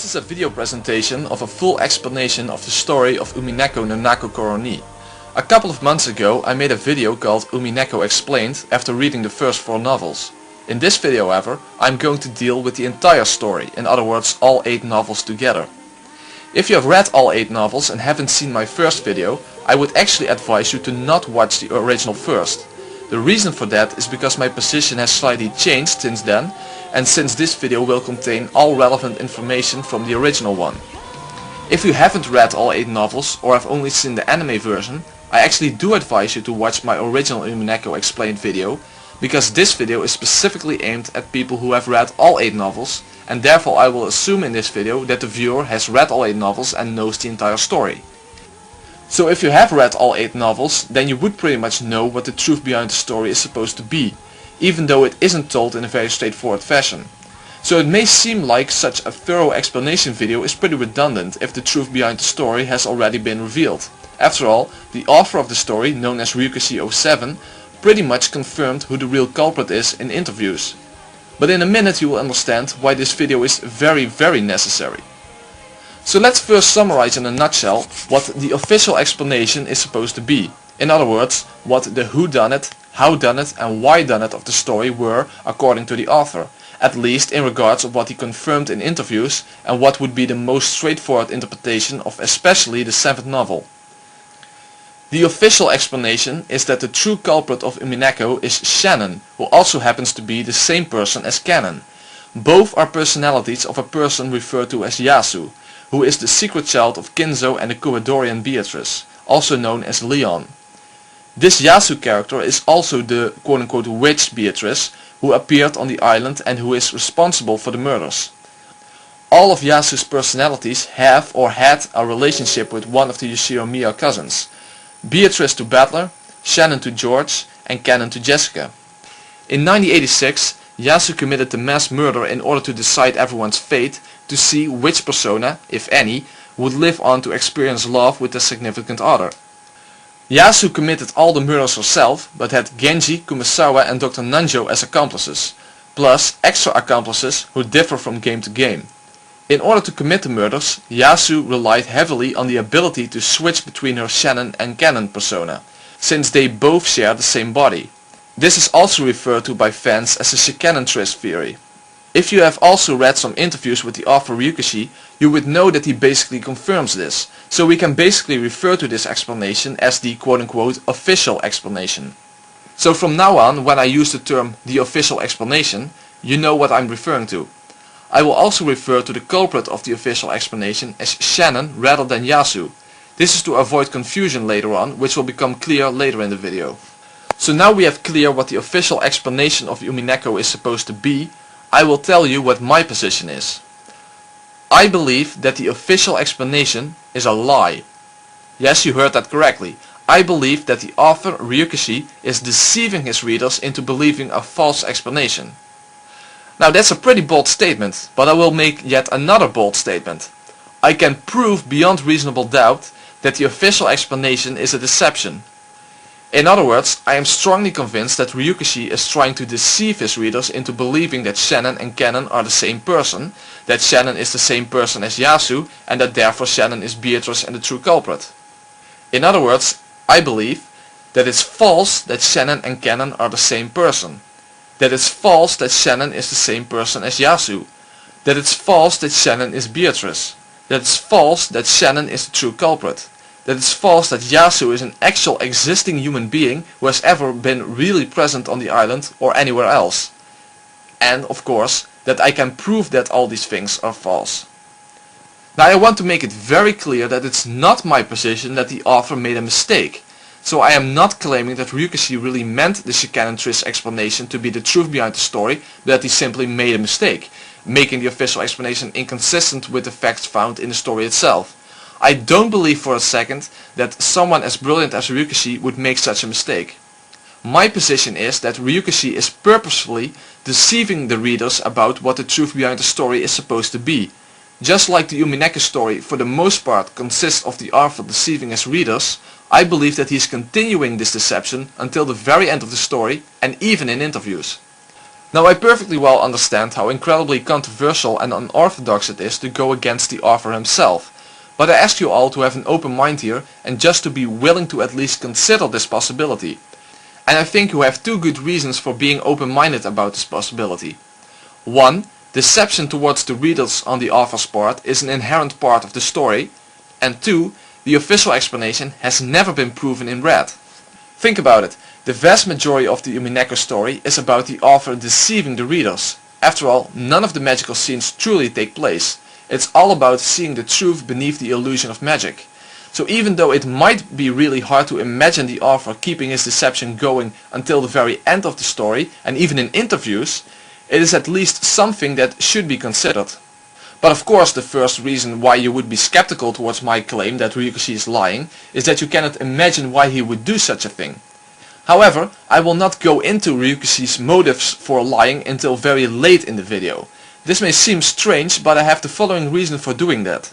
This is a video presentation of a full explanation of the story of Umineko no naku頃に. A couple of months ago I made a video called Umineko Explained after reading the first 4 novels. In this video, however, I'm going to deal with the entire story, in other words all 8 novels together. If you have read all 8 novels and haven't seen my first video, I would actually advise you to not watch the original first. The reason for that is because my position has slightly changed since then, and since this video will contain all relevant information from the original one. If you haven't read all 8 novels or have only seen the anime version, I actually do advise you to watch my original Umineko Explained video, because this video is specifically aimed at people who have read all 8 novels, and therefore I will assume in this video that the viewer has read all 8 novels and knows the entire story. So if you have read all 8 novels, then you would pretty much know what the truth behind the story is supposed to be, even though it isn't told in a very straightforward fashion. So it may seem like such a thorough explanation video is pretty redundant if the truth behind the story has already been revealed. After all, the author of the story, known as Ryukishi07, pretty much confirmed who the real culprit is in interviews. But in a minute you will understand why this video is very necessary. So let's first summarize in a nutshell what the official explanation is supposed to be. In other words, what the who done it, how done it and why done it of the story were according to the author, at least in regards of what he confirmed in interviews and what would be the most straightforward interpretation of especially the 7th novel. The official explanation is that the true culprit of Umineko is Shannon, who also happens to be the same person as Canon. Both are personalities of a person referred to as Yasu, who is the secret child of Kinzo and the Kuwadorian Beatrice, also known as Leon. This Yasu character is also the quote-unquote witch Beatrice, who appeared on the island and who is responsible for the murders. All of Yasu's personalities have or had a relationship with one of the Yoshiromiya cousins. Beatrice to Battler, Shannon to George and Canon to Jessica. In 1986, Yasu committed the mass murder in order to decide everyone's fate, to see which persona, if any, would live on to experience love with their significant other. Yasu committed all the murders herself, but had Genji, Kumasawa and Dr. Nanjo as accomplices, plus extra accomplices who differ from game to game. In order to commit the murders, Yasu relied heavily on the ability to switch between her Shannon and Canon persona, since they both share the same body. This is also referred to by fans as the Shikanon-Triss theory. If you have also read some interviews with the author Ryukishi, you would know that he basically confirms this, so we can basically refer to this explanation as the quote-unquote official explanation. So from now on, when I use the term the official explanation, you know what I'm referring to. I will also refer to the culprit of the official explanation as Shannon rather than Yasu. This is to avoid confusion later on, which will become clear later in the video. So now we have clear what the official explanation of Umineko is supposed to be, I will tell you what my position is. I believe that the official explanation is a lie. Yes, you heard that correctly. I believe that the author Ryukishi is deceiving his readers into believing a false explanation. Now that's a pretty bold statement, but I will make yet another bold statement. I can prove beyond reasonable doubt that the official explanation is a deception. In other words, I am strongly convinced that Ryukishi is trying to deceive his readers into believing that Shannon and Canon are the same person, that Shannon is the same person as Yasu, and that therefore Shannon is Beatrice and the true culprit. In other words, I believe that it's false that Shannon and Canon are the same person, that it's false that Shannon is the same person as Yasu, that it's false that Shannon is Beatrice, that it's false that Shannon is the true culprit, that it's false that Yasu is an actual existing human being who has ever been really present on the island or anywhere else. And of course, that I can prove that all these things are false. Now I want to make it very clear that it's not my position that the author made a mistake. So I am not claiming that Ryukishi really meant the Shikanon-Triss explanation to be the truth behind the story, but that he simply made a mistake, making the official explanation inconsistent with the facts found in the story itself. I don't believe for a second that someone as brilliant as Ryukishi would make such a mistake. My position is that Ryukishi is purposefully deceiving the readers about what the truth behind the story is supposed to be. Just like the Umineko story for the most part consists of the author deceiving his readers, I believe that he is continuing this deception until the very end of the story and even in interviews. Now I perfectly well understand how incredibly controversial and unorthodox it is to go against the author himself, but I ask you all to have an open mind here and just to be willing to at least consider this possibility. And I think you have two good reasons for being open-minded about this possibility. 1. Deception towards the readers on the author's part is an inherent part of the story, and 2. The official explanation has never been proven in red. Think about it. The vast majority of the Umineko story is about the author deceiving the readers. After all, none of the magical scenes truly take place. It's all about seeing the truth beneath the illusion of magic. So even though it might be really hard to imagine the author keeping his deception going until the very end of the story, and even in interviews, it is at least something that should be considered. But of course the first reason why you would be skeptical towards my claim that Ryukishi is lying is that you cannot imagine why he would do such a thing. However, I will not go into Ryukishi's motives for lying until very late in the video. This may seem strange, but I have the following reason for doing that.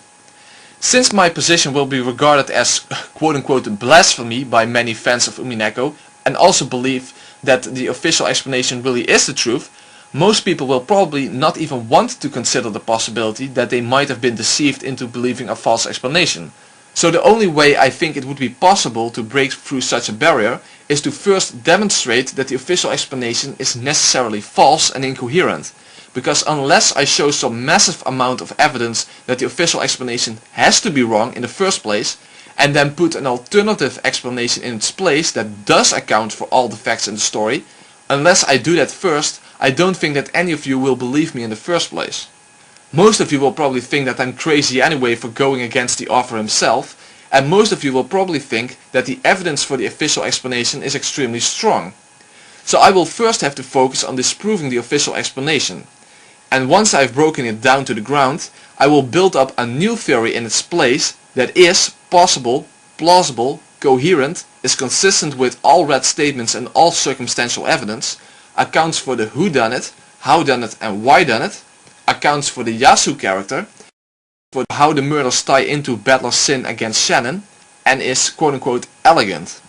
Since my position will be regarded as quote-unquote blasphemy by many fans of Umineko, and also believe that the official explanation really is the truth, most people will probably not even want to consider the possibility that they might have been deceived into believing a false explanation. So the only way I think it would be possible to break through such a barrier is to first demonstrate that the official explanation is necessarily false and incoherent. Because unless I show some massive amount of evidence that the official explanation has to be wrong in the first place, and then put an alternative explanation in its place that does account for all the facts in the story, unless I do that first, I don't think that any of you will believe me in the first place. Most of you will probably think that I'm crazy anyway for going against the author himself, and most of you will probably think that the evidence for the official explanation is extremely strong. So I will first have to focus on disproving the official explanation. And once I've broken it down to the ground, I will build up a new theory in its place that is possible, plausible, coherent, is consistent with all read statements and all circumstantial evidence, accounts for the who done it, how done it and why done it, accounts for the Yasu character, for how the murders tie into Battler's sin against Shannon, and is quote-unquote elegant.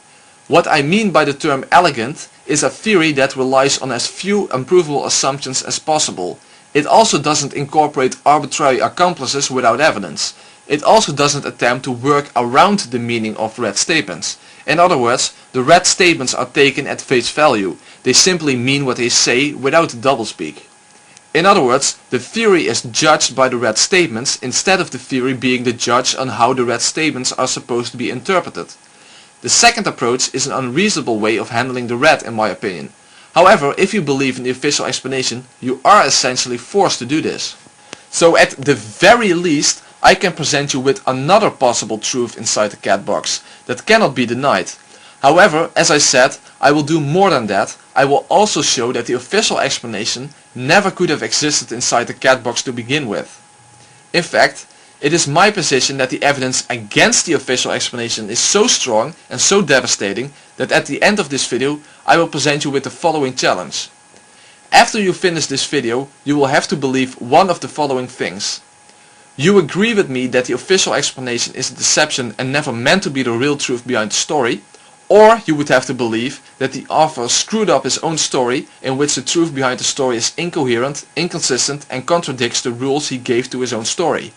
What I mean by the term elegant is a theory that relies on as few unprovable assumptions as possible. It also doesn't incorporate arbitrary accomplices without evidence. It also doesn't attempt to work around the meaning of read statements. In other words, the read statements are taken at face value. They simply mean what they say without doublespeak. In other words, the theory is judged by the read statements instead of the theory being the judge on how the read statements are supposed to be interpreted. The second approach is an unreasonable way of handling the read in my opinion. However, if you believe in the official explanation, you are essentially forced to do this. So at the very least, I can present you with another possible truth inside the cat box that cannot be denied. However, as I said, I will do more than that. I will also show that the official explanation never could have existed inside the cat box to begin with. In fact, it is my position that the evidence against the official explanation is so strong and so devastating that at the end of this video I will present you with the following challenge. After you finish this video, you will have to believe one of the following things. You agree with me that the official explanation is a deception and never meant to be the real truth behind the story, or you would have to believe that the author screwed up his own story in which the truth behind the story is incoherent, inconsistent and contradicts the rules he gave to his own story.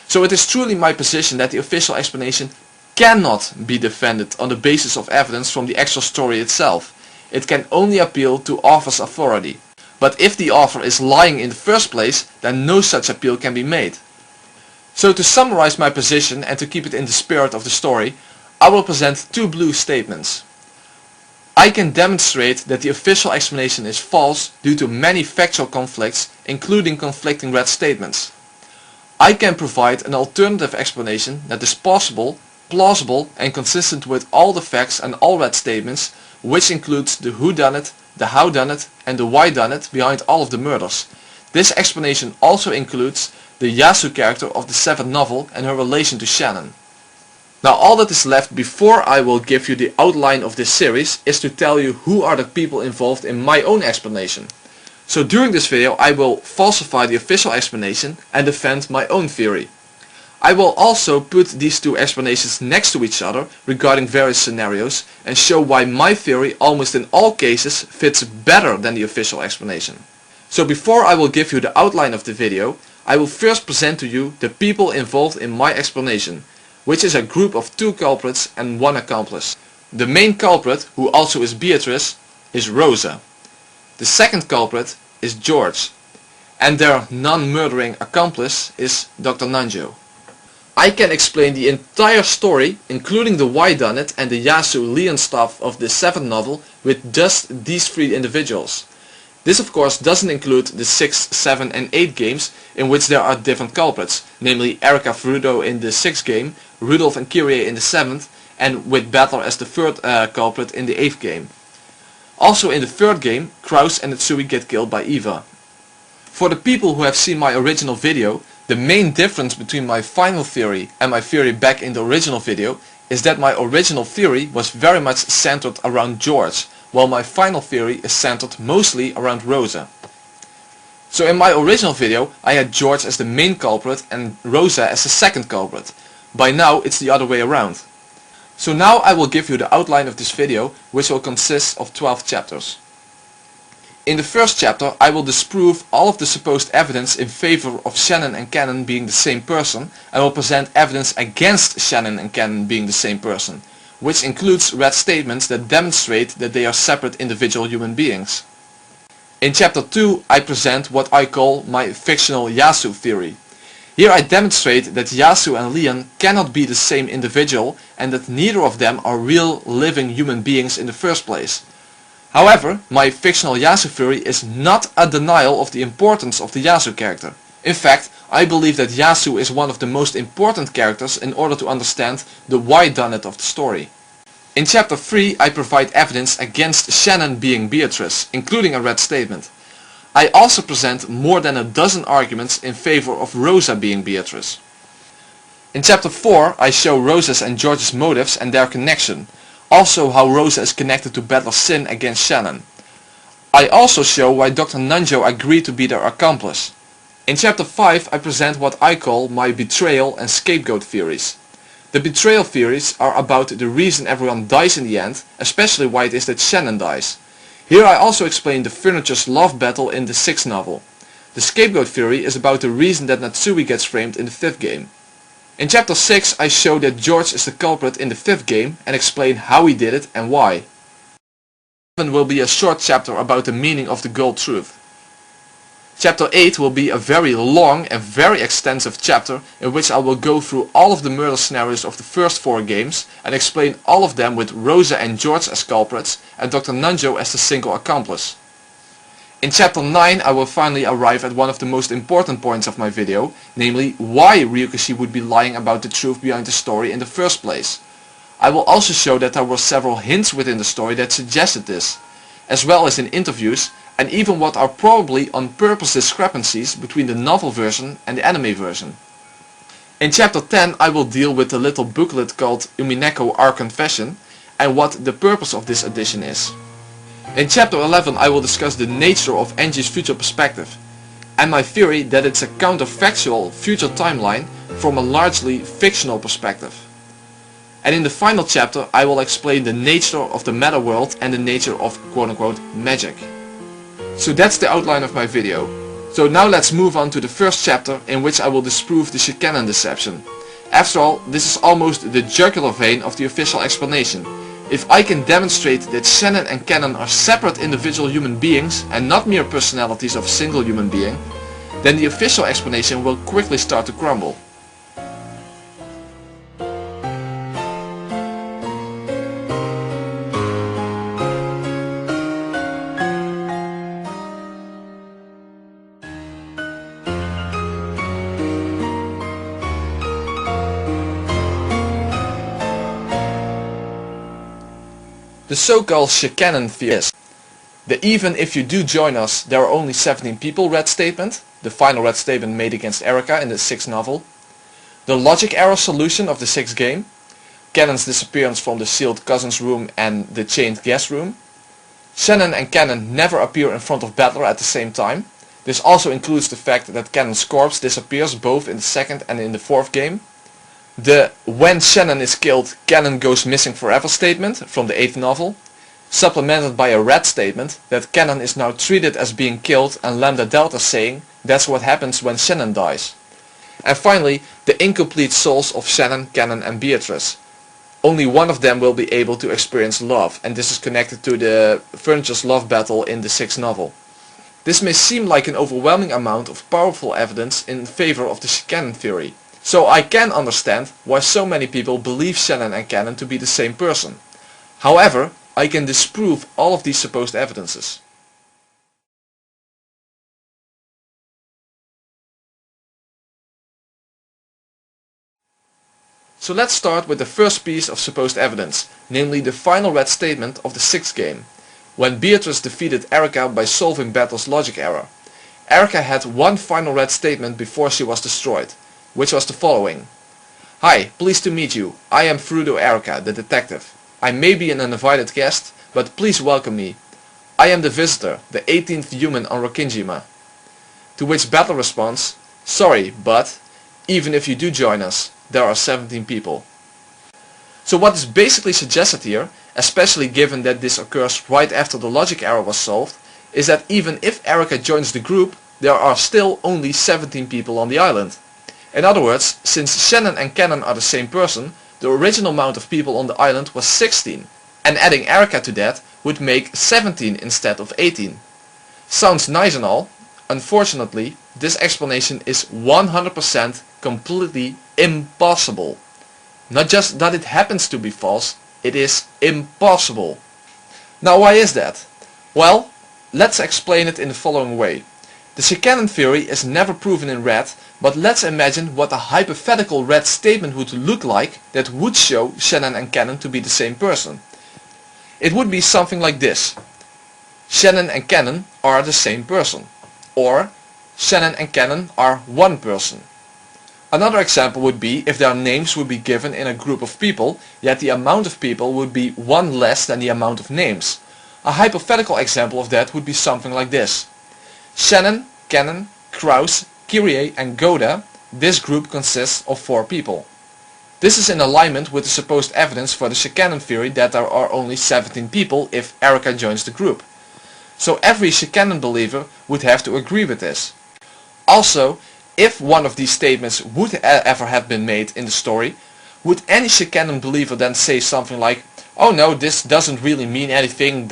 So it is truly my position that the official explanation cannot be defended on the basis of evidence from the actual story itself. It can only appeal to author's authority. But if the author is lying in the first place, then no such appeal can be made. So to summarize my position and to keep it in the spirit of the story, I will present two blue statements. I can demonstrate that the official explanation is false due to many factual conflicts, including conflicting read statements. I can provide an alternative explanation that is possible, plausible and consistent with all the facts and all read statements, which includes the who done it, the how done it and the why done it behind all of the murders. This explanation also includes the Yasu character of the 7th novel and her relation to Shannon. Now all that is left before I will give you the outline of this series is to tell you who are the people involved in my own explanation. So during this video I will falsify the official explanation and defend my own theory. I will also put these two explanations next to each other regarding various scenarios and show why my theory almost in all cases fits better than the official explanation. So before I will give you the outline of the video, I will first present to you the people involved in my explanation, which is a group of 2 culprits and 1 accomplice. The main culprit, who also is Beatrice, is Rosa. The second culprit is George, and their non-murdering accomplice is Dr. Nanjo. I can explain the entire story, including the why dunnit and the Yasu-Leon stuff of the 7th novel, with just these 3 individuals. This of course doesn't include the 6, 7 and 8 games in which there are different culprits, namely Erika Frudo in the 6th game, Rudolph and Kyrie in the 7th, and with Battler as the 3rd culprit in the 8th game. Also in the 3rd game, Kraus and Itsui get killed by Eva. For the people who have seen my original video, the main difference between my final theory and my theory back in the original video is that my original theory was very much centered around George, while my final theory is centered mostly around Rosa. So in my original video I had George as the main culprit and Rosa as the second culprit. By now it's the other way around. So now I will give you the outline of this video, which will consist of 12 chapters. In the first chapter I will disprove all of the supposed evidence in favor of Shannon and Cannon being the same person, and will present evidence against Shannon and Cannon being the same person, which includes red statements that demonstrate that they are separate individual human beings. In chapter 2 I present what I call my fictional Yasu theory. Here I demonstrate that Yasu and Leon cannot be the same individual and that neither of them are real living human beings in the first place. However, my fictional Yasu theory is not a denial of the importance of the Yasu character. In fact, I believe that Yasu is one of the most important characters in order to understand the why dunnit of the story. In chapter 3 I provide evidence against Shannon being Beatrice, including a red statement. I also present more than a dozen arguments in favor of Rosa being Beatrice. In chapter 4 I show Rosa's and George's motives and their connection, also how Rosa is connected to Battler's sin against Shannon. I also show why Dr. Nanjo agreed to be their accomplice. In chapter 5 I present what I call my betrayal and scapegoat theories. The betrayal theories are about the reason everyone dies in the end, especially why it is that Shannon dies. Here I also explain the furniture's love battle in the 6th novel. The scapegoat theory is about the reason that Natsui gets framed in the 5th game. In chapter 6 I show that George is the culprit in the 5th game and explain how he did it and why. 7 will be a short chapter about the meaning of the gold truth. Chapter 8 will be a very long and very extensive chapter in which I will go through all of the murder scenarios of the first 4 games and explain all of them with Rosa and George as culprits and Dr. Nanjo as the single accomplice. In chapter 9 I will finally arrive at one of the most important points of my video, namely why Ryukishi would be lying about the truth behind the story in the first place. I will also show that there were several hints within the story that suggested this, as well as in interviews, and even what are probably on purpose discrepancies between the novel version and the anime version. In chapter 10 I will deal with the little booklet called Umineko Our Confession and what the purpose of this edition is. In chapter 11 I will discuss the nature of Enji's future perspective and my theory that it's a counterfactual future timeline from a largely fictional perspective. And in the final chapter I will explain the nature of the meta world and the nature of quote-unquote magic. So that's the outline of my video. So now let's move on to the first chapter in which I will disprove the Shikanon deception. After all, this is almost the jugular vein of the official explanation. If I can demonstrate that Shannon and Cannon are separate individual human beings and not mere personalities of a single human being, then the official explanation will quickly start to crumble. The so-called Shikanon theory is the even if you do join us there are only 17 people red statement, the final red statement made against Erika in the 6th novel, the logic error solution of the 6th game, Cannon's disappearance from the sealed cousin's room and the chained guest room, Shannon and Cannon never appear in front of Battler at the same time. This also includes the fact that Cannon's corpse disappears both in the 2nd and in the 4th game. the when Shannon is killed, Cannon goes missing forever statement from the 8th novel, supplemented by a red statement that Cannon is now treated as being killed and Lambda Delta saying that's what happens when Shannon dies. And finally, the incomplete souls of Shannon, Cannon and Beatrice. Only one of them will be able to experience love, and this is connected to the Furniture's love battle in the 6th novel. This may seem like an overwhelming amount of powerful evidence in favor of the Cannon theory. So I can understand why so many people believe Shannon and Cannon to be the same person. However, I can disprove all of these supposed evidences. So let's start with the first piece of supposed evidence, namely the final red statement of the 6th game, when Beatrice defeated Erica by solving Battle's logic error. Erica had one final red statement before she was destroyed, which was the following. Hi, pleased to meet you. I am Frudo Erica, the detective. I may be an uninvited guest, but please welcome me. I am the visitor, the 18th human on Rokkinjima. To which Battle responds, sorry, but even if you do join us, there are 17 people. So what is basically suggested here, especially given that this occurs right after the logic error was solved, is that even if Erica joins the group, there are still only 17 people on the island. In other words, since Shannon and Cannon are the same person, the original amount of people on the island was 16, and adding Erica to that would make 17 instead of 18. Sounds nice and all. Unfortunately, this explanation is 100% completely impossible. Not just that it happens to be false, it is impossible. Now why is that? Well, let's explain it in the following way. The Cannon theory is never proven in red, but let's imagine what a hypothetical red statement would look like that would show Shannon and Cannon to be the same person. It would be something like this. Shannon and Cannon are the same person. Or Shannon and Cannon are one person. Another example would be if their names would be given in a group of people, yet the amount of people would be one less than the amount of names. A hypothetical example of that would be something like this. Shannon, Cannon, Kraus, Kyrie and Goda, this group consists of 4 people. This is in alignment with the supposed evidence for the Cannon theory that there are only 17 people if Erica joins the group. So every Cannon believer would have to agree with this. Also, if one of these statements would ever have been made in the story, would any Cannon believer then say something like, oh no, this doesn't really mean anything,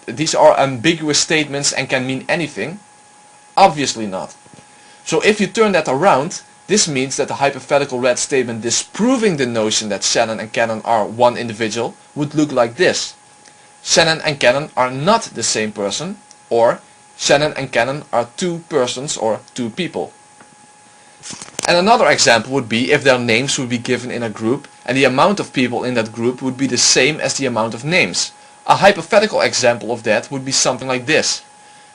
these are ambiguous statements and can mean anything? Obviously not. So if you turn that around, this means that the hypothetical red statement disproving the notion that Shannon and Cannon are one individual would look like this. Shannon and Cannon are not the same person, or Shannon and Cannon are 2 persons or 2 people. And another example would be if their names would be given in a group and the amount of people in that group would be the same as the amount of names. A hypothetical example of that would be something like this.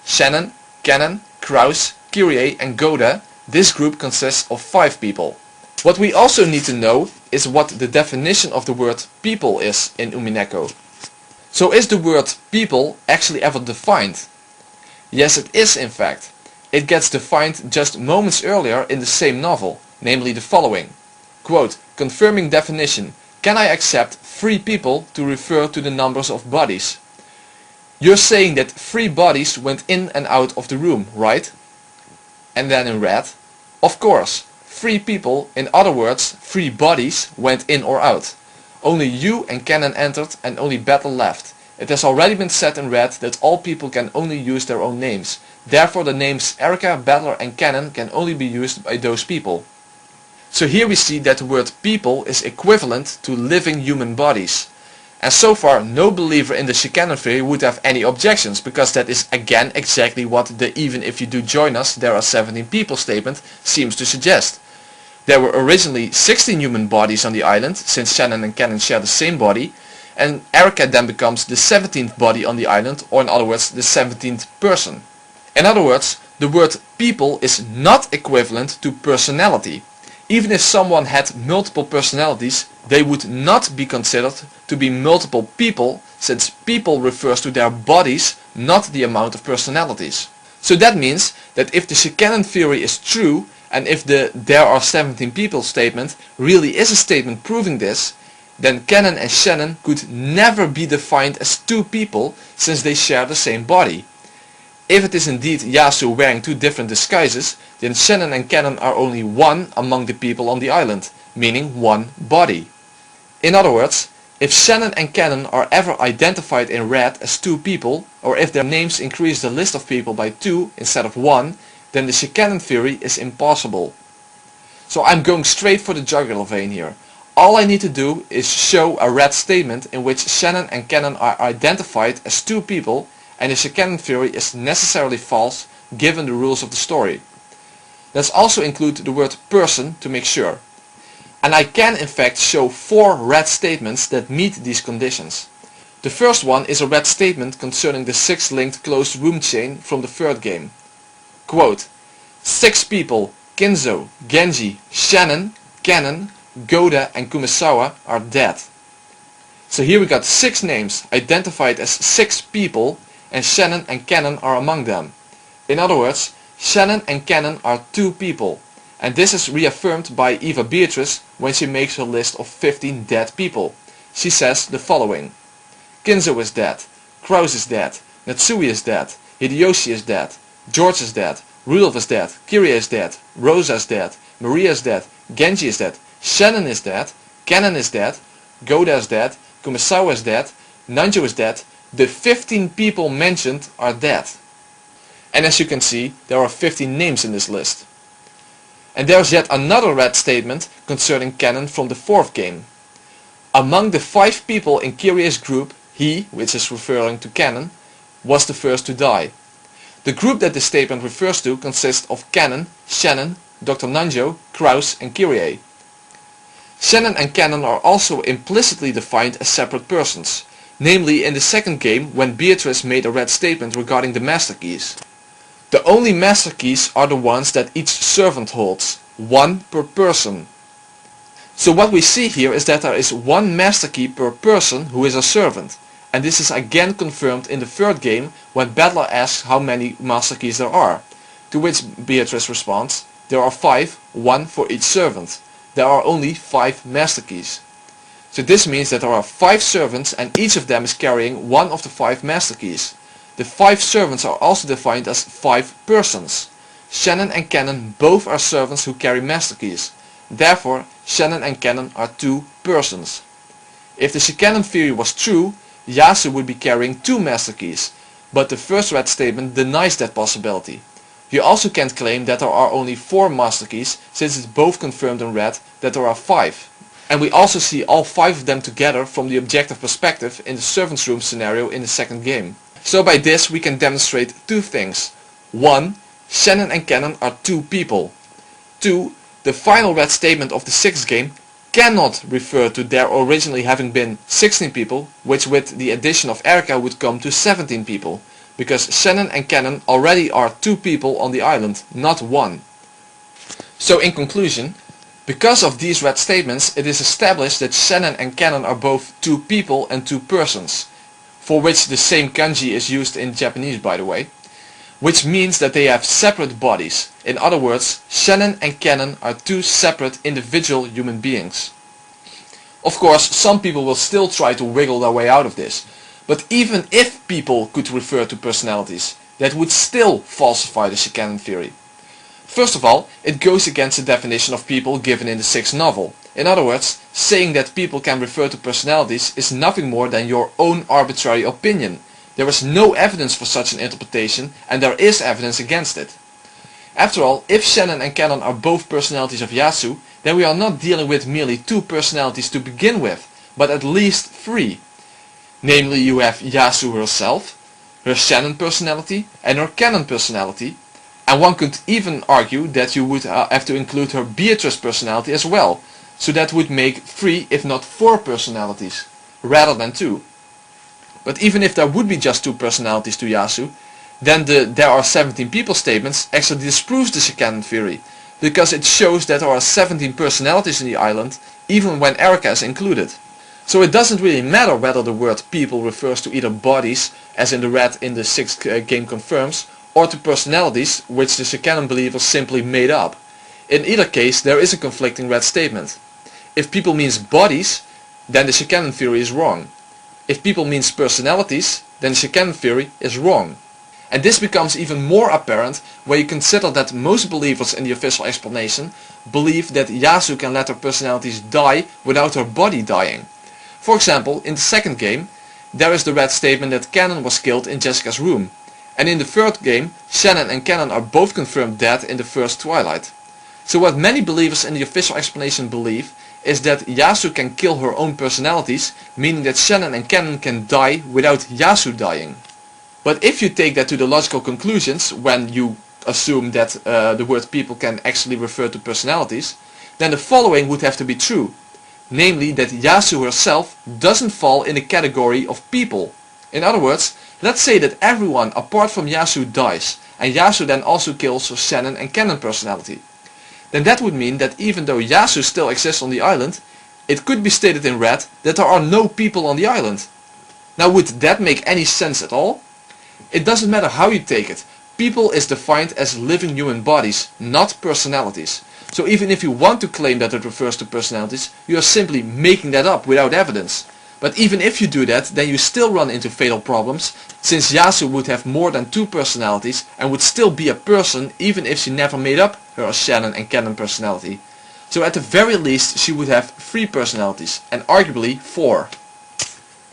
Shannon, Cannon, Kraus, Kyrie and Goda, this group consists of 5 people. What we also need to know is what the definition of the word people is in Umineko. So is the word people actually ever defined? Yes, it is in fact. It gets defined just moments earlier in the same novel, namely the following. Quote, confirming definition. Can I accept 3 people to refer to the numbers of bodies? You're saying that 3 bodies went in and out of the room, right? And then in red, of course, 3 people, in other words, 3 bodies went in or out. Only you and Cannon entered and only Battle left. It has already been said in red that all people can only use their own names. Therefore the names Erica, Battler and Cannon can only be used by those people. So here we see that the word people is equivalent to living human bodies. And so far no believer in the Cannon theory would have any objections, because that is again exactly what the even if you do join us there are 17 people statement seems to suggest. There were originally 16 human bodies on the island, since Shannon and Cannon share the same body, and Erica then becomes the 17th body on the island, or in other words the 17th person. In other words, the word people is not equivalent to personality. Even if someone had multiple personalities, they would not be considered to be multiple people, since people refers to their bodies, not the amount of personalities. So that means that if the Cannon theory is true, And if the "there are 17 people" statement really is a statement proving this, then Kennen and Shannon could never be defined as two people, since they share the same body. If it is indeed Yasu wearing two different disguises, then Shannon and Kennen are only one among the people on the island, meaning one body. In other words, if Shannon and Kennen are ever identified in red as two people, or if their names increase the list of people by 2 instead of 1, then the Shikanon theory is impossible. So I'm going straight for the jugular vein here. All I need to do is show a red statement in which Shannon and Kennen are identified as two people, and the Shikanon theory is necessarily false given the rules of the story. Let's also include the word person to make sure. And I can in fact show 4 red statements that meet these conditions. The first one is a red statement concerning the 6-linked closed room chain from the third game. Quote, 6 people, Kinzo, Genji, Shannon, Kennen, Goda and Kumasawa are dead. So here we got 6 names identified as 6 people, and Shannon and Kennen are among them. In other words, Shannon and Kennen are 2 people, and this is reaffirmed by Eva Beatrice when she makes her list of 15 dead people. She says the following: Kinzo is dead, Kraus is dead, Natsui is dead, Hideyoshi is dead, George is dead, Rudolph is dead, Kiria is dead, Rosa is dead, Maria is dead, Genji is dead, Shannon is dead, Kennen is dead, Goda is dead, Kumasawa is dead, Nanjo is dead. The 15 people mentioned are dead. And as you can see, there are 15 names in this list. And there's yet another red statement concerning Kennen from the 4th game. Among the 5 people in Kiria's group, he, which is referring to Kennen, was the first to die. The group that this statement refers to consists of Kennen, Shannon, Dr. Nanjo, Kraus and Kirie. Shannon and Kennen are also implicitly defined as separate persons, namely in the 2nd game when Beatrice made a red statement regarding the master keys. The only master keys are the ones that each servant holds, 1 per person. So what we see here is that there is 1 master key per person who is a servant, and this is again confirmed in the 3rd game when Battler asks how many master keys there are, to which Beatrice responds, there are 5, 1 for each servant. There are only 5 master keys. So this means that there are 5 servants and each of them is carrying one of the 5 master keys. The 5 servants are also defined as 5 persons. Shannon and Kennen both are servants who carry master keys. Therefore, Shannon and Kennen are 2 persons. If the Shikanon theory was true, Yasu would be carrying 2 master keys, but the first red statement denies that possibility. You also can't claim that there are only 4 master keys, since it's both confirmed in red that there are 5. And we also see all 5 of them together from the objective perspective in the servants' room scenario in the 2nd game. So by this we can demonstrate 2 things. 1. Shannon and Kennen are 2 people. 2. The final red statement of the 6th game cannot refer to there originally having been 16 people, which with the addition of Erika would come to 17 people, because Shannon and Kennen already are 2 people on the island, not 1. So in conclusion, because of these red statements, it is established that Shannon and Kennen are both 2 people and 2 persons, for which the same kanji is used in Japanese, by the way, which means that they have separate bodies. In other words, Shannon and Kennen are 2 separate individual human beings. Of course, some people will still try to wiggle their way out of this, but even if people could refer to personalities, that would still falsify the Shikanon theory. First of all, it goes against the definition of people given in the 6th novel. In other words, saying that people can refer to personalities is nothing more than your own arbitrary opinion. There is no evidence for such an interpretation, and there is evidence against it. After all, if Shannon and Kennen are both personalities of Yasu, then we are not dealing with merely 2 personalities to begin with, but at least 3. Namely, you have Yasu herself, her Shannon personality, and her Kennen personality, and one could even argue that you would have to include her Beatrice personality as well, so that would make 3 if not 4 personalities, rather than 2. But even if there would be just 2 personalities to Yasu, then the "there are 17 people" statements actually disproves the Shikanon theory, because it shows that there are 17 personalities in the island, even when Erika is included. So it doesn't really matter whether the word people refers to either bodies, as in the red in the 6th game confirms, or to personalities, which the Shikanon believers simply made up. In either case there is a conflicting red statement. If people means bodies, then the Shikanon theory is wrong. If people means personalities, then the Shikanon theory is wrong. And this becomes even more apparent when you consider that most believers in the official explanation believe that Yasu can let her personalities die without her body dying. For example, in the second game, there is the red statement that Cannon was killed in Jessica's room. And in the third game, Shannon and Cannon are both confirmed dead in the first Twilight. So what many believers in the official explanation believe is that Yasu can kill her own personalities, meaning that Shannon and Cannon can die without Yasu dying. But if you take that to the logical conclusions, when you assume that the word people can actually refer to personalities, then the following would have to be true. Namely that Yasu herself doesn't fall in the category of people. In other words, let's say that everyone apart from Yasu dies, and Yasu then also kills her Shannon and Cannon personality. Then that would mean that even though Yasu still exists on the island, it could be stated in red that there are no people on the island. Now would that make any sense at all? It doesn't matter how you take it. People is defined as living human bodies, not personalities. So even if you want to claim that it refers to personalities, you are simply making that up without evidence. But even if you do that, then you still run into fatal problems, since Yasu would have more than 2 personalities and would still be a person even if she never made up her Shannon and Cannon personality. So at the very least she would have 3 personalities, and arguably 4.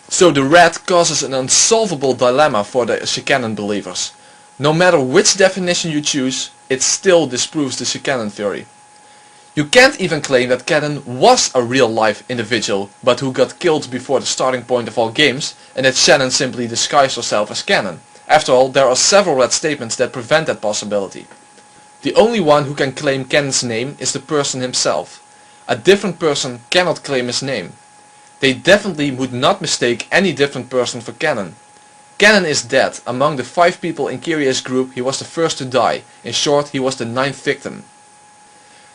So the red causes an unsolvable dilemma for the Shikanon believers. No matter which definition you choose, it still disproves the Shikanon theory. You can't even claim that Cannon was a real-life individual, but who got killed before the starting point of all games, and that Shannon simply disguised herself as Cannon. After all, there are several red statements that prevent that possibility. The only one who can claim Cannon's name is the person himself. A different person cannot claim his name. They definitely would not mistake any different person for Cannon. Cannon is dead. Among the 5 people in Kyrie's group, he was the first to die. In short, he was the 9th victim.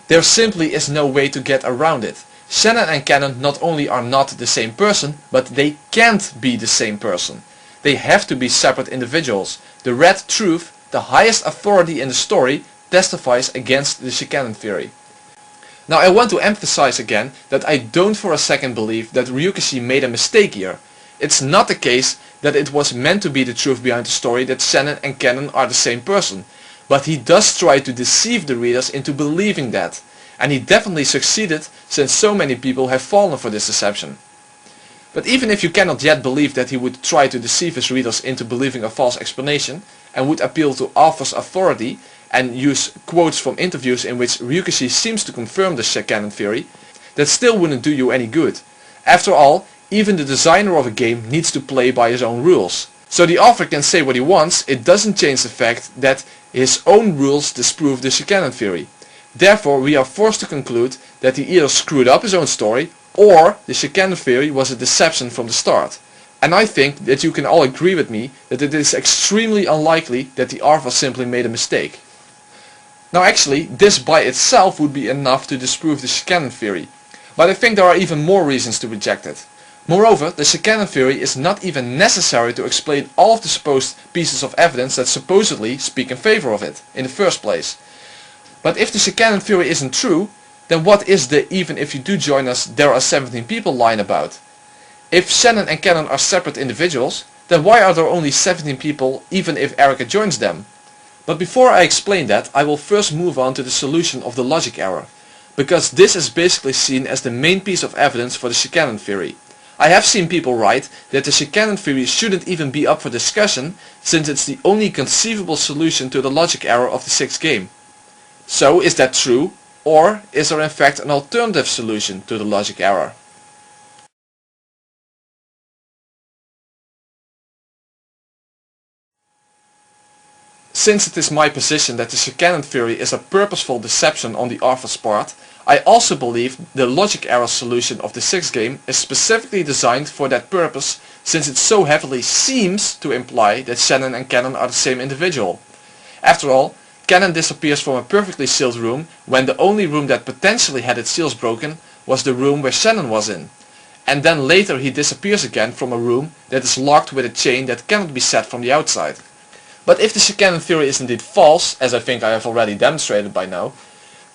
There simply is no way to get around it. Shannon and Cannon not only are not the same person, but they can't be the same person. They have to be separate individuals. The Red Truth, the highest authority in the story, testifies against the Shikanon theory. Now I want to emphasize again that I don't for a second believe that Ryukishi made a mistake here. It's not the case that it was meant to be the truth behind the story that Shannon and Cannon are the same person. But he does try to deceive the readers into believing that. And he definitely succeeded, since so many people have fallen for this deception. But even if you cannot yet believe that he would try to deceive his readers into believing a false explanation, and would appeal to author's authority, and use quotes from interviews in which Ryukishi seems to confirm the Shikanon theory, that still wouldn't do you any good. After all, even the designer of a game needs to play by his own rules. So the author can say what he wants, it doesn't change the fact that his own rules disprove the Shikanon theory. Therefore we are forced to conclude that he either screwed up his own story, or the Shikanon theory was a deception from the start. And I think that you can all agree with me that it is extremely unlikely that the author simply made a mistake. Now actually, this by itself would be enough to disprove the Shikanon theory, but I think there are even more reasons to reject it. Moreover, the Shikanon theory is not even necessary to explain all of the supposed pieces of evidence that supposedly speak in favor of it, in the first place. But if the Shikanon theory isn't true, then what is the "even if you do join us, there are 17 people" line about? If Shannon and Cannon are separate individuals, then why are there only 17 people even if Erica joins them? But before I explain that, I will first move on to the solution of the logic error, because this is basically seen as the main piece of evidence for the Shikanon theory. I have seen people write that the Shikanon theory shouldn't even be up for discussion, since it's the only conceivable solution to the logic error of the 6th game. So is that true, or is there in fact an alternative solution to the logic error? Since it is my position that the Shikanon theory is a purposeful deception on the author's part, I also believe the logic error solution of the 6th game is specifically designed for that purpose, since it so heavily seems to imply that Shannon and Cannon are the same individual. After all, Cannon disappears from a perfectly sealed room when the only room that potentially had its seals broken was the room where Shannon was in. And then later he disappears again from a room that is locked with a chain that cannot be set from the outside. But if the Shikanon theory is indeed false, as I think I have already demonstrated by now,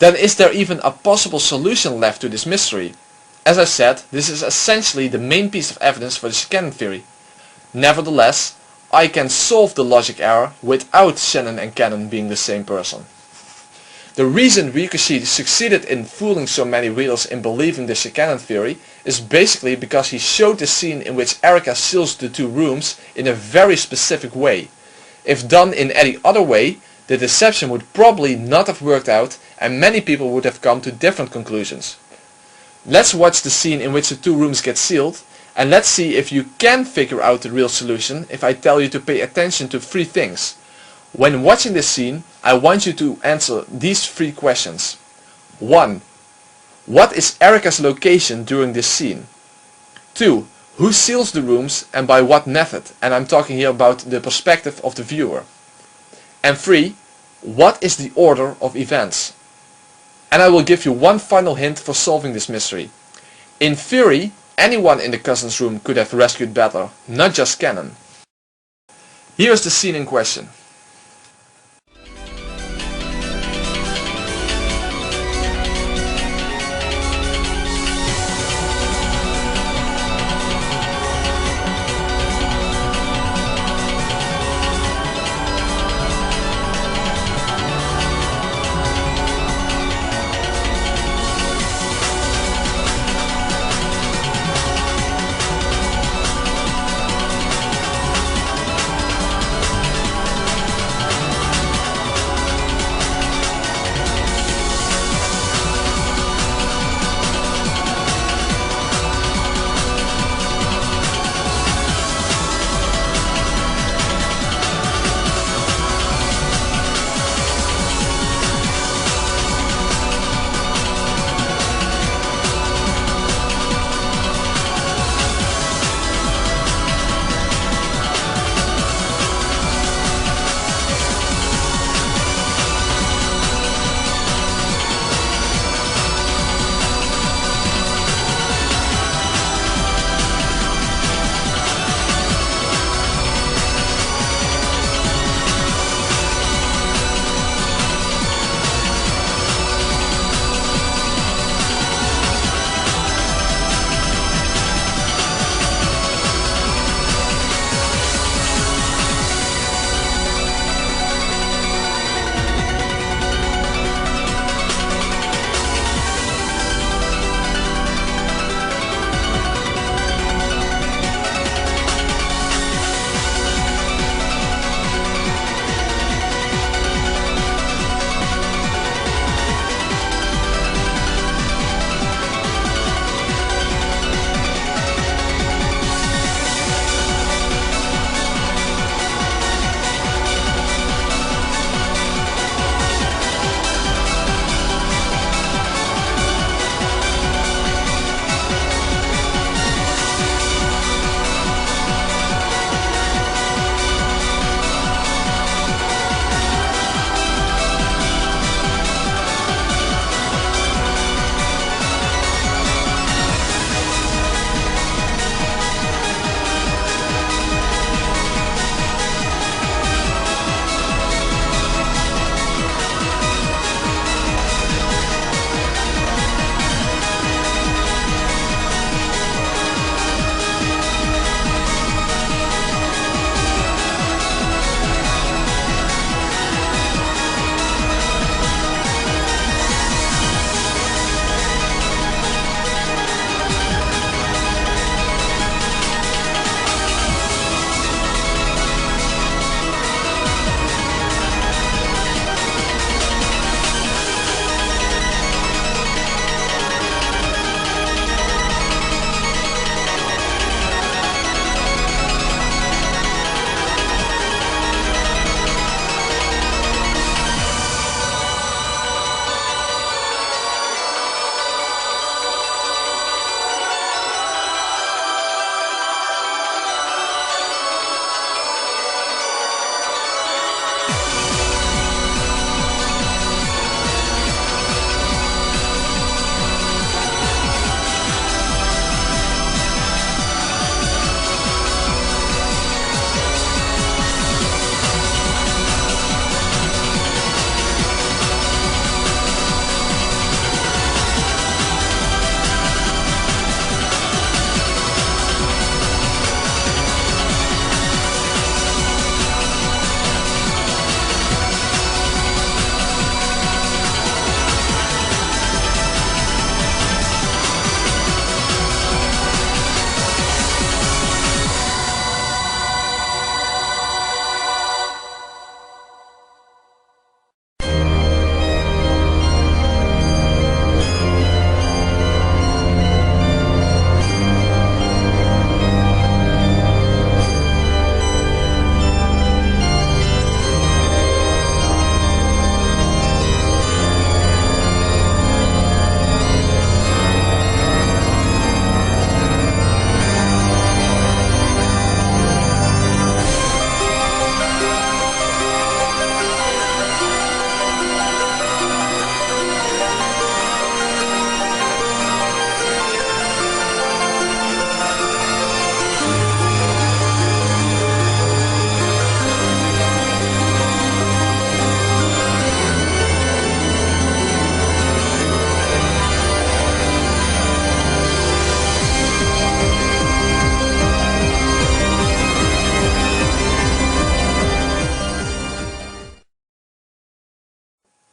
Then is there even a possible solution left to this mystery? As I said, this is essentially the main piece of evidence for the Shannon theory. Nevertheless, I can solve the logic error without Shannon and Cannon being the same person. The reason Rikushi succeeded in fooling so many readers in believing the Shannon theory is basically because he showed the scene in which Erika seals the two rooms in a very specific way. If done in any other way, the deception would probably not have worked out and many people would have come to different conclusions. Let's watch the scene in which the two rooms get sealed, and let's see if you can figure out the real solution if I tell you to pay attention to three things. When watching this scene, I want you to answer these three questions. 1. What is Erika's location during this scene? 2. Who seals the rooms and by what method? And I'm talking here about the perspective of the viewer. And 3. What is the order of events? And I will give you one final hint for solving this mystery. In theory, anyone in the cousins' room could have rescued Butler, not just Cannon. Here is the scene in question.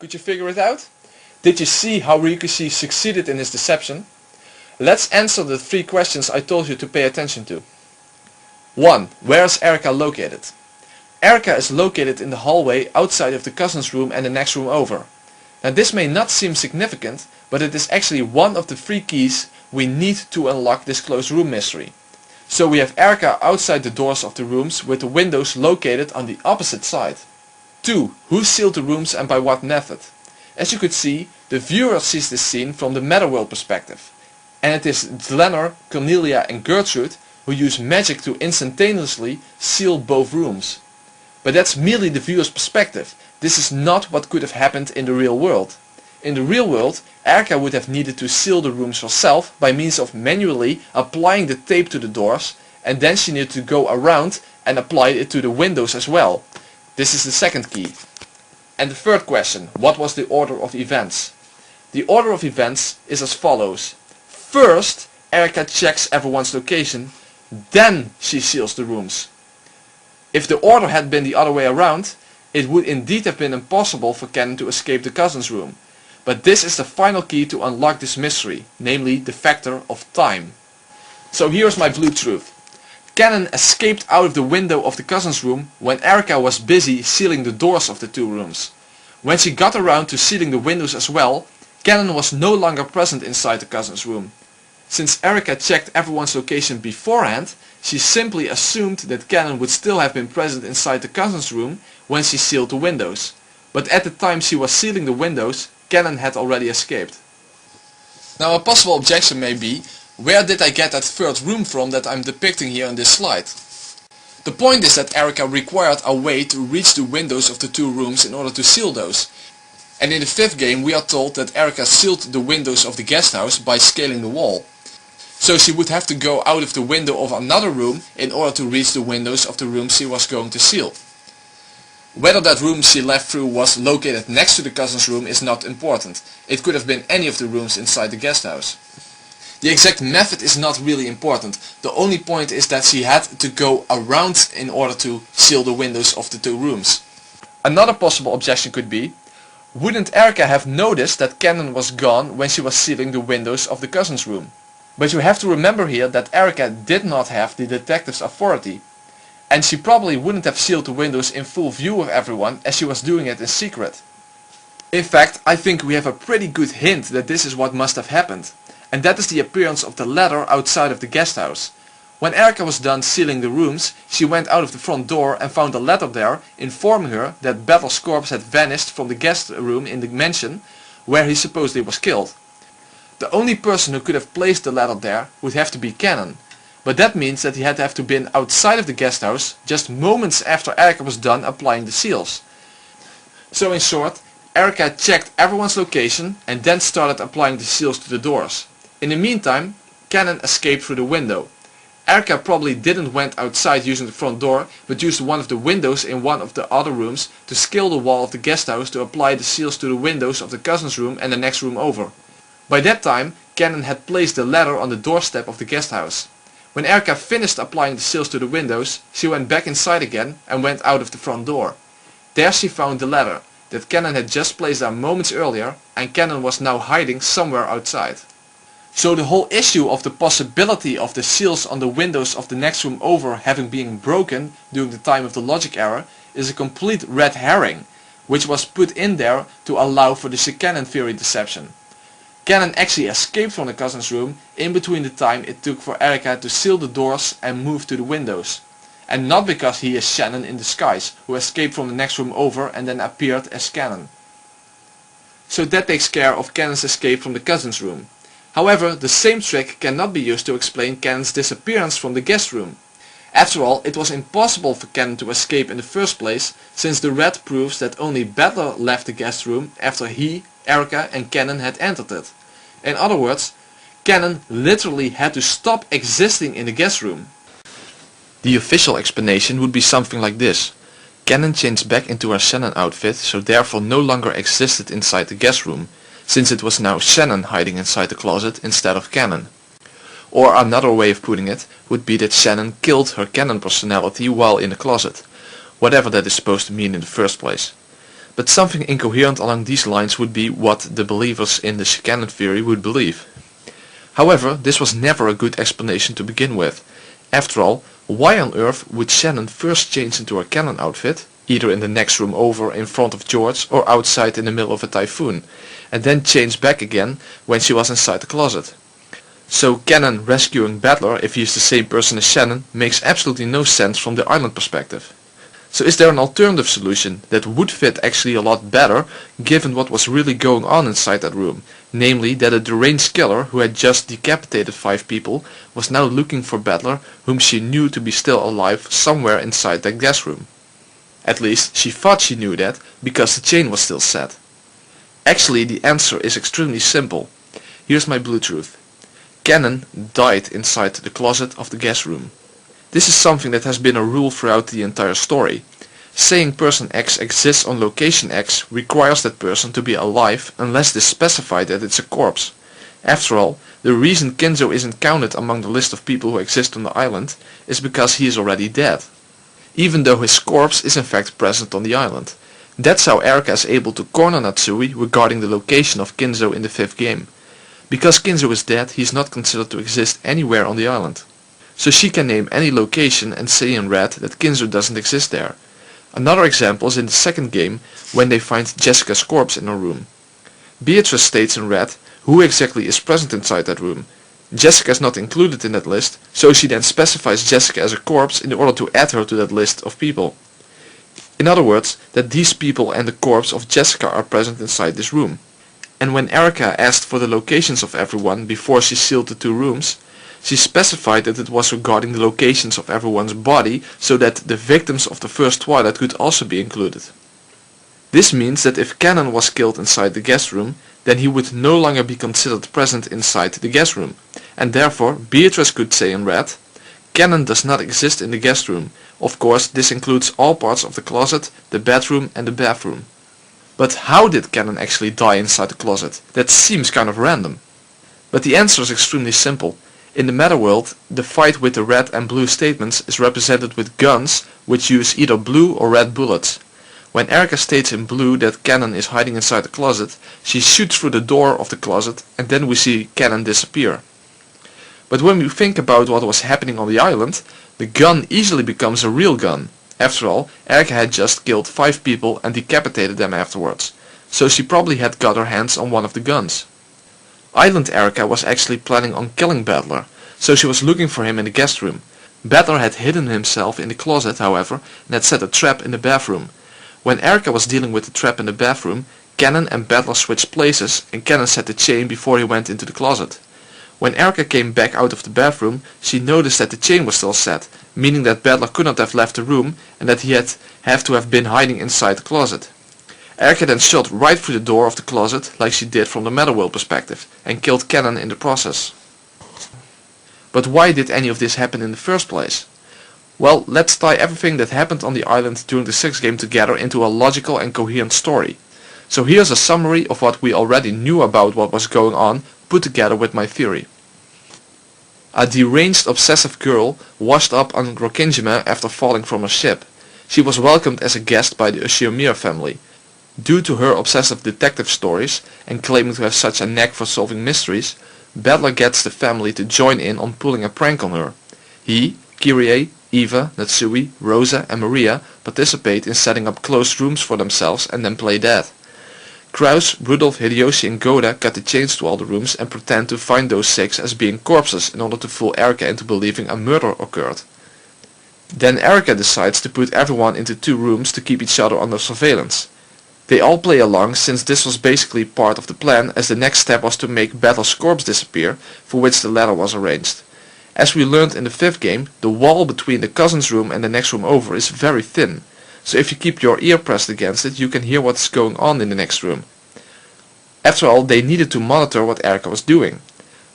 Could you figure it out? Did you see how Ryukishi succeeded in his deception? Let's answer the 3 questions I told you to pay attention to. 1. Where is Erika located? Erika is located in the hallway outside of the cousin's room and the next room over. Now this may not seem significant, but it is actually one of the 3 keys we need to unlock this closed room mystery. So we have Erika outside the doors of the rooms with the windows located on the opposite side. 2. Who sealed the rooms and by what method? As you could see, the viewer sees this scene from the Metaworld perspective. And it is Glenor, Cornelia and Gertrude who use magic to instantaneously seal both rooms. But that's merely the viewer's perspective. This is not what could have happened in the real world. In the real world, Erika would have needed to seal the rooms herself by means of manually applying the tape to the doors, and then she needed to go around and apply it to the windows as well. This is the second key. And the third question, what was the order of events? The order of events is as follows. First, Erika checks everyone's location, then she seals the rooms. If the order had been the other way around, it would indeed have been impossible for Cannon to escape the cousin's room. But this is the final key to unlock this mystery, namely the factor of time. So here's my blue truth. Cannon escaped out of the window of the cousin's room when Erika was busy sealing the doors of the 2 rooms. When she got around to sealing the windows as well, Cannon was no longer present inside the cousin's room. Since Erika checked everyone's location beforehand, she simply assumed that Cannon would still have been present inside the cousin's room when she sealed the windows. But at the time she was sealing the windows, Cannon had already escaped. Now a possible objection may be, where did I get that 3rd room from that I'm depicting here in this slide? The point is that Erika required a way to reach the windows of the 2 rooms in order to seal those. And in the 5th game we are told that Erika sealed the windows of the guest house by scaling the wall. So she would have to go out of the window of another room in order to reach the windows of the room she was going to seal. Whether that room she left through was located next to the cousin's room is not important. It could have been any of the rooms inside the guest house. The exact method is not really important. The only point is that she had to go around in order to seal the windows of the 2 rooms. Another possible objection could be, wouldn't Erika have noticed that Cannon was gone when she was sealing the windows of the cousin's room? But you have to remember here that Erika did not have the detective's authority. And she probably wouldn't have sealed the windows in full view of everyone as she was doing it in secret. In fact, I think we have a pretty good hint that this is what must have happened. And that is the appearance of the ladder outside of the guest house. When Erika was done sealing the rooms, she went out of the front door and found a letter there informing her that Battle's corpse had vanished from the guest room in the mansion where he supposedly was killed. The only person who could have placed the ladder there would have to be Cannon. But that means that he had to have been outside of the guest house just moments after Erika was done applying the seals. So in short, Erika checked everyone's location and then started applying the seals to the doors. In the meantime, Cannon escaped through the window. Erika probably didn't went outside using the front door, but used one of the windows in one of the other rooms to scale the wall of the guest house to apply the seals to the windows of the cousin's room and the next room over. By that time, Cannon had placed the ladder on the doorstep of the guest house. When Erika finished applying the seals to the windows, she went back inside again and went out of the front door. There she found the ladder that Cannon had just placed there moments earlier, and Cannon was now hiding somewhere outside. So the whole issue of the possibility of the seals on the windows of the next room over having been broken during the time of the logic error is a complete red herring, which was put in there to allow for the Cannon theory deception. Cannon actually escaped from the cousin's room in between the time it took for Erika to seal the doors and move to the windows. And not because he is Shannon in disguise, who escaped from the next room over and then appeared as Cannon. So that takes care of Cannon's escape from the cousin's room. However, the same trick cannot be used to explain Cannon's disappearance from the guest room. After all, it was impossible for Cannon to escape in the first place, since the red proves that only Battler left the guest room after he, Erika and Cannon had entered it. In other words, Cannon literally had to stop existing in the guest room. The official explanation would be something like this. Cannon changed back into her Shannon outfit, so therefore no longer existed inside the guest room, since it was now Shannon hiding inside the closet instead of Cannon. Or another way of putting it would be that Shannon killed her Cannon personality while in the closet, whatever that is supposed to mean in the first place. But something incoherent along these lines would be what the believers in the canon theory would believe. However, this was never a good explanation to begin with. After all, why on earth would Shannon first change into her canon outfit, either in the next room over in front of George or outside in the middle of a typhoon, and then change back again when she was inside the closet? So Canon rescuing Battler, if he is the same person as Shannon, makes absolutely no sense from the island perspective. So is there an alternative solution that would fit actually a lot better given what was really going on inside that room? Namely that a deranged killer who had just decapitated 5 people was now looking for Battler, whom she knew to be still alive somewhere inside that gas room. At least she thought she knew that because the chain was still set. Actually the answer is extremely simple. Here's my blue truth. Canon died inside the closet of the gas room. This is something that has been a rule throughout the entire story. Saying person X exists on location X requires that person to be alive unless it is specified that it's a corpse. After all, the reason Kinzo isn't counted among the list of people who exist on the island is because he is already dead, even though his corpse is in fact present on the island. That's how Erika is able to corner Natsui regarding the location of Kinzo in the 5th game. Because Kinzo is dead, he is not considered to exist anywhere on the island. So she can name any location and say in red that Kinzo doesn't exist there. Another example is in the 2nd game when they find Jessica's corpse in her room. Beatrice states in red who exactly is present inside that room. Jessica is not included in that list, so she then specifies Jessica as a corpse in order to add her to that list of people. In other words, that these people and the corpse of Jessica are present inside this room. And when Erika asked for the locations of everyone before she sealed the 2 rooms, she specified that it was regarding the locations of everyone's body so that the victims of the first Twilight could also be included. This means that if Canon was killed inside the guest room, then he would no longer be considered present inside the guest room, and therefore Beatrice could say in red, Canon does not exist in the guest room. Of course, this includes all parts of the closet, the bedroom and the bathroom. But how did Canon actually die inside the closet? That seems kind of random. But the answer is extremely simple. In the meta world, the fight with the red and blue statements is represented with guns which use either blue or red bullets. When Erika states in blue that Canon is hiding inside the closet, she shoots through the door of the closet and then we see Canon disappear. But when we think about what was happening on the island, the gun easily becomes a real gun. After all, Erika had just killed 5 people and decapitated them afterwards, so she probably had got her hands on one of the guns. Island Erika was actually planning on killing Battler, so she was looking for him in the guest room. Battler had hidden himself in the closet, however, and had set a trap in the bathroom. When Erika was dealing with the trap in the bathroom, Canon and Battler switched places and Canon set the chain before he went into the closet. When Erika came back out of the bathroom, she noticed that the chain was still set, meaning that Battler could not have left the room and that he had to have been hiding inside the closet. Erika then shot right through the door of the closet like she did from the Metaworld perspective and killed Canon in the process. But why did any of this happen in the first place? Well, let's tie everything that happened on the island during the 6th game together into a logical and coherent story. So here's a summary of what we already knew about what was going on, put together with my theory. A deranged obsessive girl washed up on Rokkenjima after falling from a ship. She was welcomed as a guest by the Ushiomir family. Due to her obsessive detective stories and claiming to have such a knack for solving mysteries, Battler gets the family to join in on pulling a prank on her. He, Kyrie, Eva, Natsui, Rosa and Maria participate in setting up closed rooms for themselves and then play dead. Kraus, Rudolph, Hideyoshi and Goda cut the chains to all the rooms and pretend to find those 6 as being corpses in order to fool Erika into believing a murder occurred. Then Erika decides to put everyone into 2 rooms to keep each other under surveillance. They all play along since this was basically part of the plan, as the next step was to make Battler's corpse disappear, for which the ladder was arranged. As we learned in the 5th game, the wall between the cousin's room and the next room over is very thin, so if you keep your ear pressed against it you can hear what's going on in the next room. After all, they needed to monitor what Erika was doing.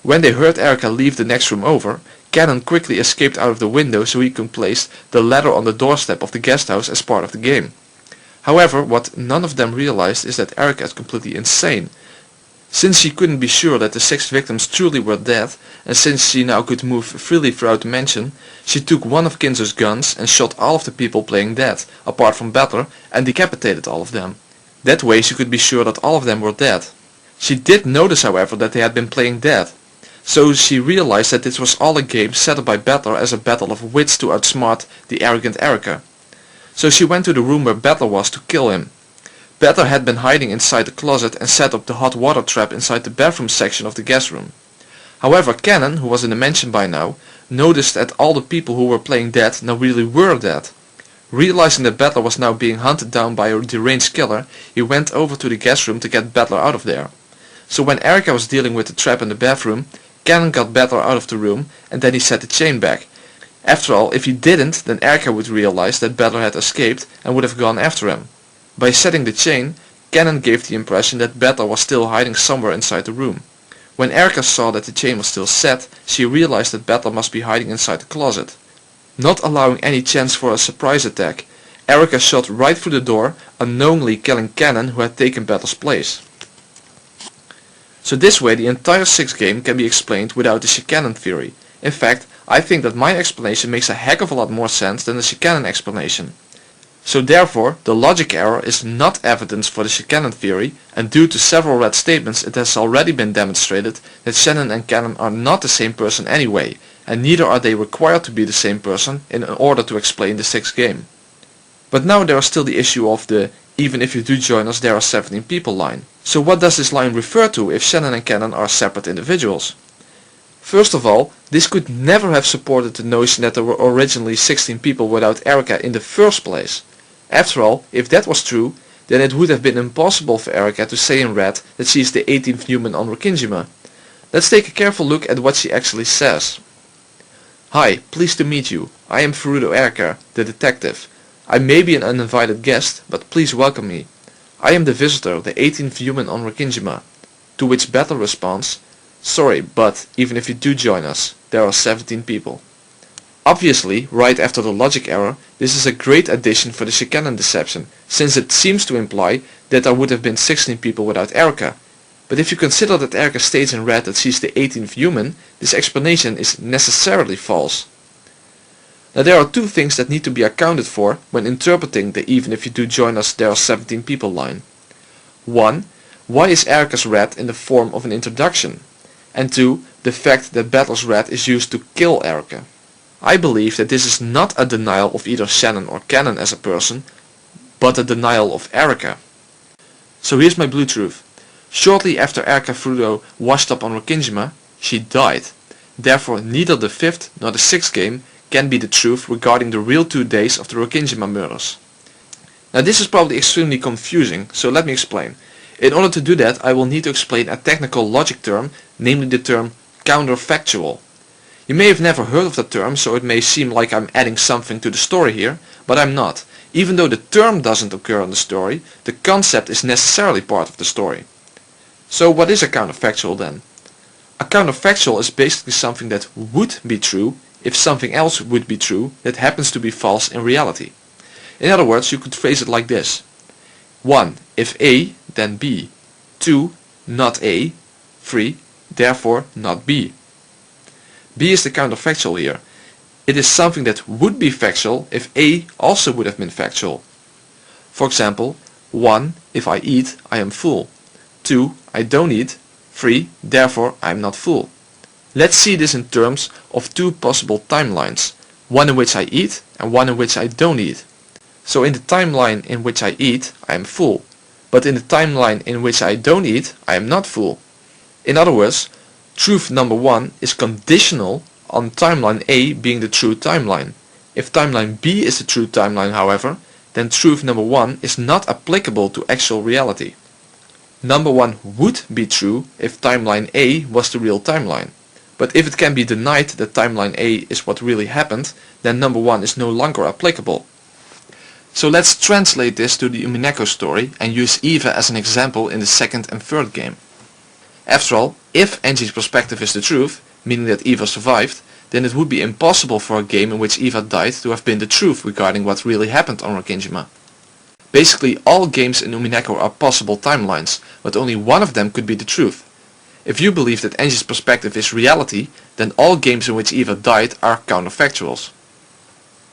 When they heard Erika leave the next room over, Canon quickly escaped out of the window so he could place the ladder on the doorstep of the guest house as part of the game. However, what none of them realized is that Erika is completely insane. Since she couldn't be sure that the 6 victims truly were dead, and since she now could move freely throughout the mansion, she took one of Kinzo's guns and shot all of the people playing dead, apart from Battler, and decapitated all of them. That way she could be sure that all of them were dead. She did notice, however, that they had been playing dead. So she realized that this was all a game set up by Battler as a battle of wits to outsmart the arrogant Erica. So she went to the room where Battler was to kill him. Battler had been hiding inside the closet and set up the hot water trap inside the bathroom section of the guest room. However, Cannon, who was in the mansion by now, noticed that all the people who were playing dead now really were dead. Realizing that Battler was now being hunted down by a deranged killer, he went over to the guest room to get Battler out of there. So when Erica was dealing with the trap in the bathroom, Cannon got Battler out of the room and then he set the chain back. After all, if he didn't, then Erica would realize that Battler had escaped and would have gone after him. By setting the chain, Cannon gave the impression that Battler was still hiding somewhere inside the room. When Erica saw that the chain was still set, she realized that Battler must be hiding inside the closet. Not allowing any chance for a surprise attack, Erica shot right through the door, unknowingly killing Cannon, who had taken Battler's place. So this way the entire 6th game can be explained without the Shikanon theory. In fact, I think that my explanation makes a heck of a lot more sense than the Shikanon explanation. So therefore, the logic error is not evidence for the Shikanon theory, and due to several red statements it has already been demonstrated that Shannon and Cannon are not the same person anyway, and neither are they required to be the same person in order to explain the 6th game. But now there is still the issue of the "even if you do join us there are 17 people" line. So what does this line refer to if Shannon and Cannon are separate individuals? First of all, this could never have supported the notion that there were originally 16 people without Erica in the first place. After all, if that was true, then it would have been impossible for Erica to say in red that she is the 18th human on Rokkinjima. Let's take a careful look at what she actually says. "Hi, pleased to meet you. I am Furudo Erica, the detective. I may be an uninvited guest, but please welcome me. I am the visitor, the 18th human on Rokkinjima." To which Battle responds, "Sorry, but even if you do join us, there are 17 people." Obviously, right after the logic error, this is a great addition for the Shikanon deception, since it seems to imply that there would have been 16 people without Erica. But if you consider that Erica states in red that she's the 18th human, this explanation is necessarily false. Now there are two things that need to be accounted for when interpreting the "even if you do join us there are 17 people" line. 1. Why is Erica's red in the form of an introduction? And 2. The fact that Battle's red is used to kill Erica. I believe that this is not a denial of either Shannon or Cannon as a person, but a denial of Erica. So here's my blue truth. Shortly after Erica Furudo washed up on Rokkinjima, she died. Therefore neither the 5th nor the 6th game can be the truth regarding the real 2 days of the Rokkinjima murders. Now this is probably extremely confusing, so let me explain. In order to do that, I will need to explain a technical logic term, namely the term counterfactual. You may have never heard of that term, so it may seem like I'm adding something to the story here, but I'm not. Even though the term doesn't occur in the story, the concept is necessarily part of the story. So what is a counterfactual then? A counterfactual is basically something that would be true if something else would be true that happens to be false in reality. In other words, you could phrase it like this. 1. If A, then B. 2. Not A. 3. Therefore not B. B is the counterfactual here. It is something that would be factual if A also would have been factual. For example, 1. If I eat, I am full. 2. I don't eat. 3. Therefore I am not full. Let's see this in terms of 2 possible timelines. One in which I eat and one in which I don't eat. So in the timeline in which I eat, I am full. But in the timeline in which I don't eat, I am not full. In other words, truth number 1 is conditional on timeline A being the true timeline. If timeline B is the true timeline, however, then truth number 1 is not applicable to actual reality. Number 1 would be true if timeline A was the real timeline. But if it can be denied that timeline A is what really happened, then number 1 is no longer applicable. So let's translate this to the Umineko story and use Eva as an example in the 2nd and 3rd game. After all, if Angie's perspective is the truth, meaning that Eva survived, then it would be impossible for a game in which Eva died to have been the truth regarding what really happened on Rokkinjima. Basically, all games in Umineko are possible timelines, but only one of them could be the truth. If you believe that Angie's perspective is reality, then all games in which Eva died are counterfactuals.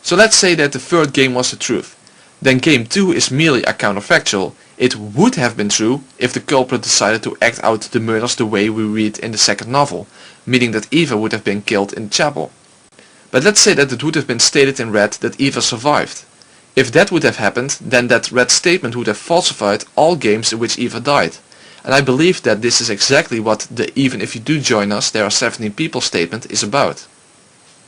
So let's say that the 3rd game was the truth. Then game 2 is merely a counterfactual. It would have been true if the culprit decided to act out the murders the way we read in the second novel, meaning that Eva would have been killed in the chapel. But let's say that it would have been stated in red that Eva survived. If that would have happened, then that red statement would have falsified all games in which Eva died. And I believe that this is exactly what the "even if you do join us, there are 17 people" statement is about.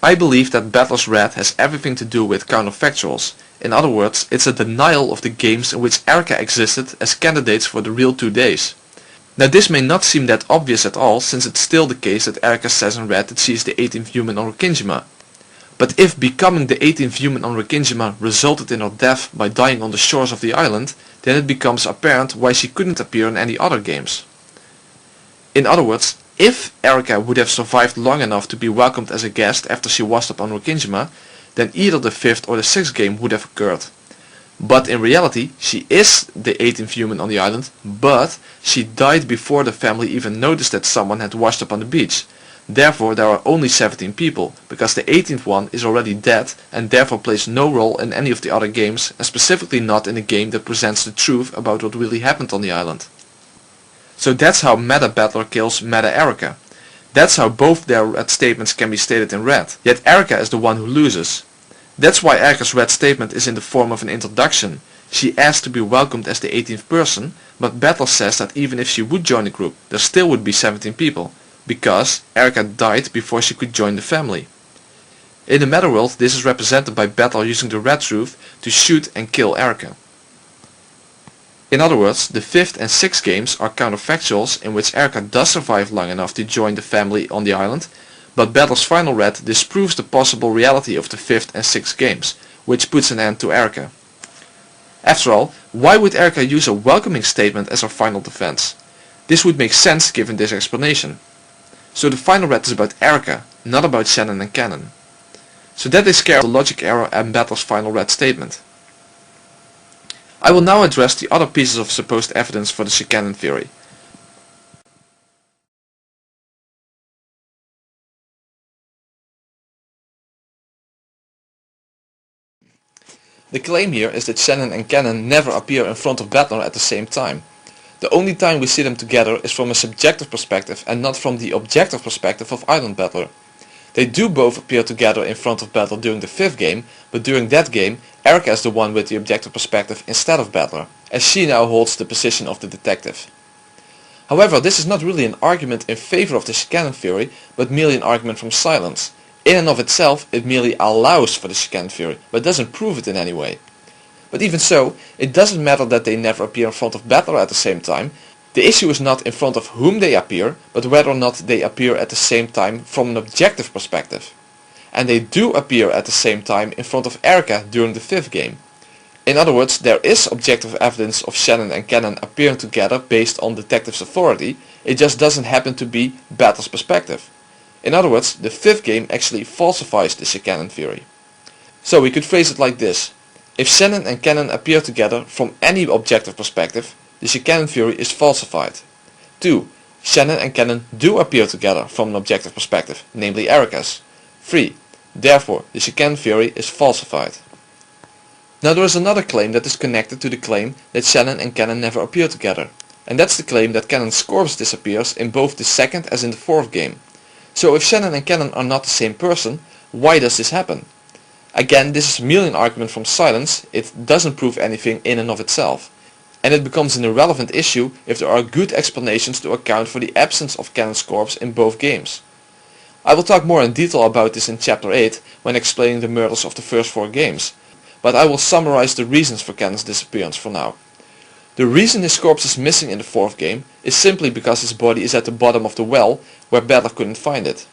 I believe that Battler's red has everything to do with counterfactuals. In other words, it's a denial of the games in which Erica existed as candidates for the real 2 days. Now this may not seem that obvious at all, since it's still the case that Erica says in red that she is the 18th human on Rokkinjima. But if becoming the 18th human on Rokkinjima resulted in her death by dying on the shores of the island, then it becomes apparent why she couldn't appear in any other games. In other words, if Erica would have survived long enough to be welcomed as a guest after she washed up on Rokkinjima, then either the 5th or the 6th game would have occurred. But in reality, she is the 18th human on the island, but she died before the family even noticed that someone had washed up on the beach. Therefore there are only 17 people, because the 18th one is already dead and therefore plays no role in any of the other games, and specifically not in a game that presents the truth about what really happened on the island. So that's how Meta Battler kills Meta Erica. That's how both their red statements can be stated in red, yet Erica is the one who loses. That's why Erica's red statement is in the form of an introduction. She asked to be welcomed as the 18th person, but Battler says that even if she would join the group, there still would be 17 people, because Erica died before she could join the family. In the meta world, this is represented by Battler using the red truth to shoot and kill Erica. In other words, the 5th and 6th games are counterfactuals in which Erica does survive long enough to join the family on the island, but Battler's final red disproves the possible reality of the 5th and 6th games, which puts an end to Erica. After all, why would Erica use a welcoming statement as her final defense? This would make sense given this explanation. So the final red is about Erica, not about Shannon and Cannon. So that takes care of the logic error and Battler's final red statement. I will now address the other pieces of supposed evidence for the Shannon theory. The claim here is that Shannon and Cannon never appear in front of Battler at the same time. The only time we see them together is from a subjective perspective and not from the objective perspective of Island Battler. They do both appear together in front of Battler during the 5th game, but during that game Erica is the one with the objective perspective instead of Battler, as she now holds the position of the detective. However, this is not really an argument in favor of the Shannon theory, but merely an argument from silence. In and of itself, it merely allows for the Shannon theory, but doesn't prove it in any way. But even so, it doesn't matter that they never appear in front of Battler at the same time. The issue is not in front of whom they appear, but whether or not they appear at the same time from an objective perspective. And they do appear at the same time in front of Erica during the 5th game. In other words, there is objective evidence of Shannon and Cannon appearing together based on detective's authority, it just doesn't happen to be Battler's perspective. In other words, the 5th game actually falsifies the Shannon theory. So we could phrase it like this. If Shannon and Cannon appear together from any objective perspective, the Shannon theory is falsified. 2. Shannon and Cannon do appear together from an objective perspective, namely Erica's. 3. Therefore, the Shannon theory is falsified. Now there is another claim that is connected to the claim that Shannon and Cannon never appear together. And that's the claim that Cannon's corpse disappears in both the 2nd as in the 4th game. So if Shannon and Cannon are not the same person, why does this happen? Again, this is merely an argument from silence, it doesn't prove anything in and of itself. And it becomes an irrelevant issue if there are good explanations to account for the absence of Cannon's corpse in both games. I will talk more in detail about this in chapter 8 when explaining the murders of the first 4 games, but I will summarize the reasons for Cannon's disappearance for now. The reason his corpse is missing in the 4th game is simply because his body is at the bottom of the well where Battler couldn't find it.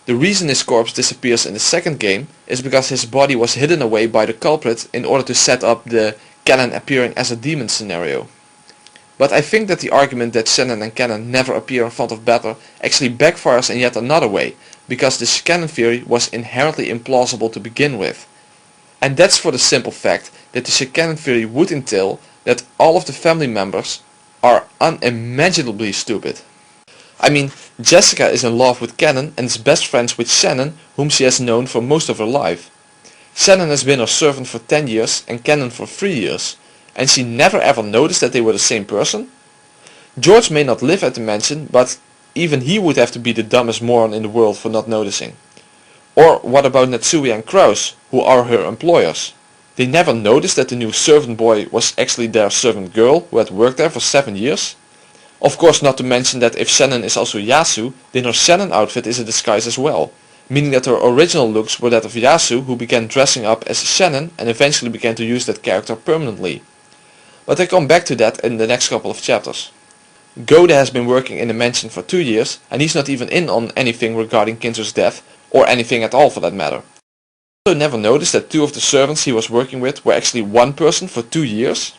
The reason his corpse disappears in the 2nd game is because his body was hidden away by the culprit in order to set up the Cannon appearing as a demon scenario. But I think that the argument that Shannon and Cannon never appear in front of Battler actually backfires in yet another way, because the Shannon theory was inherently implausible to begin with. And that's for the simple fact that the Shannon theory would entail that all of the family members are unimaginably stupid. I mean, Jessica is in love with Cannon and is best friends with Shannon, whom she has known for most of her life. Shannon has been her servant for 10 years and Cannon for 3 years. and she never ever noticed that they were the same person? George may not live at the mansion, but even he would have to be the dumbest moron in the world for not noticing. Or what about Natsui and Kraus, who are her employers? They never noticed that the new servant boy was actually their servant girl who had worked there for 7 years? Of course, not to mention that if Shannon is also Yasu, then her Shannon outfit is a disguise as well, meaning that her original looks were that of Yasu, who began dressing up as Shannon and eventually began to use that character permanently. But I come back to that in the next couple of chapters. Goda has been working in the mansion for 2 years, and he's not even in on anything regarding Kinzo's death, or anything at all for that matter. He also never noticed that 2 of the servants he was working with were actually one person for 2 years.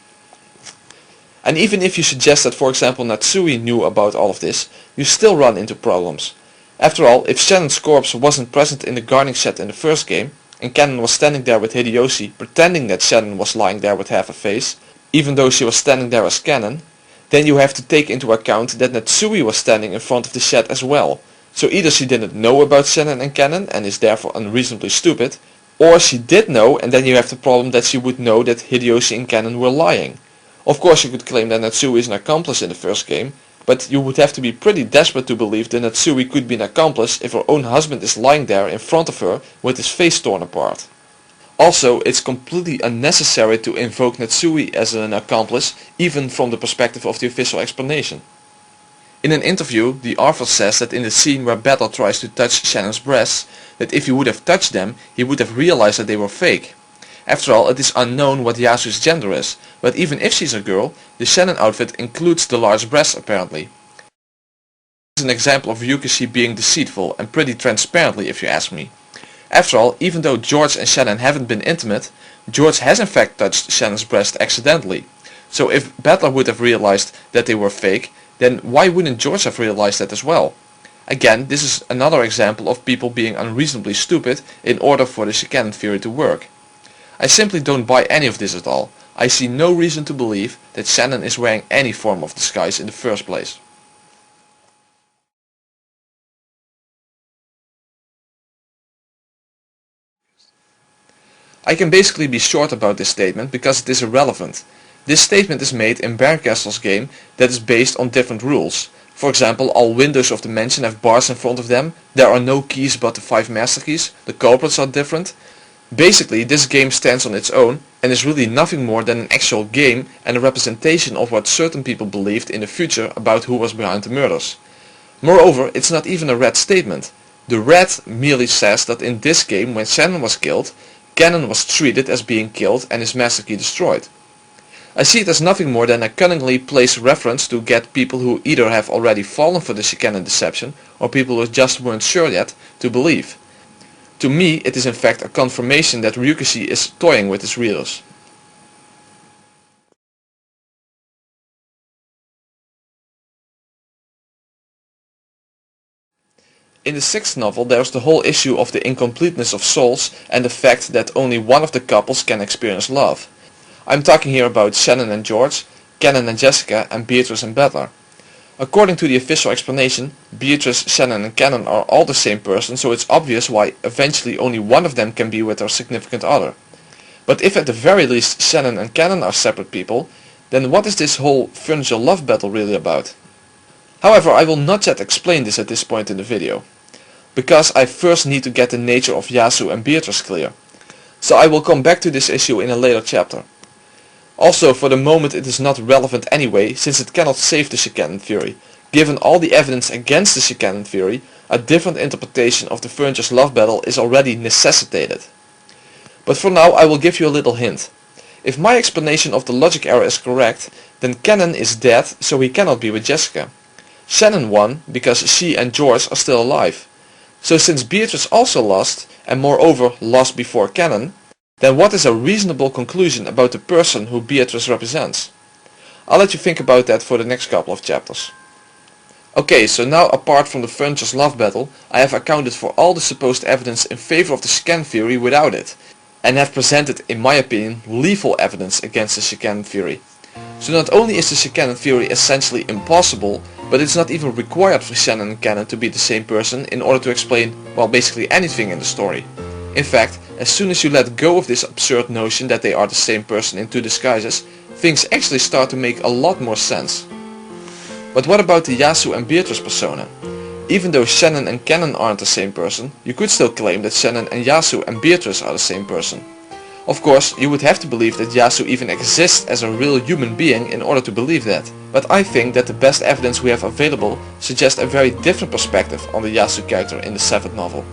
And even if you suggest that, for example, Natsui knew about all of this, you still run into problems. After all, if Shannon's corpse wasn't present in the guarding shed in the first game, and Cannon was standing there with Hideyoshi pretending that Shannon was lying there with half a face, even though she was standing there as Cannon, then you have to take into account that Natsui was standing in front of the shed as well. So either she didn't know about Shannon and Cannon and is therefore unreasonably stupid, or she did know, and then you have the problem that she would know that Hideyoshi and Cannon were lying. Of course you could claim that Natsui is an accomplice in the first game, but you would have to be pretty desperate to believe that Natsui could be an accomplice if her own husband is lying there in front of her with his face torn apart. Also, it's completely unnecessary to invoke Natsui as an accomplice, even from the perspective of the official explanation. In an interview, the author says that in the scene where Battle tries to touch Shannon's breasts, that if he would have touched them, he would have realized that they were fake. After all, it is unknown what Yasu's gender is, but even if she's a girl, the Shannon outfit includes the large breasts apparently. This is an example of Ryukishi being deceitful, and pretty transparently if you ask me. After all, even though George and Shannon haven't been intimate, George has in fact touched Shannon's breast accidentally. So if Battler would have realized that they were fake, then why wouldn't George have realized that as well? Again, this is another example of people being unreasonably stupid in order for the Shikanon theory to work. I simply don't buy any of this at all. I see no reason to believe that Shannon is wearing any form of disguise in the first place. I can basically be short about this statement because it is irrelevant. This statement is made in Berncastle's game that is based on different rules. For example, all windows of the mansion have bars in front of them, there are no keys but the 5 master keys, the culprits are different. Basically, this game stands on its own and is really nothing more than an actual game and a representation of what certain people believed in the future about who was behind the murders. Moreover, it's not even a red statement. The red merely says that in this game, when Shannon was killed, Cannon was treated as being killed and his master key destroyed. I see it as nothing more than a cunningly placed reference to get people who either have already fallen for the Shikanon deception or people who just weren't sure yet to believe. To me, it is in fact a confirmation that Ryukishi is toying with his readers. In the 6th novel there is the whole issue of the incompleteness of souls and the fact that only one of the couples can experience love. I'm talking here about Shannon and George, Cannon and Jessica, and Beatrice and Battler. According to the official explanation, Beatrice, Shannon and Cannon are all the same person, so it's obvious why eventually only one of them can be with their significant other. But if at the very least Shannon and Cannon are separate people, then what is this whole furniture love battle really about? However, I will not yet explain this at this point in the video, because I first need to get the nature of Yasu and Beatrice clear. So I will come back to this issue in a later chapter. Also, for the moment it is not relevant anyway, since it cannot save the Shikanon theory. Given all the evidence against the Shikanon theory, a different interpretation of the furniture's love battle is already necessitated. But for now I will give you a little hint. If my explanation of the logic error is correct, then Cannon is dead, so he cannot be with Jessica. Shannon won, because she and George are still alive. So since Beatrice also lost, and moreover lost before Cannon, then what is a reasonable conclusion about the person who Beatrice represents? I'll let you think about that for the next couple of chapters. Okay, so now apart from the furniture's love battle, I have accounted for all the supposed evidence in favor of the Shikanon theory without it, and have presented, in my opinion, lethal evidence against the Shikanon theory. So not only is the Shikanon theory essentially impossible, but it's not even required for Shannon and Cannon to be the same person in order to explain, well, basically anything in the story. In fact, as soon as you let go of this absurd notion that they are the same person in 2 disguises, things actually start to make a lot more sense. But what about the Yasu and Beatrice persona? Even though Shannon and Canon aren't the same person, you could still claim that Shannon and Yasu and Beatrice are the same person. Of course, you would have to believe that Yasu even exists as a real human being in order to believe that. But I think that the best evidence we have available suggests a very different perspective on the Yasu character in the 7th novel.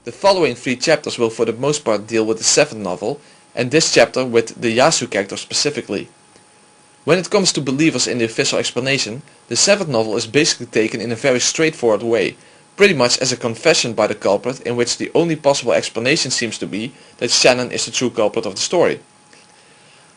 The following 3 chapters will for the most part deal with the 7th novel, and this chapter with the Yasu character specifically. When it comes to believers in the official explanation, the 7th novel is basically taken in a very straightforward way, pretty much as a confession by the culprit in which the only possible explanation seems to be that Shannon is the true culprit of the story.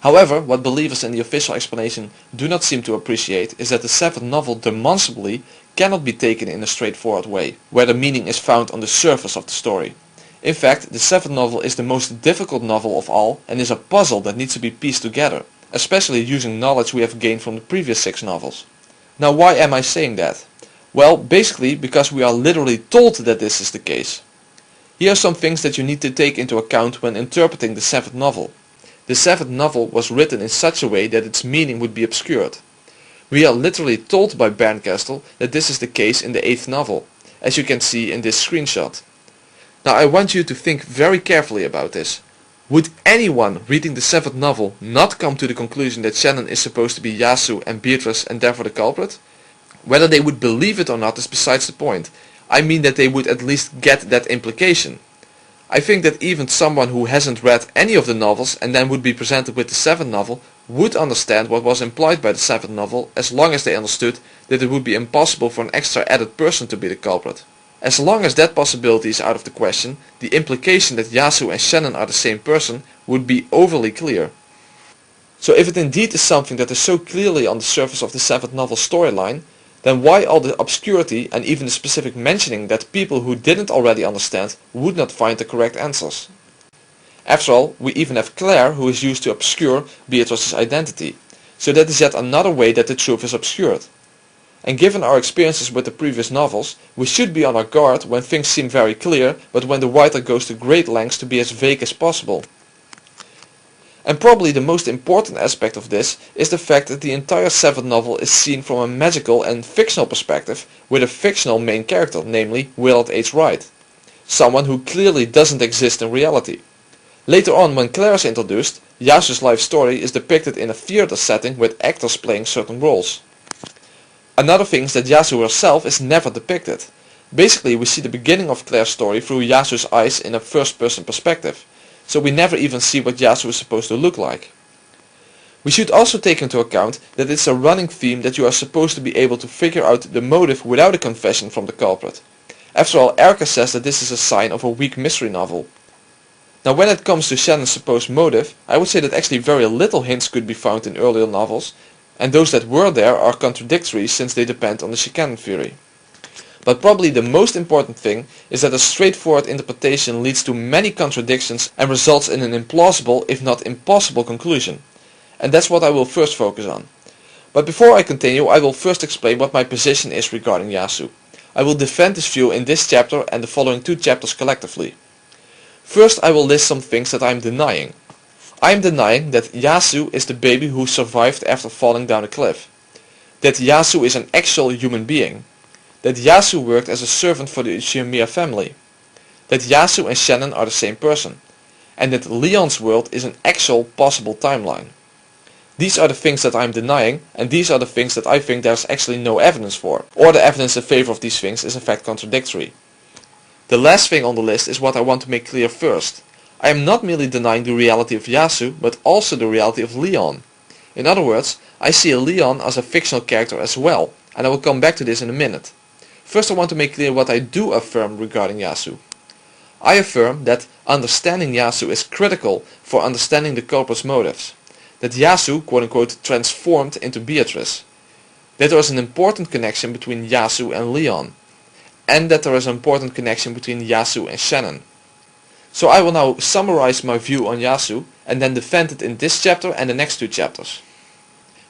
However, what believers in the official explanation do not seem to appreciate is that the 7th novel demonstrably cannot be taken in a straightforward way, where the meaning is found on the surface of the story. In fact, the 7th novel is the most difficult novel of all and is a puzzle that needs to be pieced together, especially using knowledge we have gained from the previous 6 novels. Now why am I saying that? Well, basically because we are literally told that this is the case. Here are some things that you need to take into account when interpreting the 7th novel. The 7th novel was written in such a way that its meaning would be obscured. We are literally told by Bernkastel that this is the case in the 8th novel, as you can see in this screenshot. Now I want you to think very carefully about this. Would anyone reading the 7th novel not come to the conclusion that Shannon is supposed to be Yasu and Beatrice and therefore the culprit? Whether they would believe it or not is besides the point. I mean that they would at least get that implication. I think that even someone who hasn't read any of the novels and then would be presented with the 7th novel would understand what was implied by the 7th novel as long as they understood that it would be impossible for an extra added person to be the culprit. As long as that possibility is out of the question, the implication that Yasu and Shannon are the same person would be overly clear. So if it indeed is something that is so clearly on the surface of the 7th novel storyline, then why all the obscurity and even the specific mentioning that people who didn't already understand would not find the correct answers? After all, we even have Claire who is used to obscure Beatrice's identity, so that is yet another way that the truth is obscured. And given our experiences with the previous novels, we should be on our guard when things seem very clear, but when the writer goes to great lengths to be as vague as possible. And probably the most important aspect of this is the fact that the entire 7th novel is seen from a magical and fictional perspective with a fictional main character, namely Willard H. Wright, someone who clearly doesn't exist in reality. Later on, when Claire is introduced, Yasu's life story is depicted in a theater setting with actors playing certain roles. Another thing is that Yasu herself is never depicted. Basically, we see the beginning of Claire's story through Yasu's eyes in a first-person perspective, so we never even see what Yasu is supposed to look like. We should also take into account that it's a running theme that you are supposed to be able to figure out the motive without a confession from the culprit. After all, Erica says that this is a sign of a weak mystery novel. Now when it comes to Shannon's supposed motive, I would say that actually very little hints could be found in earlier novels, and those that were there are contradictory since they depend on the canon theory. But probably the most important thing is that a straightforward interpretation leads to many contradictions and results in an implausible, if not impossible, conclusion. And that's what I will first focus on. But before I continue, I will first explain what my position is regarding Yasu. I will defend this view in this chapter and the following 2 chapters collectively. First, I will list some things that I am denying. I am denying that Yasu is the baby who survived after falling down a cliff. That Yasu is an actual human being. That Yasu worked as a servant for the Uchiha family. That Yasu and Shannon are the same person. And that Leon's world is an actual possible timeline. These are the things that I am denying, and these are the things that I think there is actually no evidence for, or the evidence in favor of these things is in fact contradictory. The last thing on the list is what I want to make clear first. I am not merely denying the reality of Yasu, but also the reality of Leon. In other words, I see Leon as a fictional character as well, and I will come back to this in a minute. First I want to make clear what I do affirm regarding Yasu. I affirm that understanding Yasu is critical for understanding the culprit's motives. That Yasu, quote-unquote, transformed into Beatrice. That there is an important connection between Yasu and Leon. and that there is an important connection between Yasu and Shannon. So I will now summarize my view on Yasu and then defend it in this chapter and the next two chapters.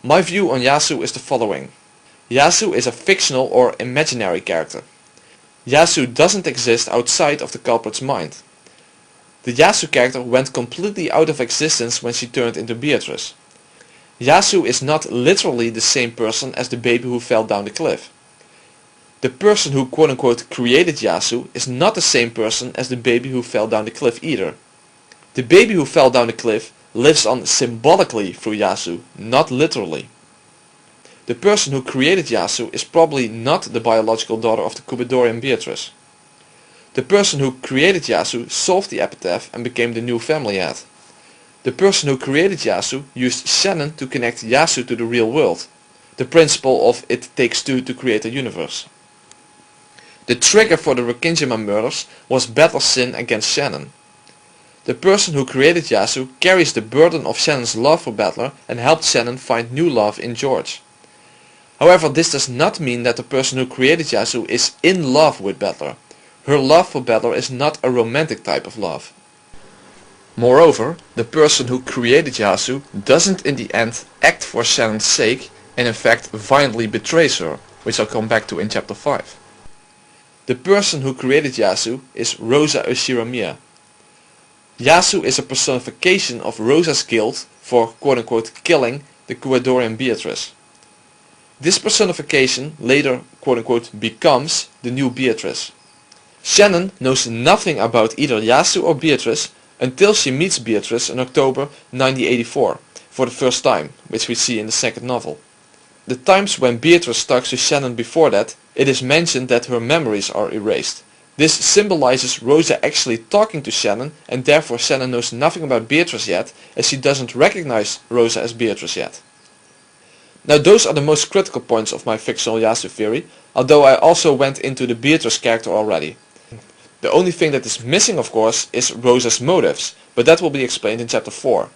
My view on Yasu is the following. Yasu is a fictional or imaginary character. Yasu doesn't exist outside of the culprit's mind. The Yasu character went completely out of existence when she turned into Beatrice. Yasu is not literally the same person as the baby who fell down the cliff. The person who quote-unquote created Yasu is not the same person as the baby who fell down the cliff either. The baby who fell down the cliff lives on symbolically through Yasu, not literally. The person who created Yasu is probably not the biological daughter of the Kubedorian Beatrice. The person who created Yasu solved the epitaph and became the new family head. The person who created Yasu used Shannon to connect Yasu to the real world, the principle of it takes two to create a universe. The trigger for the Rokkinjima murders was Battler's sin against Shannon. The person who created Yasu carries the burden of Shannon's love for Battler and helped Shannon find new love in George. However, this does not mean that the person who created Yasu is in love with Battler. Her love for Battler is not a romantic type of love. Moreover, the person who created Yasu doesn't in the end act for Shannon's sake and in fact violently betrays her, which I'll come back to in chapter 5. The person who created Yasu is Rosa Ushiramiya. Yasu is a personification of Rosa's guilt for quote-unquote killing the Kubedorian Beatrice. This personification later quote-unquote becomes the new Beatrice. Shannon knows nothing about either Yasu or Beatrice until she meets Beatrice in October 1984 for the first time, which we see in the second novel. The times when Beatrice talks to Shannon before that, it is mentioned that her memories are erased. This symbolizes Rosa actually talking to Shannon, and therefore Shannon knows nothing about Beatrice yet, as she doesn't recognize Rosa as Beatrice yet. Now those are the most critical points of my fictional Yasu theory, although I also went into the Beatrice character already. The only thing that is missing of course is Rosa's motives, but that will be explained in chapter 4.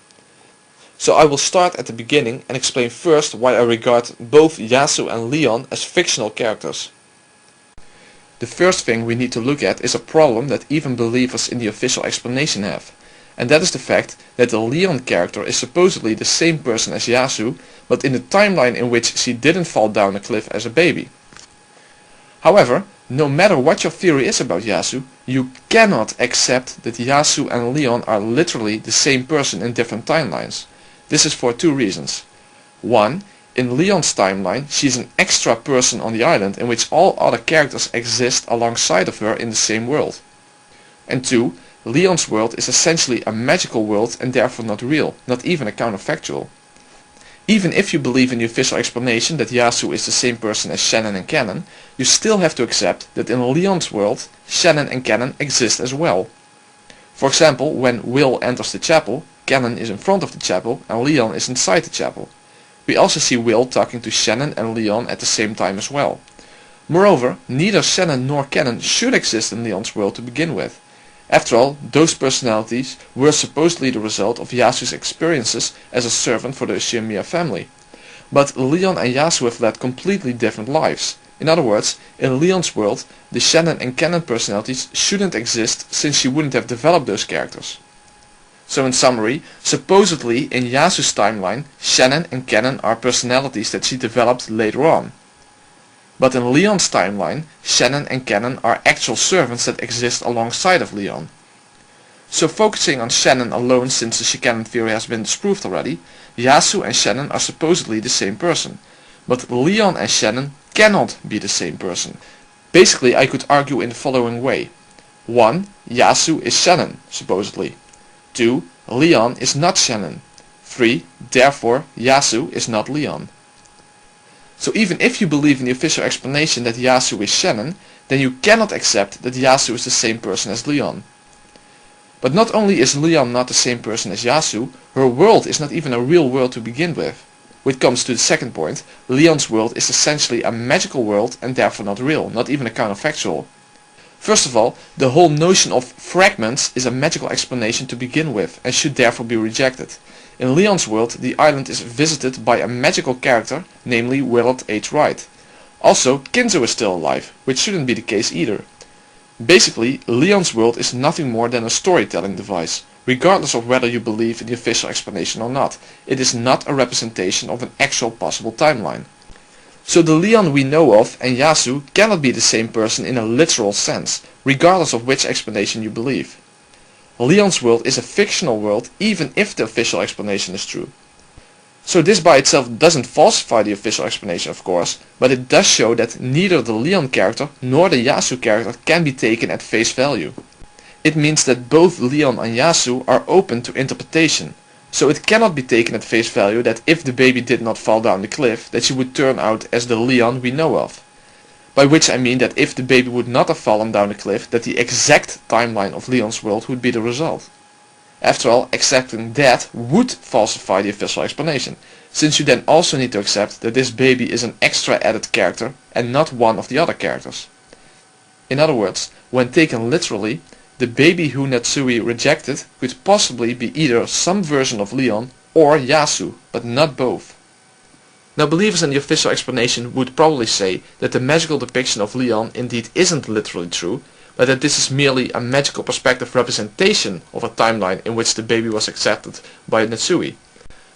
So I will start at the beginning and explain first why I regard both Yasu and Leon as fictional characters. The first thing we need to look at is a problem that even believers in the official explanation have, and that is the fact that the Leon character is supposedly the same person as Yasu, but in the timeline in which she didn't fall down a cliff as a baby. However, no matter what your theory is about Yasu, you cannot accept that Yasu and Leon are literally the same person in different timelines. This is for two reasons. One, in Leon's timeline, she is an extra person on the island in which all other characters exist alongside of her in the same world. And two, Leon's world is essentially a magical world and therefore not real, not even a counterfactual. Even if you believe in the official explanation that Yasu is the same person as Shannon and Canon, you still have to accept that in Leon's world, Shannon and Canon exist as well. For example, when Will enters the chapel, Canon is in front of the chapel and Leon is inside the chapel. We also see Will talking to Shannon and Leon at the same time as well. Moreover, neither Shannon nor Canon should exist in Leon's world to begin with. After all, those personalities were supposedly the result of Yasu's experiences as a servant for the Ushiramiya family. But Leon and Yasu have led completely different lives. In other words, in Leon's world, the Shannon and Canon personalities shouldn't exist since she wouldn't have developed those characters. So in summary, supposedly in Yasu's timeline, Shannon and Canon are personalities that she developed later on. But in Leon's timeline, Shannon and Canon are actual servants that exist alongside of Leon. So focusing on Shannon alone, since the Shikanon theory has been disproved already, Yasu and Shannon are supposedly the same person. But Leon and Shannon cannot be the same person. Basically, I could argue in the following way. 1. Yasu is Shannon, supposedly. 2. Leon is not Shannon. 3. Therefore, Yasu is not Leon. So even if you believe in the official explanation that Yasu is Shannon, then you cannot accept that Yasu is the same person as Leon. But not only is Leon not the same person as Yasu, her world is not even a real world to begin with. Which comes to the second point, Leon's world is essentially a magical world and therefore not real, not even a counterfactual. First of all, the whole notion of fragments is a magical explanation to begin with and should therefore be rejected. In Leon's world, the island is visited by a magical character, namely Willard H. Wright. Also, Kinzo is still alive, which shouldn't be the case either. Basically, Leon's world is nothing more than a storytelling device, regardless of whether you believe in the official explanation or not. It is not a representation of an actual possible timeline. So the Leon we know of and Yasu cannot be the same person in a literal sense, regardless of which explanation you believe. Leon's world is a fictional world even if the official explanation is true. So this by itself doesn't falsify the official explanation, of course, but it does show that neither the Leon character nor the Yasu character can be taken at face value. It means that both Leon and Yasu are open to interpretation, so it cannot be taken at face value that if the baby did not fall down the cliff, that she would turn out as the Leon we know of. By which I mean that if the baby would not have fallen down the cliff, that the exact timeline of Leon's world would be the result. After all, accepting that would falsify the official explanation, since you then also need to accept that this baby is an extra added character and not one of the other characters. In other words, when taken literally, the baby who Natsui rejected could possibly be either some version of Leon or Yasu, but not both. Now believers in the official explanation would probably say that the magical depiction of Leon indeed isn't literally true, but that this is merely a magical perspective representation of a timeline in which the baby was accepted by Natsui.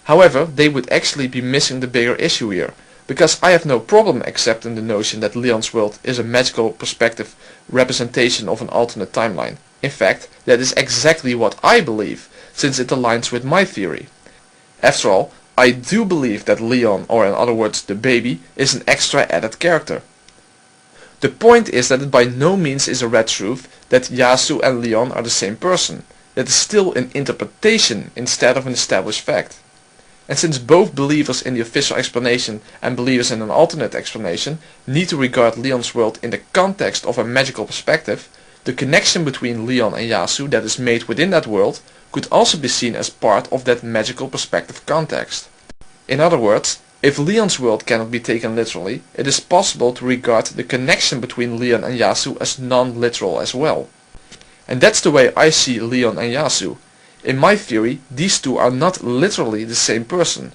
However, they would actually be missing the bigger issue here, because I have no problem accepting the notion that Leon's world is a magical perspective representation of an alternate timeline. In fact, that is exactly what I believe, since it aligns with my theory. After all, I do believe that Leon, or in other words the baby, is an extra added character. The point is that it by no means is a red truth that Yasu and Leon are the same person. That is still an interpretation instead of an established fact. And since both believers in the official explanation and believers in an alternate explanation need to regard Leon's world in the context of a magical perspective, the connection between Leon and Yasu that is made within that world could also be seen as part of that magical perspective context. In other words, if Leon's world cannot be taken literally, it is possible to regard the connection between Leon and Yasu as non-literal as well. And that's the way I see Leon and Yasu. In my theory, these two are not literally the same person.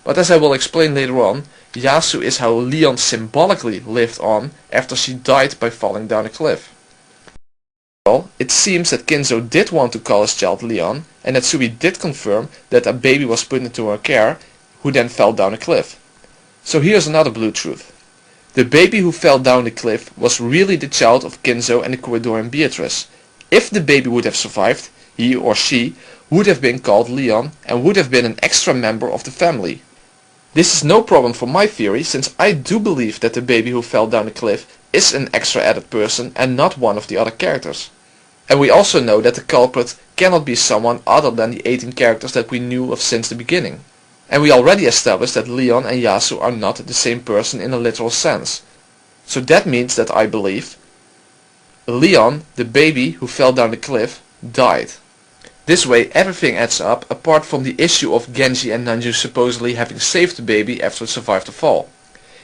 But as I will explain later on, Yasu is how Leon symbolically lived on after she died by falling down a cliff. Well, it seems that Kinzo did want to call his child Leon, and Natsui did confirm that a baby was put into her care, who then fell down a cliff. So here's another blue truth. The baby who fell down the cliff was really the child of Kinzo and the Corridorian Beatrice. If the baby would have survived, he or she would have been called Leon and would have been an extra member of the family. This is no problem for my theory, since I do believe that the baby who fell down the cliff is an extra added person and not one of the other characters. And we also know that the culprit cannot be someone other than the 18 characters that we knew of since the beginning. And we already established that Leon and Yasu are not the same person in a literal sense. So that means that I believe Leon, the baby who fell down the cliff, died. This way everything adds up apart from the issue of Genji and Nanju supposedly having saved the baby after it survived the fall.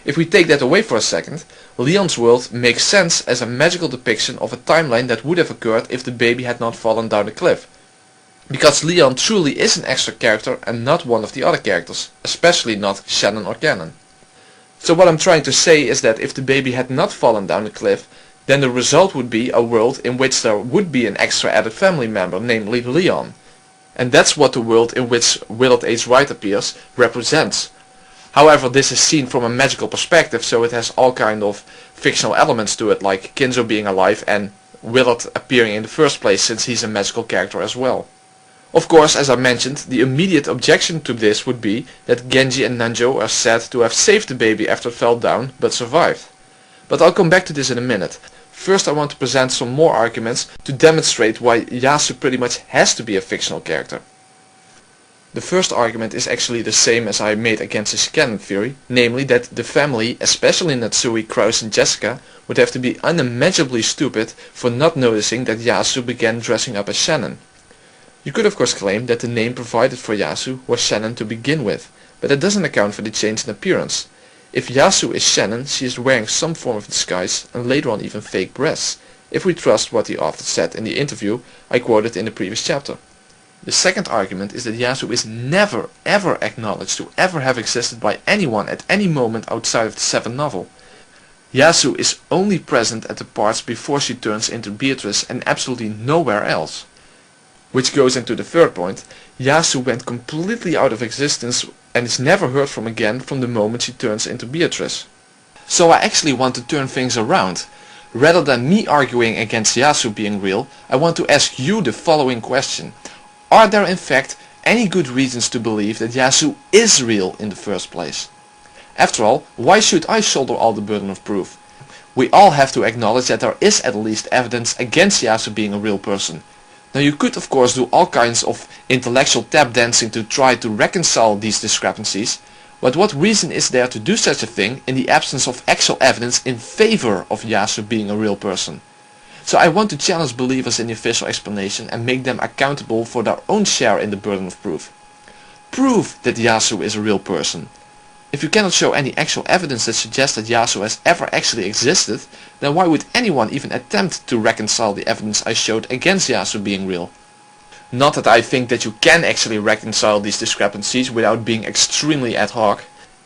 If we take that away for a second, Leon's world makes sense as a magical depiction of a timeline that would have occurred if the baby had not fallen down the cliff. Because Leon truly is an extra character and not one of the other characters, especially not Shannon or Canon. So what I'm trying to say is that if the baby had not fallen down the cliff, then the result would be a world in which there would be an extra added family member, namely Leon. And that's what the world in which Willard H. Wright appears represents. However, this is seen from a magical perspective, so it has all kind of fictional elements to it, like Kinzo being alive and Willard appearing in the first place, since he's a magical character as well. Of course, as I mentioned, the immediate objection to this would be that Genji and Nanjo are said to have saved the baby after it fell down, but survived. But I'll come back to this in a minute. First I want to present some more arguments to demonstrate why Yasu pretty much has to be a fictional character. The first argument is actually the same as I made against his canon theory, namely that the family, especially Natsui, Kraus and Jessica, would have to be unimaginably stupid for not noticing that Yasu began dressing up as Shannon. You could of course claim that the name provided for Yasu was Shannon to begin with, but that doesn't account for the change in appearance. If Yasu is Shannon, she is wearing some form of disguise and later on even fake breasts, if we trust what the author said in the interview I quoted in the previous chapter. The second argument is that Yasu is never ever acknowledged to ever have existed by anyone at any moment outside of the 7th novel. Yasu is only present at the parts before she turns into Beatrice and absolutely nowhere else. Which goes into the third point. Yasu went completely out of existence and is never heard from again from the moment she turns into Beatrice. So I actually want to turn things around. Rather than me arguing against Yasu being real, I want to ask you the following question. Are there in fact any good reasons to believe that Yasu is real in the first place? After all, why should I shoulder all the burden of proof? We all have to acknowledge that there is at least evidence against Yasu being a real person. Now you could of course do all kinds of intellectual tap dancing to try to reconcile these discrepancies, but what reason is there to do such a thing in the absence of actual evidence in favor of Yasu being a real person? So I want to challenge believers in the official explanation and make them accountable for their own share in the burden of proof. Prove that Yasu is a real person. If you cannot show any actual evidence that suggests that Yasu has ever actually existed, then why would anyone even attempt to reconcile the evidence I showed against Yasu being real? Not that I think that you can actually reconcile these discrepancies without being extremely ad hoc.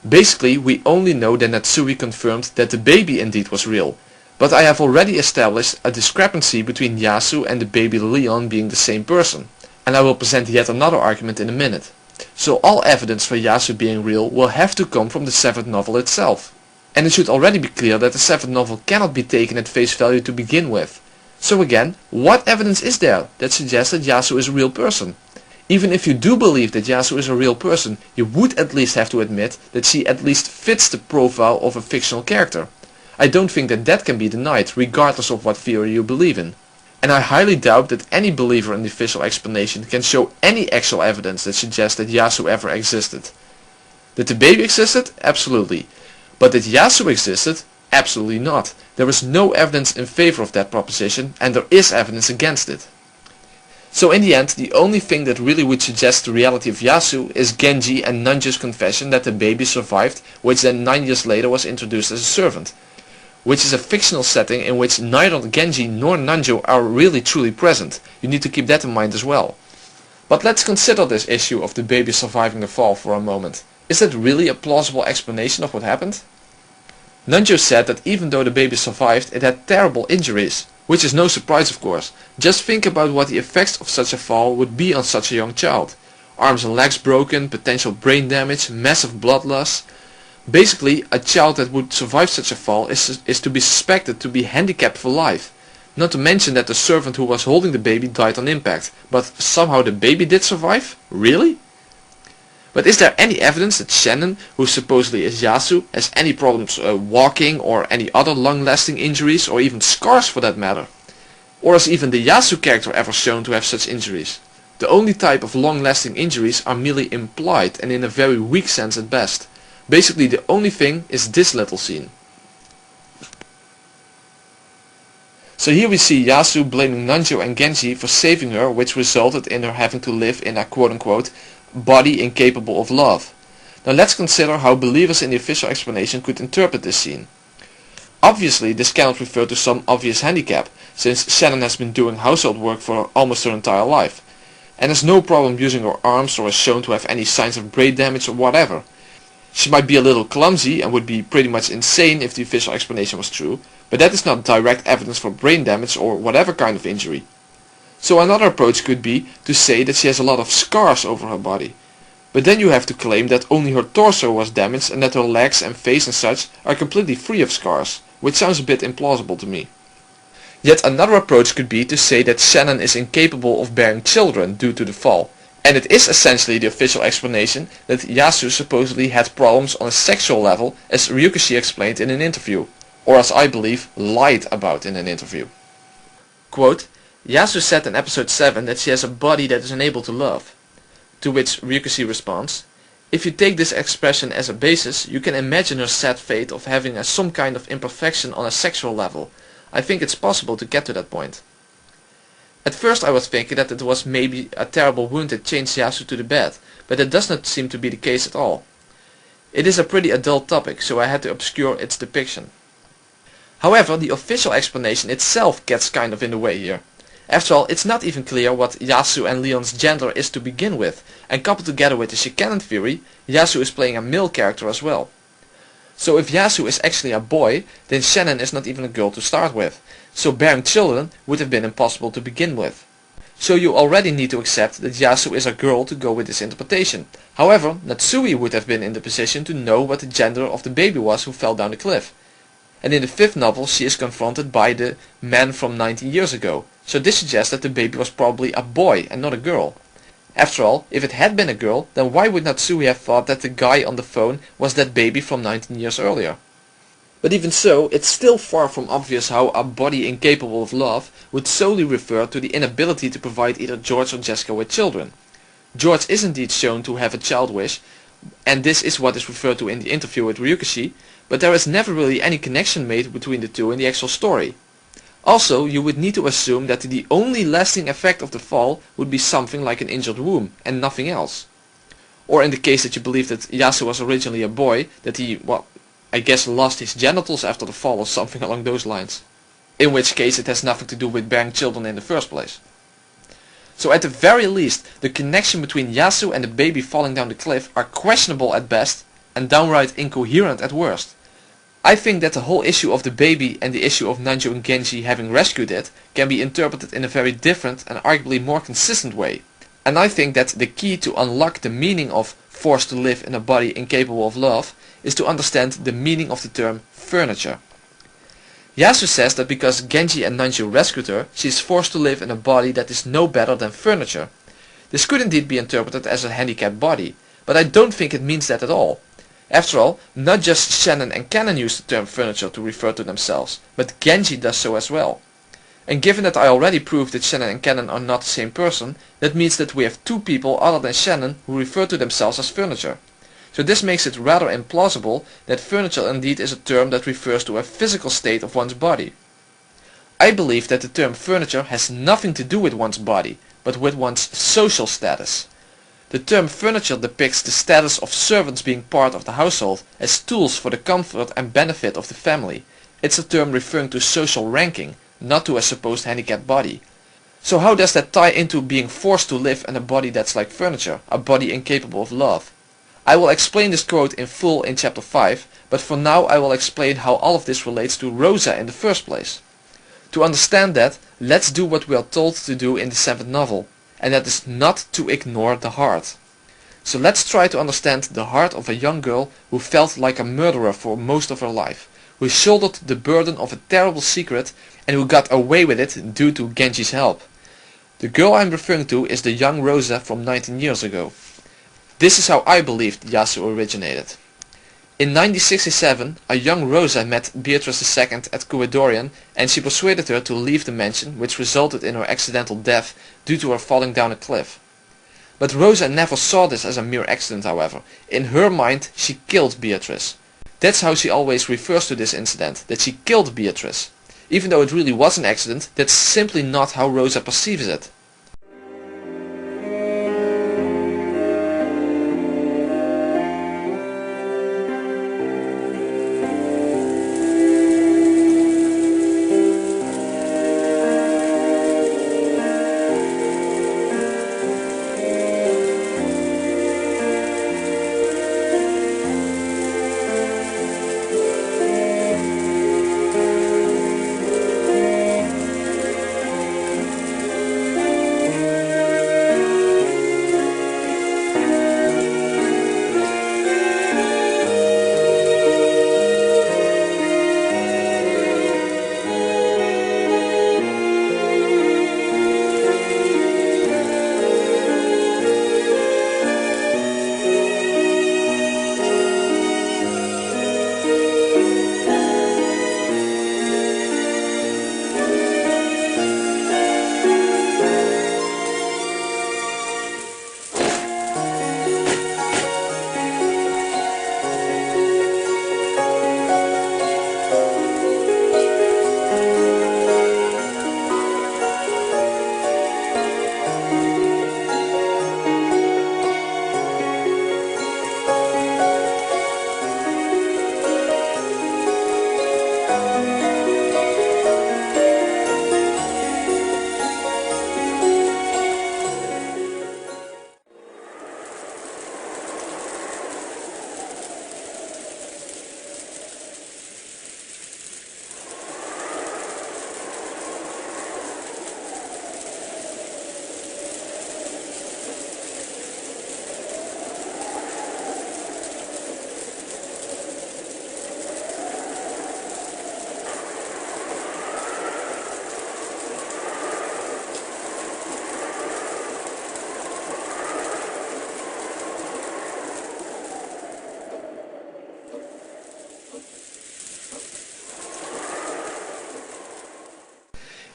Basically, we only know that Natsui confirmed that the baby indeed was real, but I have already established a discrepancy between Yasu and the baby Leon being the same person, and I will present yet another argument in a minute. So all evidence for Yasu being real will have to come from the 7th novel itself. And it should already be clear that the 7th novel cannot be taken at face value to begin with. So again, what evidence is there that suggests that Yasu is a real person? Even if you do believe that Yasu is a real person, you would at least have to admit that she at least fits the profile of a fictional character. I don't think that that can be denied, regardless of what theory you believe in. And I highly doubt that any believer in the official explanation can show any actual evidence that suggests that Yasu ever existed. That the baby existed? Absolutely. But that Yasu existed? Absolutely not. There is no evidence in favor of that proposition, and there is evidence against it. So in the end, the only thing that really would suggest the reality of Yasu is Genji and Nanjo's confession that the baby survived, which then 9 years later was introduced as a servant. Which is a fictional setting in which neither Genji nor Nanjo are really truly present. You need to keep that in mind as well. But let's consider this issue of the baby surviving the fall for a moment. Is that really a plausible explanation of what happened? Nanjo said that even though the baby survived, it had terrible injuries. Which is no surprise of course. Just think about what the effects of such a fall would be on such a young child. Arms and legs broken, potential brain damage, massive blood loss. Basically, a child that would survive such a fall is to be suspected to be handicapped for life. Not to mention that the servant who was holding the baby died on impact. But somehow the baby did survive? Really? But is there any evidence that Shannon, who supposedly is Yasu, has any problems walking or any other long-lasting injuries or even scars for that matter? Or is even the Yasu character ever shown to have such injuries? The only type of long-lasting injuries are merely implied and in a very weak sense at best. Basically the only thing is this little scene. So here we see Yasu blaming Nanjo and Genji for saving her, which resulted in her having to live in a quote-unquote body incapable of love. Now let's consider how believers in the official explanation could interpret this scene. Obviously this cannot refer to some obvious handicap, since Shannon has been doing household work for almost her entire life, and has no problem using her arms or is shown to have any signs of brain damage or whatever. She might be a little clumsy and would be pretty much insane if the official explanation was true, but that is not direct evidence for brain damage or whatever kind of injury. So another approach could be to say that she has a lot of scars over her body. But then you have to claim that only her torso was damaged and that her legs and face and such are completely free of scars, which sounds a bit implausible to me. Yet another approach could be to say that Shannon is incapable of bearing children due to the fall. And it is essentially the official explanation that Yasu supposedly had problems on a sexual level, as Ryukishi explained in an interview, or as I believe lied about in an interview. Quote, Yasu said in episode 7 that she has a body that is unable to love. To which Ryukishi responds, if you take this expression as a basis, you can imagine her sad fate of having some kind of imperfection on a sexual level. I think it's possible to get to that point. At first I was thinking that it was maybe a terrible wound that chained Yasu to the bed, but that does not seem to be the case at all. It is a pretty adult topic, so I had to obscure its depiction. However, the official explanation itself gets kind of in the way here. After all, it's not even clear what Yasu and Leon's gender is to begin with, and coupled together with the Shikanon theory, Yasu is playing a male character as well. So if Yasu is actually a boy, then Shannon is not even a girl to start with. So bearing children would have been impossible to begin with. So you already need to accept that Yasu is a girl to go with this interpretation. However, Natsui would have been in the position to know what the gender of the baby was who fell down the cliff. And in the 5th novel she is confronted by the man from 19 years ago. So this suggests that the baby was probably a boy and not a girl. After all, if it had been a girl, then why would Natsui have thought that the guy on the phone was that baby from 19 years earlier? But even so, it's still far from obvious how a body incapable of love would solely refer to the inability to provide either George or Jessica with children. George is indeed shown to have a child wish, and this is what is referred to in the interview with Ryukishi, but there is never really any connection made between the two in the actual story. Also, you would need to assume that the only lasting effect of the fall would be something like an injured womb, and nothing else. Or in the case that you believe that Yasu was originally a boy, that he, well, I guess lost his genitals after the fall or something along those lines. In which case it has nothing to do with bearing children in the first place. So at the very least, the connection between Yasu and the baby falling down the cliff are questionable at best, and downright incoherent at worst. I think that the whole issue of the baby and the issue of Nanjo and Genji having rescued it can be interpreted in a very different and arguably more consistent way. And I think that the key to unlock the meaning of forced to live in a body incapable of love is to understand the meaning of the term furniture. Yasu says that because Genji and Nanjo rescued her, she is forced to live in a body that is no better than furniture. This could indeed be interpreted as a handicapped body, but I don't think it means that at all. After all, not just Shannon and Canon use the term furniture to refer to themselves, but Genji does so as well. And given that I already proved that Shannon and Canon are not the same person, that means that we have two people other than Shannon who refer to themselves as furniture. So this makes it rather implausible that furniture indeed is a term that refers to a physical state of one's body. I believe that the term furniture has nothing to do with one's body, but with one's social status. The term furniture depicts the status of servants being part of the household as tools for the comfort and benefit of the family. It's a term referring to social ranking, not to a supposed handicapped body. So how does that tie into being forced to live in a body that's like furniture, a body incapable of love? I will explain this quote in full in chapter 5, but for now I will explain how all of this relates to Rosa in the first place. To understand that, let's do what we are told to do in the 7th novel, and that is not to ignore the heart. So let's try to understand the heart of a young girl who felt like a murderer for most of her life, who shouldered the burden of a terrible secret and who got away with it due to Genji's help. The girl I'm referring to is the young Rosa from 19 years ago. This is how I believed Yasu originated. In 1967, a young Rosa met Beatrice II at Kuedorian and she persuaded her to leave the mansion, which resulted in her accidental death due to her falling down a cliff. But Rosa never saw this as a mere accident, however. In her mind, she killed Beatrice. That's how she always refers to this incident, that she killed Beatrice. Even though it really was an accident, that's simply not how Rosa perceives it.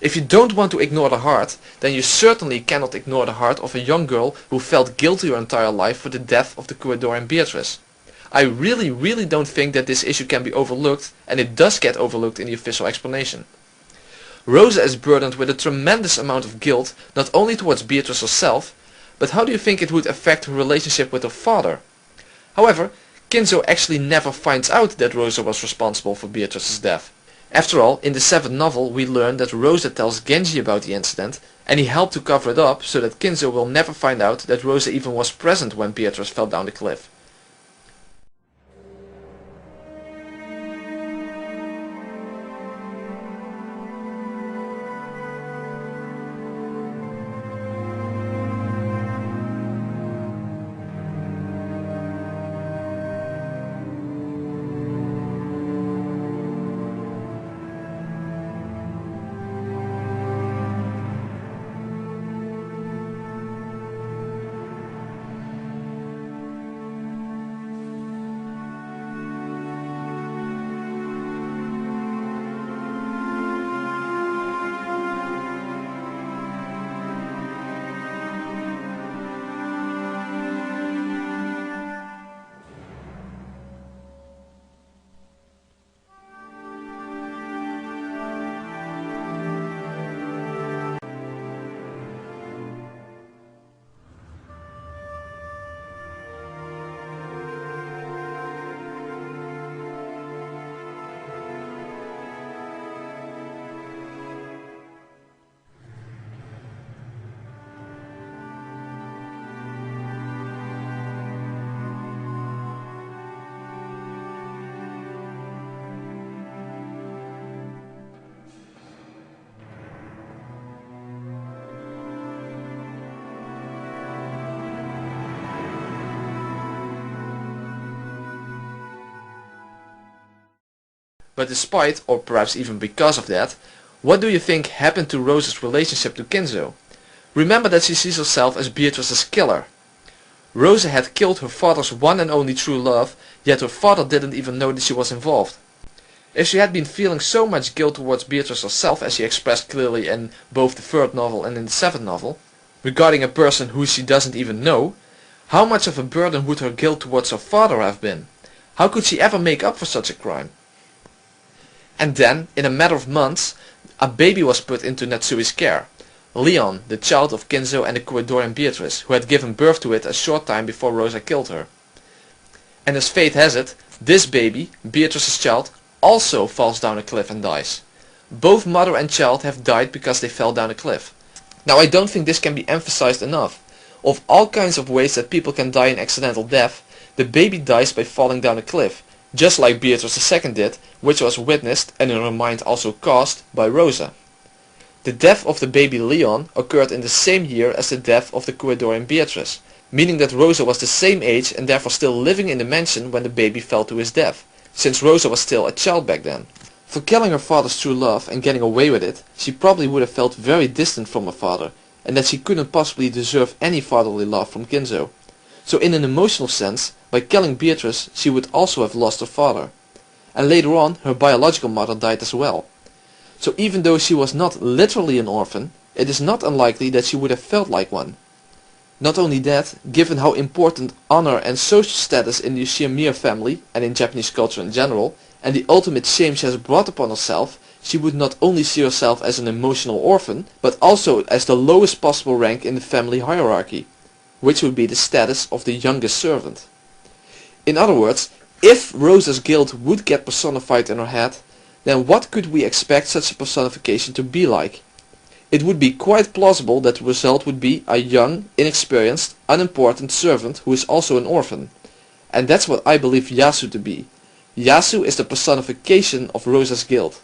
If you don't want to ignore the heart, then you certainly cannot ignore the heart of a young girl who felt guilty her entire life for the death of the Kuwadorian Beatrice. I really don't think that this issue can be overlooked, and it does get overlooked in the official explanation. Rosa is burdened with a tremendous amount of guilt, not only towards Beatrice herself, but how do you think it would affect her relationship with her father? However, Kinzo actually never finds out that Rosa was responsible for Beatrice's death. After all, in the 7th novel we learn that Rosa tells Genji about the incident, and he helped to cover it up so that Kinzo will never find out that Rosa even was present when Beatrice fell down the cliff. But despite, or perhaps even because of that, what do you think happened to Rosa's relationship to Kinzo? Remember that she sees herself as Beatrice's killer. Rosa had killed her father's one and only true love, yet her father didn't even know that she was involved. If she had been feeling so much guilt towards Beatrice herself, as she expressed clearly in both the 3rd novel and in the 7th novel, regarding a person who she doesn't even know, how much of a burden would her guilt towards her father have been? How could she ever make up for such a crime? And then, in a matter of months, a baby was put into Natsui's care. Leon, the child of Kinzo and the Kuwadorian Beatrice, who had given birth to it a short time before Rosa killed her. And as fate has it, this baby, Beatrice's child, also falls down a cliff and dies. Both mother and child have died because they fell down a cliff. Now I don't think this can be emphasized enough. Of all kinds of ways that people can die an accidental death, the baby dies by falling down a cliff. Just like Beatrice II did, which was witnessed and in her mind also caused by Rosa. The death of the baby Leon occurred in the same year as the death of the Kuwadorian Beatrice, meaning that Rosa was the same age and therefore still living in the mansion when the baby fell to his death, since Rosa was still a child back then. For killing her father's true love and getting away with it, she probably would have felt very distant from her father, and that she couldn't possibly deserve any fatherly love from Kinzo. So in an emotional sense, by killing Beatrice, she would also have lost her father. And later on, her biological mother died as well. So even though she was not literally an orphan, it is not unlikely that she would have felt like one. Not only that, given how important honor and social status in the Ushimir family, and in Japanese culture in general, and the ultimate shame she has brought upon herself, she would not only see herself as an emotional orphan, but also as the lowest possible rank in the family hierarchy, which would be the status of the youngest servant. In other words, if Rosa's guilt would get personified in her head, then what could we expect such a personification to be like? It would be quite plausible that the result would be a young, inexperienced, unimportant servant who is also an orphan. And that's what I believe Yasu to be. Yasu is the personification of Rosa's guilt.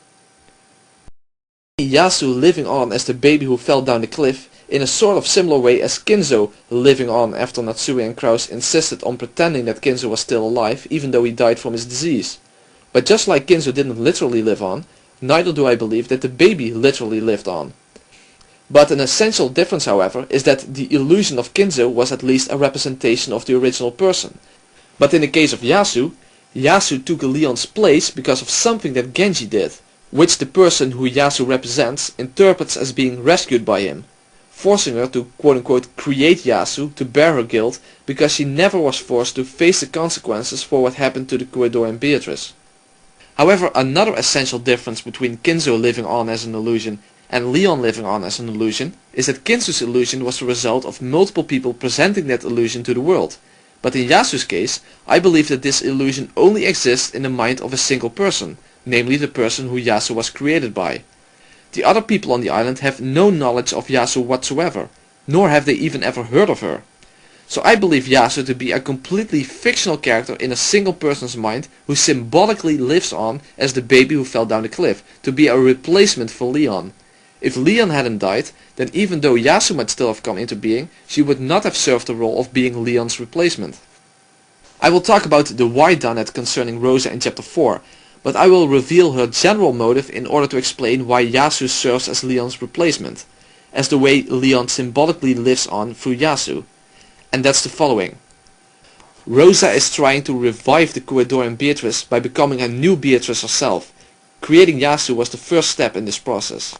Yasu living on as the baby who fell down the cliff, in a sort of similar way as Kinzo living on after Natsui and Kraus insisted on pretending that Kinzo was still alive even though he died from his disease. But just like Kinzo didn't literally live on, neither do I believe that the baby literally lived on. But an essential difference, however, is that the illusion of Kinzo was at least a representation of the original person. But in the case of Yasu, Yasu took Leon's place because of something that Genji did, which the person who Yasu represents interprets as being rescued by him, forcing her to quote-unquote create Yasu to bear her guilt because she never was forced to face the consequences for what happened to the corridor and Beatrice. However, another essential difference between Kinzo living on as an illusion and Leon living on as an illusion is that Kinzo's illusion was the result of multiple people presenting that illusion to the world. But in Yasu's case, I believe that this illusion only exists in the mind of a single person, namely the person who Yasu was created by. The other people on the island have no knowledge of Yasu whatsoever, nor have they even ever heard of her. So I believe Yasu to be a completely fictional character in a single person's mind who symbolically lives on as the baby who fell down the cliff, to be a replacement for Leon. If Leon hadn't died, then even though Yasu might still have come into being, she would not have served the role of being Leon's replacement. I will talk about the why dunnit concerning Rosa in chapter 4, but I will reveal her general motive in order to explain why Yasu serves as Leon's replacement, as the way Leon symbolically lives on through Yasu. And that's the following. Rosa is trying to revive the corridor and Beatrice by becoming a new Beatrice herself. Creating Yasu was the first step in this process.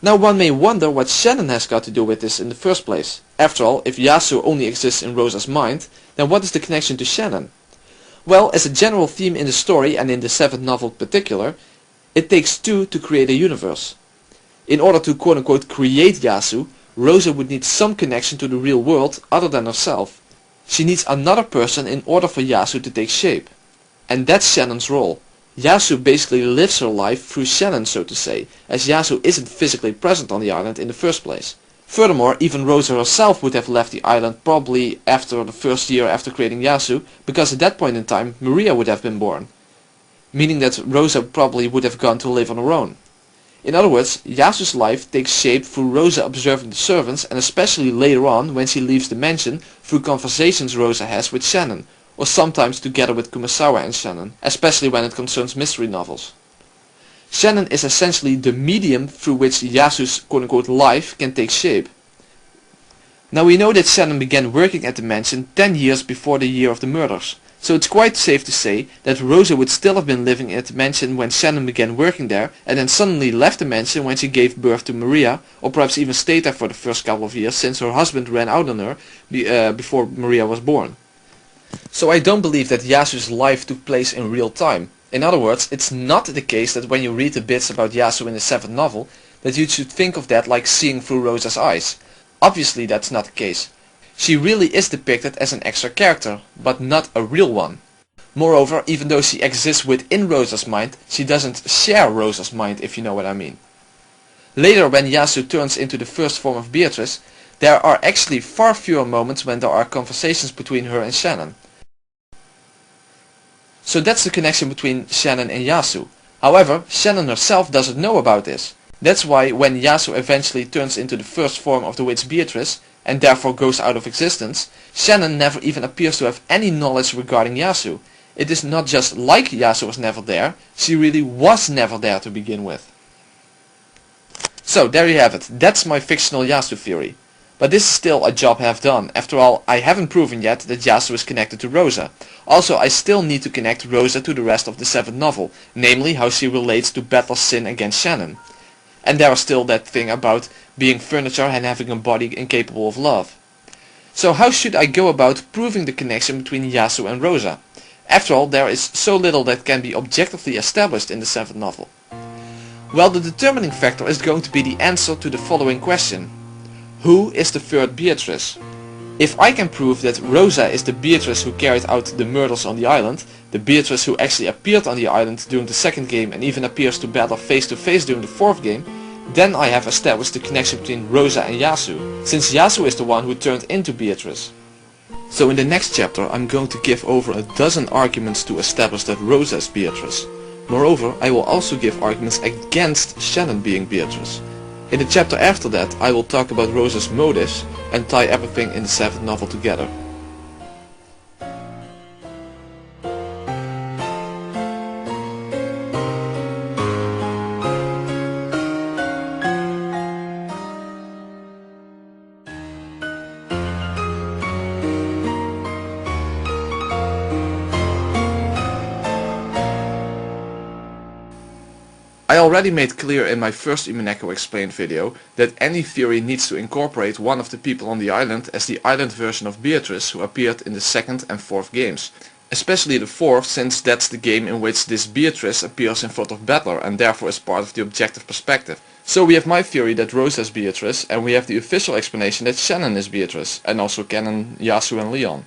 Now one may wonder what Shannon has got to do with this in the first place. After all, if Yasu only exists in Rosa's mind, then what is the connection to Shannon? Well, as a general theme in the story, and in the 7th novel in particular, it takes two to create a universe. In order to quote-unquote create Yasu, Rosa would need some connection to the real world other than herself. She needs another person in order for Yasu to take shape. And that's Shannon's role. Yasu basically lives her life through Shannon, so to say, as Yasu isn't physically present on the island in the first place. Furthermore, even Rosa herself would have left the island probably after the first year after creating Yasu, because at that point in time Maria would have been born, meaning that Rosa probably would have gone to live on her own. In other words, Yasu's life takes shape through Rosa observing the servants, and especially later on when she leaves the mansion, through conversations Rosa has with Shannon, or sometimes together with Kumasawa and Shannon, especially when it concerns mystery novels. Shannon is essentially the medium through which Yasu's quote-unquote life can take shape. Now we know that Shannon began working at the mansion 10 years before the year of the murders, so it's quite safe to say that Rosa would still have been living at the mansion when Shannon began working there, and then suddenly left the mansion when she gave birth to Maria, or perhaps even stayed there for the first couple of years since her husband ran out on her before Maria was born. So I don't believe that Yasu's life took place in real time. In other words, it's not the case that when you read the bits about Yasu in the 7th novel, that you should think of that like seeing through Rosa's eyes. Obviously that's not the case. She really is depicted as an extra character, but not a real one. Moreover, even though she exists within Rosa's mind, she doesn't share Rosa's mind, if you know what I mean. Later, when Yasu turns into the first form of Beatrice, there are actually far fewer moments when there are conversations between her and Shannon. So that's the connection between Shannon and Yasu. However, Shannon herself doesn't know about this. That's why when Yasu eventually turns into the first form of the witch Beatrice, and therefore goes out of existence, Shannon never even appears to have any knowledge regarding Yasu. It is not just like Yasu was never there, she really was never there to begin with. So there you have it, that's my fictional Yasu theory. But this is still a job half done. After all, I haven't proven yet that Yasu is connected to Rosa. Also, I still need to connect Rosa to the rest of the 7th novel, namely how she relates to Battler's sin against Shannon. And there is still that thing about being furniture and having a body incapable of love. So how should I go about proving the connection between Yasu and Rosa? After all, there is so little that can be objectively established in the 7th novel. Well, the determining factor is going to be the answer to the following question. Who is the third Beatrice? If I can prove that Rosa is the Beatrice who carried out the murders on the island, the Beatrice who actually appeared on the island during the 2nd game and even appears to battle face to face during the 4th game, then I have established the connection between Rosa and Yasu, since Yasu is the one who turned into Beatrice. So in the next chapter I'm going to give over a dozen arguments to establish that Rosa is Beatrice. Moreover, I will also give arguments against Shannon being Beatrice. In the chapter after that I will talk about Rosa's motives and tie everything in the 7th novel together. already made clear in my first Umineko Explained video that any theory needs to incorporate one of the people on the island as the island version of Beatrice who appeared in the second and fourth games. Especially the fourth, since that's the game in which this Beatrice appears in front of Battler and therefore is part of the objective perspective. So we have my theory that Rosa is Beatrice, and we have the official explanation that Shannon is Beatrice, and also Canon, Yasu and Leon.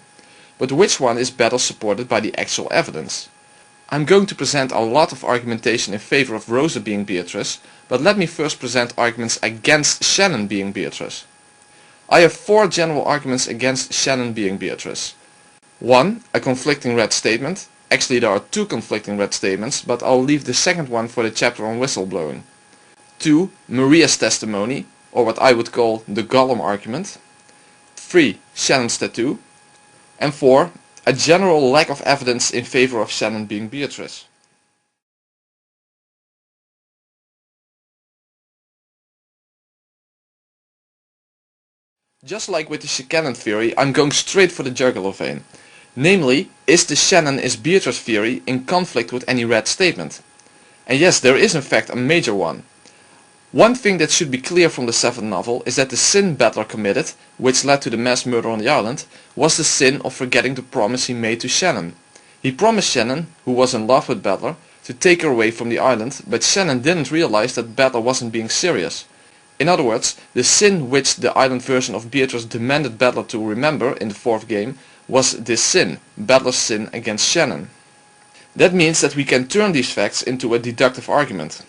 But which one is better supported by the actual evidence? I'm going to present a lot of argumentation in favor of Rosa being Beatrice, but let me first present arguments against Shannon being Beatrice. I have 4 general arguments against Shannon being Beatrice. 1. A conflicting red statement. Actually there are 2 conflicting red statements, but I'll leave the second one for the chapter on whistleblowing. 2. Maria's testimony, or what I would call the Gollum argument. 3. Shannon's tattoo. And 4. A general lack of evidence in favor of Shannon being Beatrice. Just like with the Shannon theory, I'm going straight for the jugular vein. Namely, is the Shannon is Beatrice theory in conflict with any red statement? And yes, there is in fact a major one. One thing that should be clear from the 7th novel is that the sin Battler committed, which led to the mass murder on the island, was the sin of forgetting the promise he made to Shannon. He promised Shannon, who was in love with Battler, to take her away from the island, but Shannon didn't realize that Battler wasn't being serious. In other words, the sin which the island version of Beatrice demanded Battler to remember in the 4th game was this sin, Battler's sin against Shannon. That means that we can turn these facts into a deductive argument.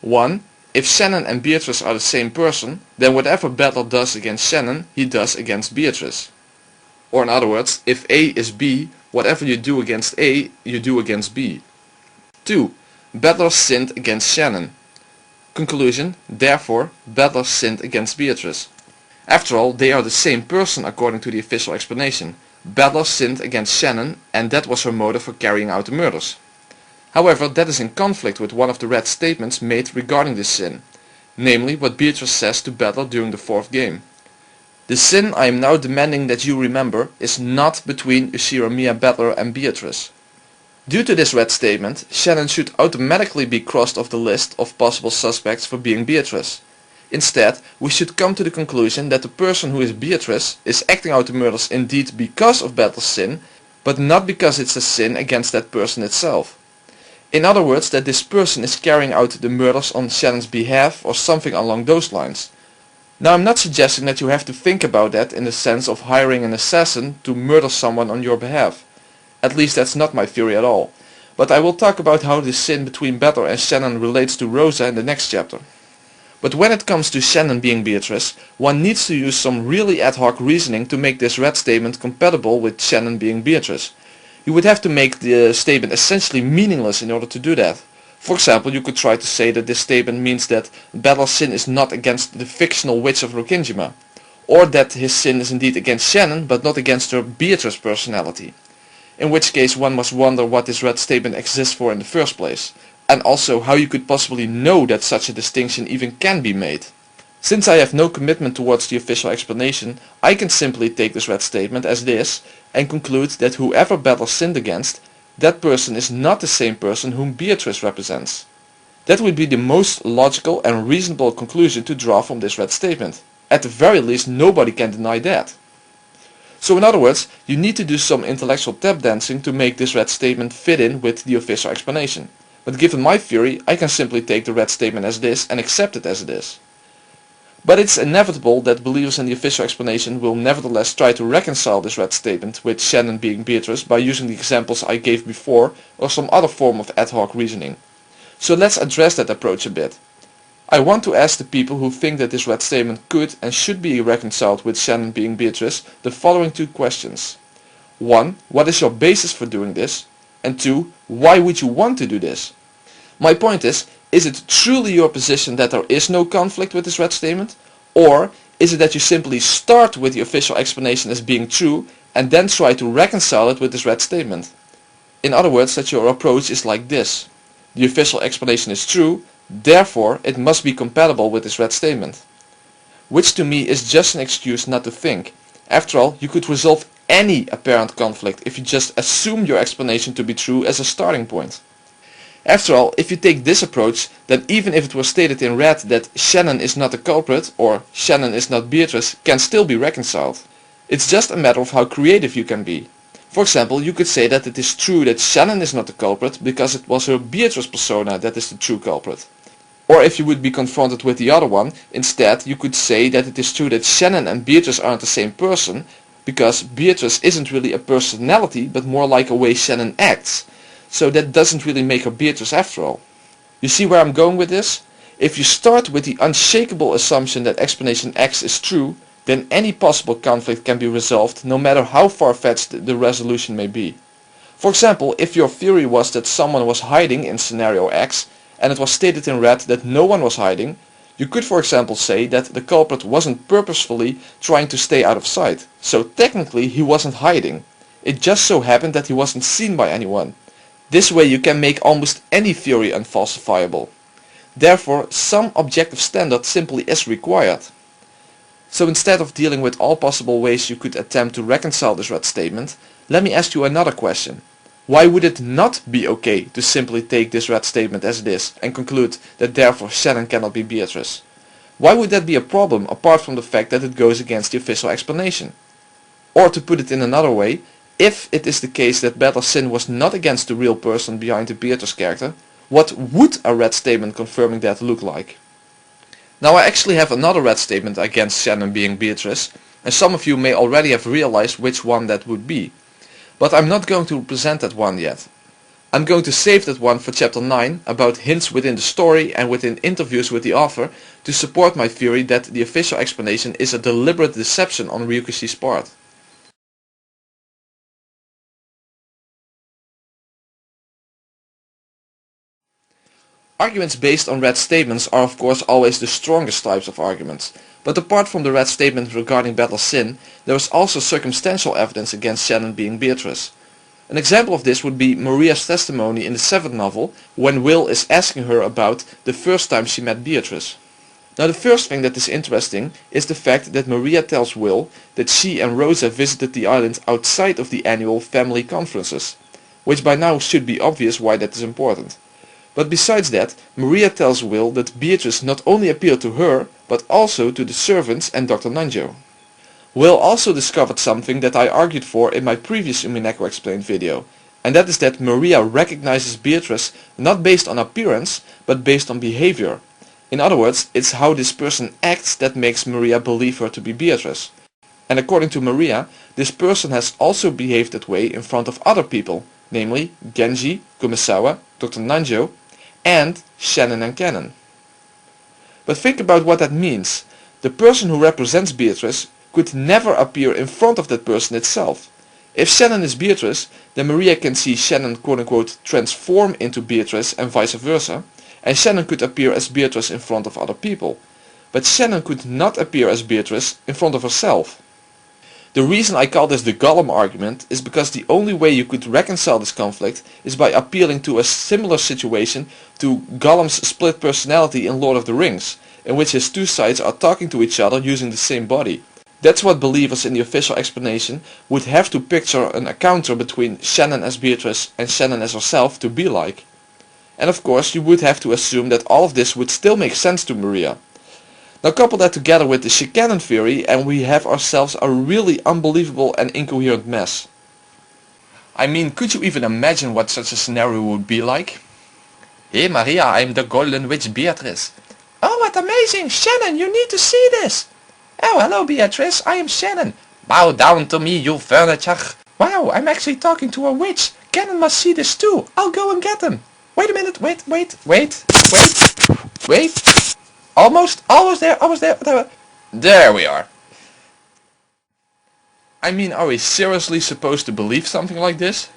1. If Shannon and Beatrice are the same person, then whatever Battler does against Shannon, he does against Beatrice. Or in other words, if A is B, whatever you do against A, you do against B. 2. Battler sinned against Shannon. Conclusion, therefore, Battler sinned against Beatrice. After all, they are the same person according to the official explanation. Battler sinned against Shannon, and that was her motive for carrying out the murders. However, that is in conflict with one of the red statements made regarding this sin, namely what Beatrice says to Battler during the 4th game. The sin I am now demanding that you remember is not between Ushiro Battler and Beatrice. Due to this red statement, Shannon should automatically be crossed off the list of possible suspects for being Beatrice. Instead, we should come to the conclusion that the person who is Beatrice is acting out the murders indeed because of Battler's sin, but not because it's a sin against that person itself. In other words, that this person is carrying out the murders on Shannon's behalf or something along those lines. Now I'm not suggesting that you have to think about that in the sense of hiring an assassin to murder someone on your behalf. At least that's not my theory at all. But I will talk about how this sin between Battler and Shannon relates to Rosa in the next chapter. But when it comes to Shannon being Beatrice, one needs to use some really ad hoc reasoning to make this red statement compatible with Shannon being Beatrice. You would have to make the statement essentially meaningless in order to do that. For example, you could try to say that this statement means that Battler's sin is not against the fictional witch of Rokinjima, or that his sin is indeed against Shannon but not against her Beatrice personality. In which case one must wonder what this red statement exists for in the first place, and also how you could possibly know that such a distinction even can be made. Since I have no commitment towards the official explanation, I can simply take this red statement as it is and conclude that whoever Battler sinned against, that person is not the same person whom Beatrice represents. That would be the most logical and reasonable conclusion to draw from this red statement. At the very least, nobody can deny that. So in other words, you need to do some intellectual tap dancing to make this red statement fit in with the official explanation. But given my theory, I can simply take the red statement as it is and accept it as it is. But it's inevitable that believers in the official explanation will nevertheless try to reconcile this red statement with Shannon being Beatrice by using the examples I gave before or some other form of ad hoc reasoning. So let's address that approach a bit. I want to ask the people who think that this red statement could and should be reconciled with Shannon being Beatrice the following 2 questions. 1. What is your basis for doing this? And 2. Why would you want to do this? My point is it truly your position that there is no conflict with this red statement? Or is it that you simply start with the official explanation as being true and then try to reconcile it with this red statement? In other words, that your approach is like this. The official explanation is true, therefore it must be compatible with this red statement. Which to me is just an excuse not to think. After all, you could resolve any apparent conflict if you just assume your explanation to be true as a starting point. After all, if you take this approach, then even if it was stated in red that Shannon is not the culprit or Shannon is not Beatrice can still be reconciled. It's just a matter of how creative you can be. For example, you could say that it is true that Shannon is not the culprit because it was her Beatrice persona that is the true culprit. Or if you would be confronted with the other one, instead you could say that it is true that Shannon and Beatrice aren't the same person because Beatrice isn't really a personality but more like a way Shannon acts. So that doesn't really make her Beatrice after all. You see where I'm going with this? If you start with the unshakable assumption that explanation X is true, then any possible conflict can be resolved no matter how far-fetched the resolution may be. For example, if your theory was that someone was hiding in scenario X and it was stated in red that no one was hiding, you could for example say that the culprit wasn't purposefully trying to stay out of sight. So technically he wasn't hiding. It just so happened that he wasn't seen by anyone. This way you can make almost any theory unfalsifiable. Therefore, some objective standard simply is required. So instead of dealing with all possible ways you could attempt to reconcile this red statement, let me ask you another question. Why would it not be okay to simply take this red statement as it is and conclude that therefore Shannon cannot be Beatrice? Why would that be a problem apart from the fact that it goes against the official explanation? Or to put it in another way, if it is the case that Bella's sin was not against the real person behind the Beatrice character, what would a red statement confirming that look like? Now I actually have another red statement against Shannon being Beatrice, and some of you may already have realized which one that would be. But I'm not going to present that one yet. I'm going to save that one for chapter 9 about hints within the story and within interviews with the author to support my theory that the official explanation is a deliberate deception on Ryukishi's part. Arguments based on red statements are of course always the strongest types of arguments, but apart from the red statement regarding Bella's sin, there is also circumstantial evidence against Shannon being Beatrice. An example of this would be Maria's testimony in the 7th novel, when Will is asking her about the first time she met Beatrice. Now the first thing that is interesting is the fact that Maria tells Will that she and Rosa visited the island outside of the annual family conferences, which by now should be obvious why that is important. But besides that, Maria tells Will that Beatrice not only appeared to her, but also to the servants and Dr. Nanjo. Will also discovered something that I argued for in my previous Umineko Explained video, and that is that Maria recognizes Beatrice not based on appearance, but based on behavior. In other words, it's how this person acts that makes Maria believe her to be Beatrice. And according to Maria, this person has also behaved that way in front of other people, namely Genji, Kumasawa, Dr. Nanjo, and Shannon and Cannon. But think about what that means. The person who represents Beatrice could never appear in front of that person itself. If Shannon is Beatrice, then Maria can see Shannon quote-unquote transform into Beatrice and vice versa, and Shannon could appear as Beatrice in front of other people. But Shannon could not appear as Beatrice in front of herself. The reason I call this the Gollum argument is because the only way you could reconcile this conflict is by appealing to a similar situation to Gollum's split personality in Lord of the Rings, in which his two sides are talking to each other using the same body. That's what believers in the official explanation would have to picture an encounter between Shannon as Beatrice and Shannon as herself to be like. And of course you would have to assume that all of this would still make sense to Maria. Now couple that together with the Canon theory and we have ourselves a really unbelievable and incoherent mess. I mean, could you even imagine what such a scenario would be like? Hey Maria, I'm the Golden Witch Beatrice. Oh, what amazing! Shannon, you need to see this! Oh, hello Beatrice, I am Shannon. Bow down to me, you furniture. Wow, I'm actually talking to a witch. Cannon must see this too. I'll go and get him. Wait a minute, wait. Almost there. There we are. I mean, are we seriously supposed to believe something like this?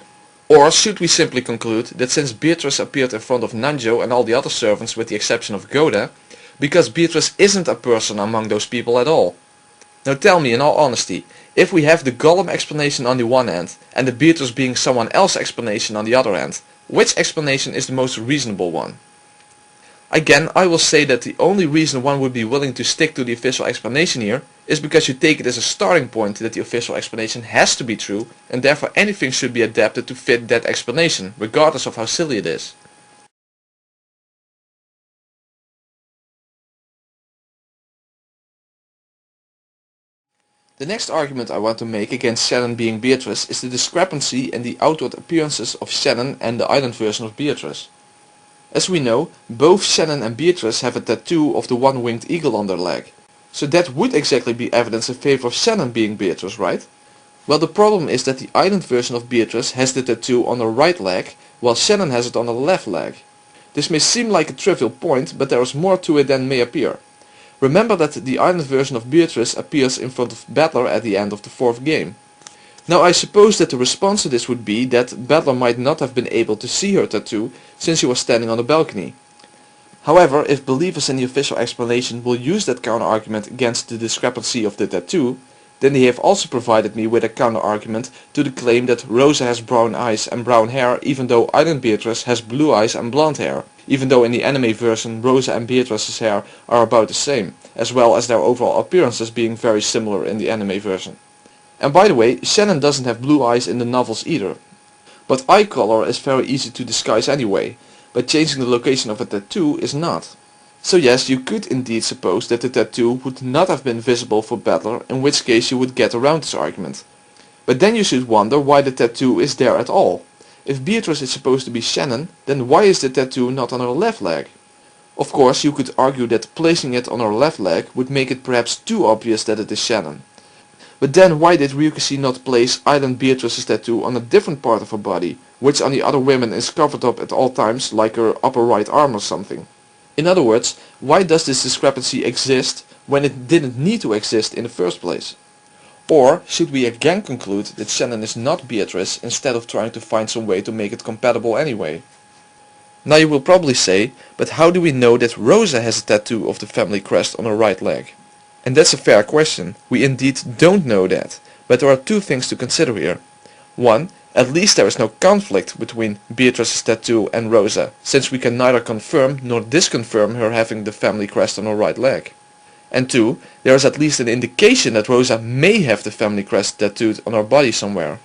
Or should we simply conclude that since Beatrice appeared in front of Nanjo and all the other servants with the exception of Goda, because Beatrice isn't a person among those people at all? Now tell me in all honesty, if we have the Gollum explanation on the one hand and the Beatrice being someone else's explanation on the other hand, which explanation is the most reasonable one? Again, I will say that the only reason one would be willing to stick to the official explanation here is because you take it as a starting point that the official explanation has to be true and therefore anything should be adapted to fit that explanation, regardless of how silly it is. The next argument I want to make against Shannon being Beatrice is the discrepancy in the outward appearances of Shannon and the island version of Beatrice. As we know, both Shannon and Beatrice have a tattoo of the one-winged eagle on their leg. So that would exactly be evidence in favor of Shannon being Beatrice, right? Well, the problem is that the island version of Beatrice has the tattoo on her right leg, while Shannon has it on her left leg. This may seem like a trivial point, but there is more to it than may appear. Remember that the island version of Beatrice appears in front of Battler at the end of the 4th game. Now I suppose that the response to this would be that Battler might not have been able to see her tattoo since she was standing on the balcony. However, if believers in the official explanation will use that counter-argument against the discrepancy of the tattoo, then they have also provided me with a counter-argument to the claim that Rosa has brown eyes and brown hair even though Island Beatrice has blue eyes and blonde hair, even though in the anime version Rosa and Beatrice's hair are about the same, as well as their overall appearances being very similar in the anime version. And by the way, Shannon doesn't have blue eyes in the novels either. But eye color is very easy to disguise anyway, but changing the location of a tattoo is not. So yes, you could indeed suppose that the tattoo would not have been visible for Battler, in which case you would get around this argument. But then you should wonder why the tattoo is there at all. If Beatrice is supposed to be Shannon, then why is the tattoo not on her left leg? Of course, you could argue that placing it on her left leg would make it perhaps too obvious that it is Shannon. But then why did Ryukishi not place Island Beatrice's tattoo on a different part of her body, which on the other women is covered up at all times, like her upper right arm or something? In other words, why does this discrepancy exist when it didn't need to exist in the first place? Or should we again conclude that Shannon is not Beatrice instead of trying to find some way to make it compatible anyway? Now you will probably say, but how do we know that Rosa has a tattoo of the family crest on her right leg? And that's a fair question. We indeed don't know that, but there are two things to consider here. One, at least there is no conflict between Beatrice's tattoo and Rosa, since we can neither confirm nor disconfirm her having the family crest on her right leg. And two, there is at least an indication that Rosa may have the family crest tattooed on her body somewhere.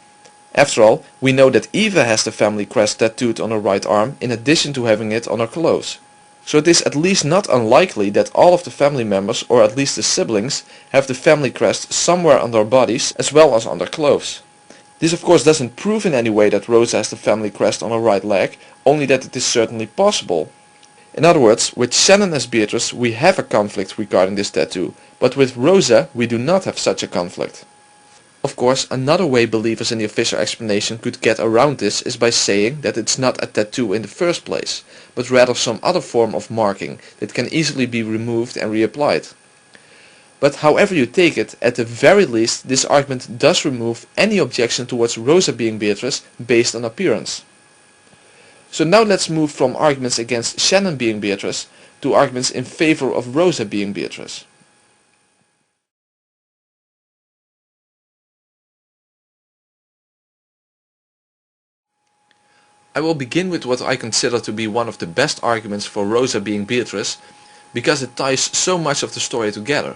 After all, we know that Eva has the family crest tattooed on her right arm in addition to having it on her clothes. So it is at least not unlikely that all of the family members, or at least the siblings, have the family crest somewhere on their bodies as well as on their clothes. This of course doesn't prove in any way that Rosa has the family crest on her right leg, only that it is certainly possible. In other words, with Shannon as Beatrice we have a conflict regarding this tattoo, but with Rosa we do not have such a conflict. Of course, another way believers in the official explanation could get around this is by saying that it's not a tattoo in the first place, but rather some other form of marking that can easily be removed and reapplied. But however you take it, at the very least this argument does remove any objection towards Rosa being Beatrice based on appearance. So now let's move from arguments against Shannon being Beatrice to arguments in favor of Rosa being Beatrice. I will begin with what I consider to be one of the best arguments for Rosa being Beatrice, because it ties so much of the story together.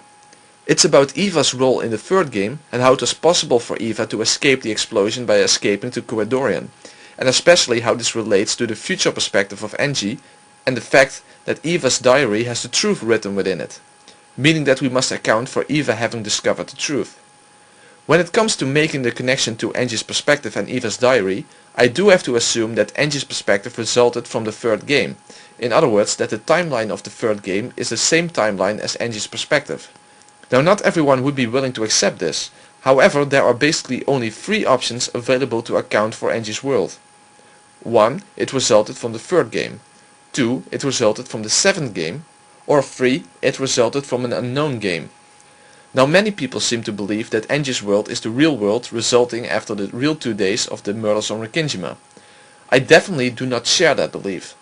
It's about Eva's role in the 3rd game and how it was possible for Eva to escape the explosion by escaping to Coedorian, and especially how this relates to the future perspective of Angie and the fact that Eva's diary has the truth written within it, meaning that we must account for Eva having discovered the truth. When it comes to making the connection to Angie's perspective and Eva's diary, I do have to assume that Angie's perspective resulted from the 3rd game. In other words, that the timeline of the 3rd game is the same timeline as Angie's perspective. Now not everyone would be willing to accept this, however there are basically only 3 options available to account for Angie's world. 1. It resulted from the 3rd game. 2. It resulted from the 7th game. Or 3. It resulted from an unknown game. Now many people seem to believe that Angie's world is the real world resulting after the real 2 days of the murders on Rikkinjima. I definitely do not share that belief.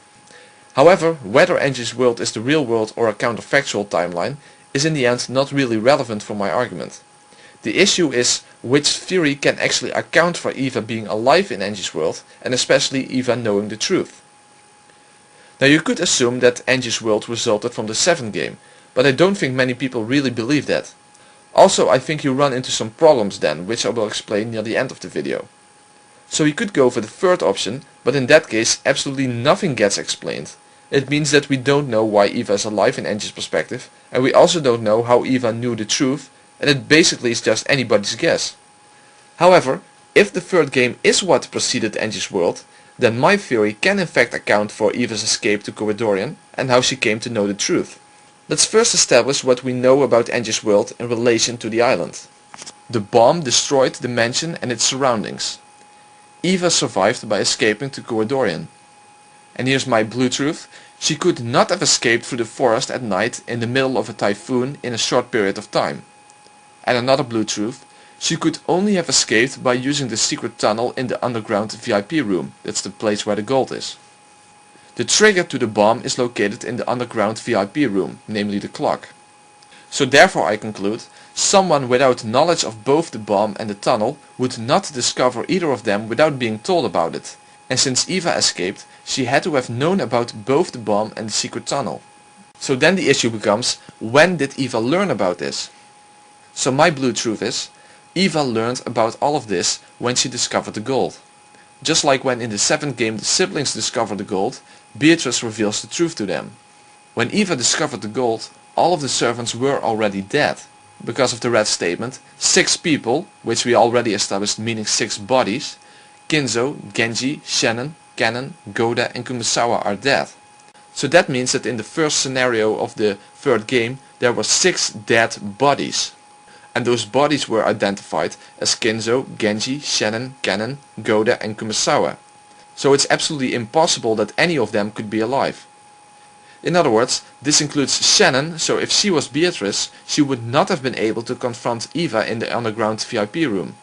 However, whether Angie's world is the real world or a counterfactual timeline is in the end not really relevant for my argument. The issue is which theory can actually account for Eva being alive in Angie's world, and especially Eva knowing the truth. Now you could assume that Angie's world resulted from the 7th game, but I don't think many people really believe that. Also, I think you run into some problems then, which I will explain near the end of the video. So you could go for the 3rd option, but in that case absolutely nothing gets explained. It means that we don't know why Eva is alive in Angie's perspective, and we also don't know how Eva knew the truth, and it basically is just anybody's guess. However, if the third game is what preceded Angie's world, then my theory can in fact account for Eva's escape to Corridorian and how she came to know the truth. Let's first establish what we know about Angie's world in relation to the island. The bomb destroyed the mansion and its surroundings. Eva survived by escaping to Corridorian. And here's my blue truth: she could not have escaped through the forest at night in the middle of a typhoon in a short period of time. And another blue truth: she could only have escaped by using the secret tunnel in the underground VIP room. That's the place where the gold is. The trigger to the bomb is located in the underground VIP room, namely the clock. So therefore I conclude, someone without knowledge of both the bomb and the tunnel would not discover either of them without being told about it. And since Eva escaped, she had to have known about both the bomb and the secret tunnel. So then the issue becomes, when did Eva learn about this? So my blue truth is, Eva learned about all of this when she discovered the gold. Just like when in the 7th game the siblings discover the gold, Beatrice reveals the truth to them. When Eva discovered the gold, all of the servants were already dead. Because of the red statement, 6 people, which we already established meaning 6 bodies, Kinzo, Genji, Shannon, Kanon, Goda and Kumasawa are dead. So that means that in the first scenario of the 3rd game there were 6 dead bodies. And those bodies were identified as Kinzo, Genji, Shannon, Kanon, Goda and Kumasawa. So it's absolutely impossible that any of them could be alive. In other words, this includes Shannon, so if she was Beatrice, she would not have been able to confront Eva in the underground VIP room.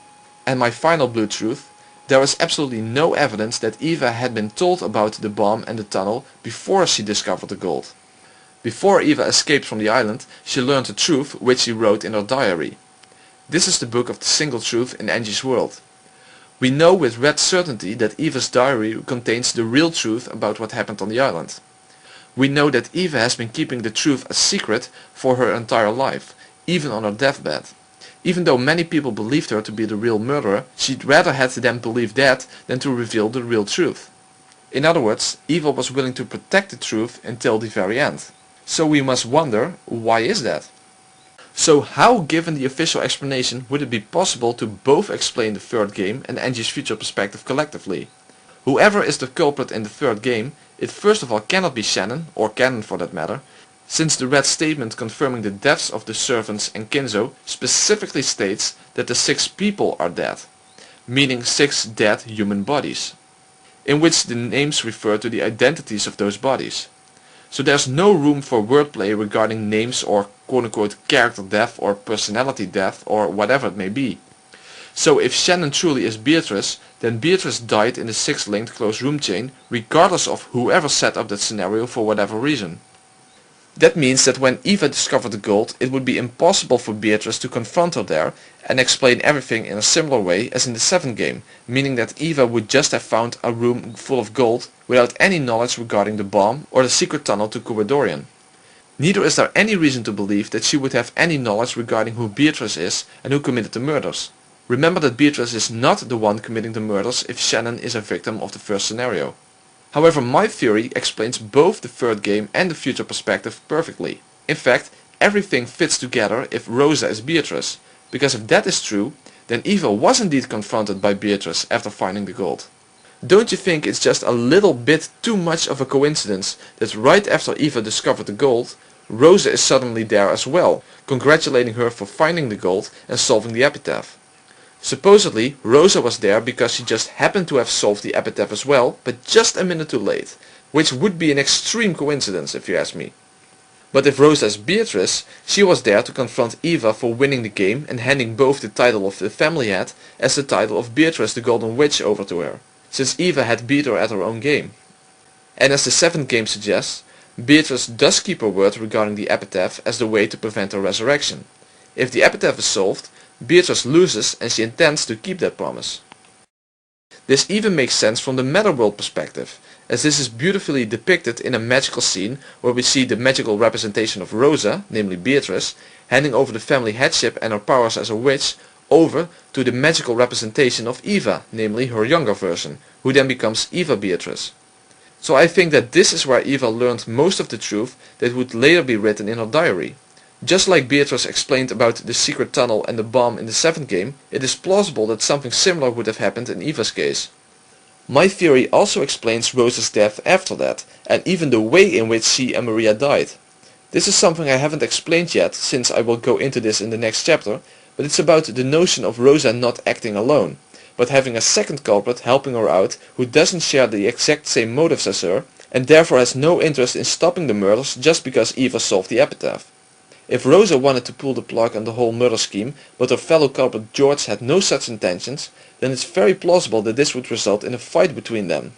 And my final blue truth: there is absolutely no evidence that Eva had been told about the bomb and the tunnel before she discovered the gold. Before Eva escaped from the island, she learned the truth, which she wrote in her diary. This is the book of the single truth in Angie's world. We know with red certainty that Eva's diary contains the real truth about what happened on the island. We know that Eva has been keeping the truth a secret for her entire life, even on her deathbed. Even though many people believed her to be the real murderer, she'd rather had them believe that than to reveal the real truth. In other words, Eva was willing to protect the truth until the very end. So we must wonder, why is that? So how, given the official explanation, would it be possible to both explain the 3rd game and Angie's future perspective collectively? Whoever is the culprit in the 3rd game, it first of all cannot be Shannon, or Kanon for that matter, since the red statement confirming the deaths of the servants and Kinzo specifically states that the 6 people are dead, meaning 6 dead human bodies, in which the names refer to the identities of those bodies. So there's no room for wordplay regarding names or quote-unquote character death or personality death or whatever it may be. So if Shannon truly is Beatrice, then Beatrice died in the 6 linked closed room chain regardless of whoever set up that scenario for whatever reason. That means that when Eva discovered the gold, it would be impossible for Beatrice to confront her there and explain everything in a similar way as in the 7th game, meaning that Eva would just have found a room full of gold without any knowledge regarding the bomb or the secret tunnel to Corridorian. Neither is there any reason to believe that she would have any knowledge regarding who Beatrice is and who committed the murders. Remember that Beatrice is not the one committing the murders if Shannon is a victim of the first scenario. However, my theory explains both the 3rd game and the future perspective perfectly. In fact, everything fits together if Rosa is Beatrice, because if that is true, then Eva was indeed confronted by Beatrice after finding the gold. Don't you think it's just a little bit too much of a coincidence that right after Eva discovered the gold, Rosa is suddenly there as well, congratulating her for finding the gold and solving the epitaph? Supposedly, Rosa was there because she just happened to have solved the epitaph as well, but just a minute too late, which would be an extreme coincidence if you ask me. But if Rosa is Beatrice, she was there to confront Eva for winning the game and handing both the title of the family hat as the title of Beatrice the Golden Witch over to her, since Eva had beat her at her own game. And as the 7th game suggests, Beatrice does keep her word regarding the epitaph as the way to prevent her resurrection. If the epitaph is solved, Beatrice loses and she intends to keep that promise. This even makes sense from the Meta-world perspective, as this is beautifully depicted in a magical scene where we see the magical representation of Rosa, namely Beatrice, handing over the family headship and her powers as a witch over to the magical representation of Eva, namely her younger version, who then becomes Eva Beatrice. So I think that this is where Eva learned most of the truth that would later be written in her diary. Just like Beatrice explained about the secret tunnel and the bomb in the 7th game, it is plausible that something similar would have happened in Eva's case. My theory also explains Rosa's death after that, and even the way in which she and Maria died. This is something I haven't explained yet, since I will go into this in the next chapter, but it's about the notion of Rosa not acting alone, but having a second culprit helping her out who doesn't share the exact same motives as her, and therefore has no interest in stopping the murders just because Eva solved the epitaph. If Rosa wanted to pull the plug on the whole murder scheme, but her fellow culprit George had no such intentions, then it's very plausible that this would result in a fight between them.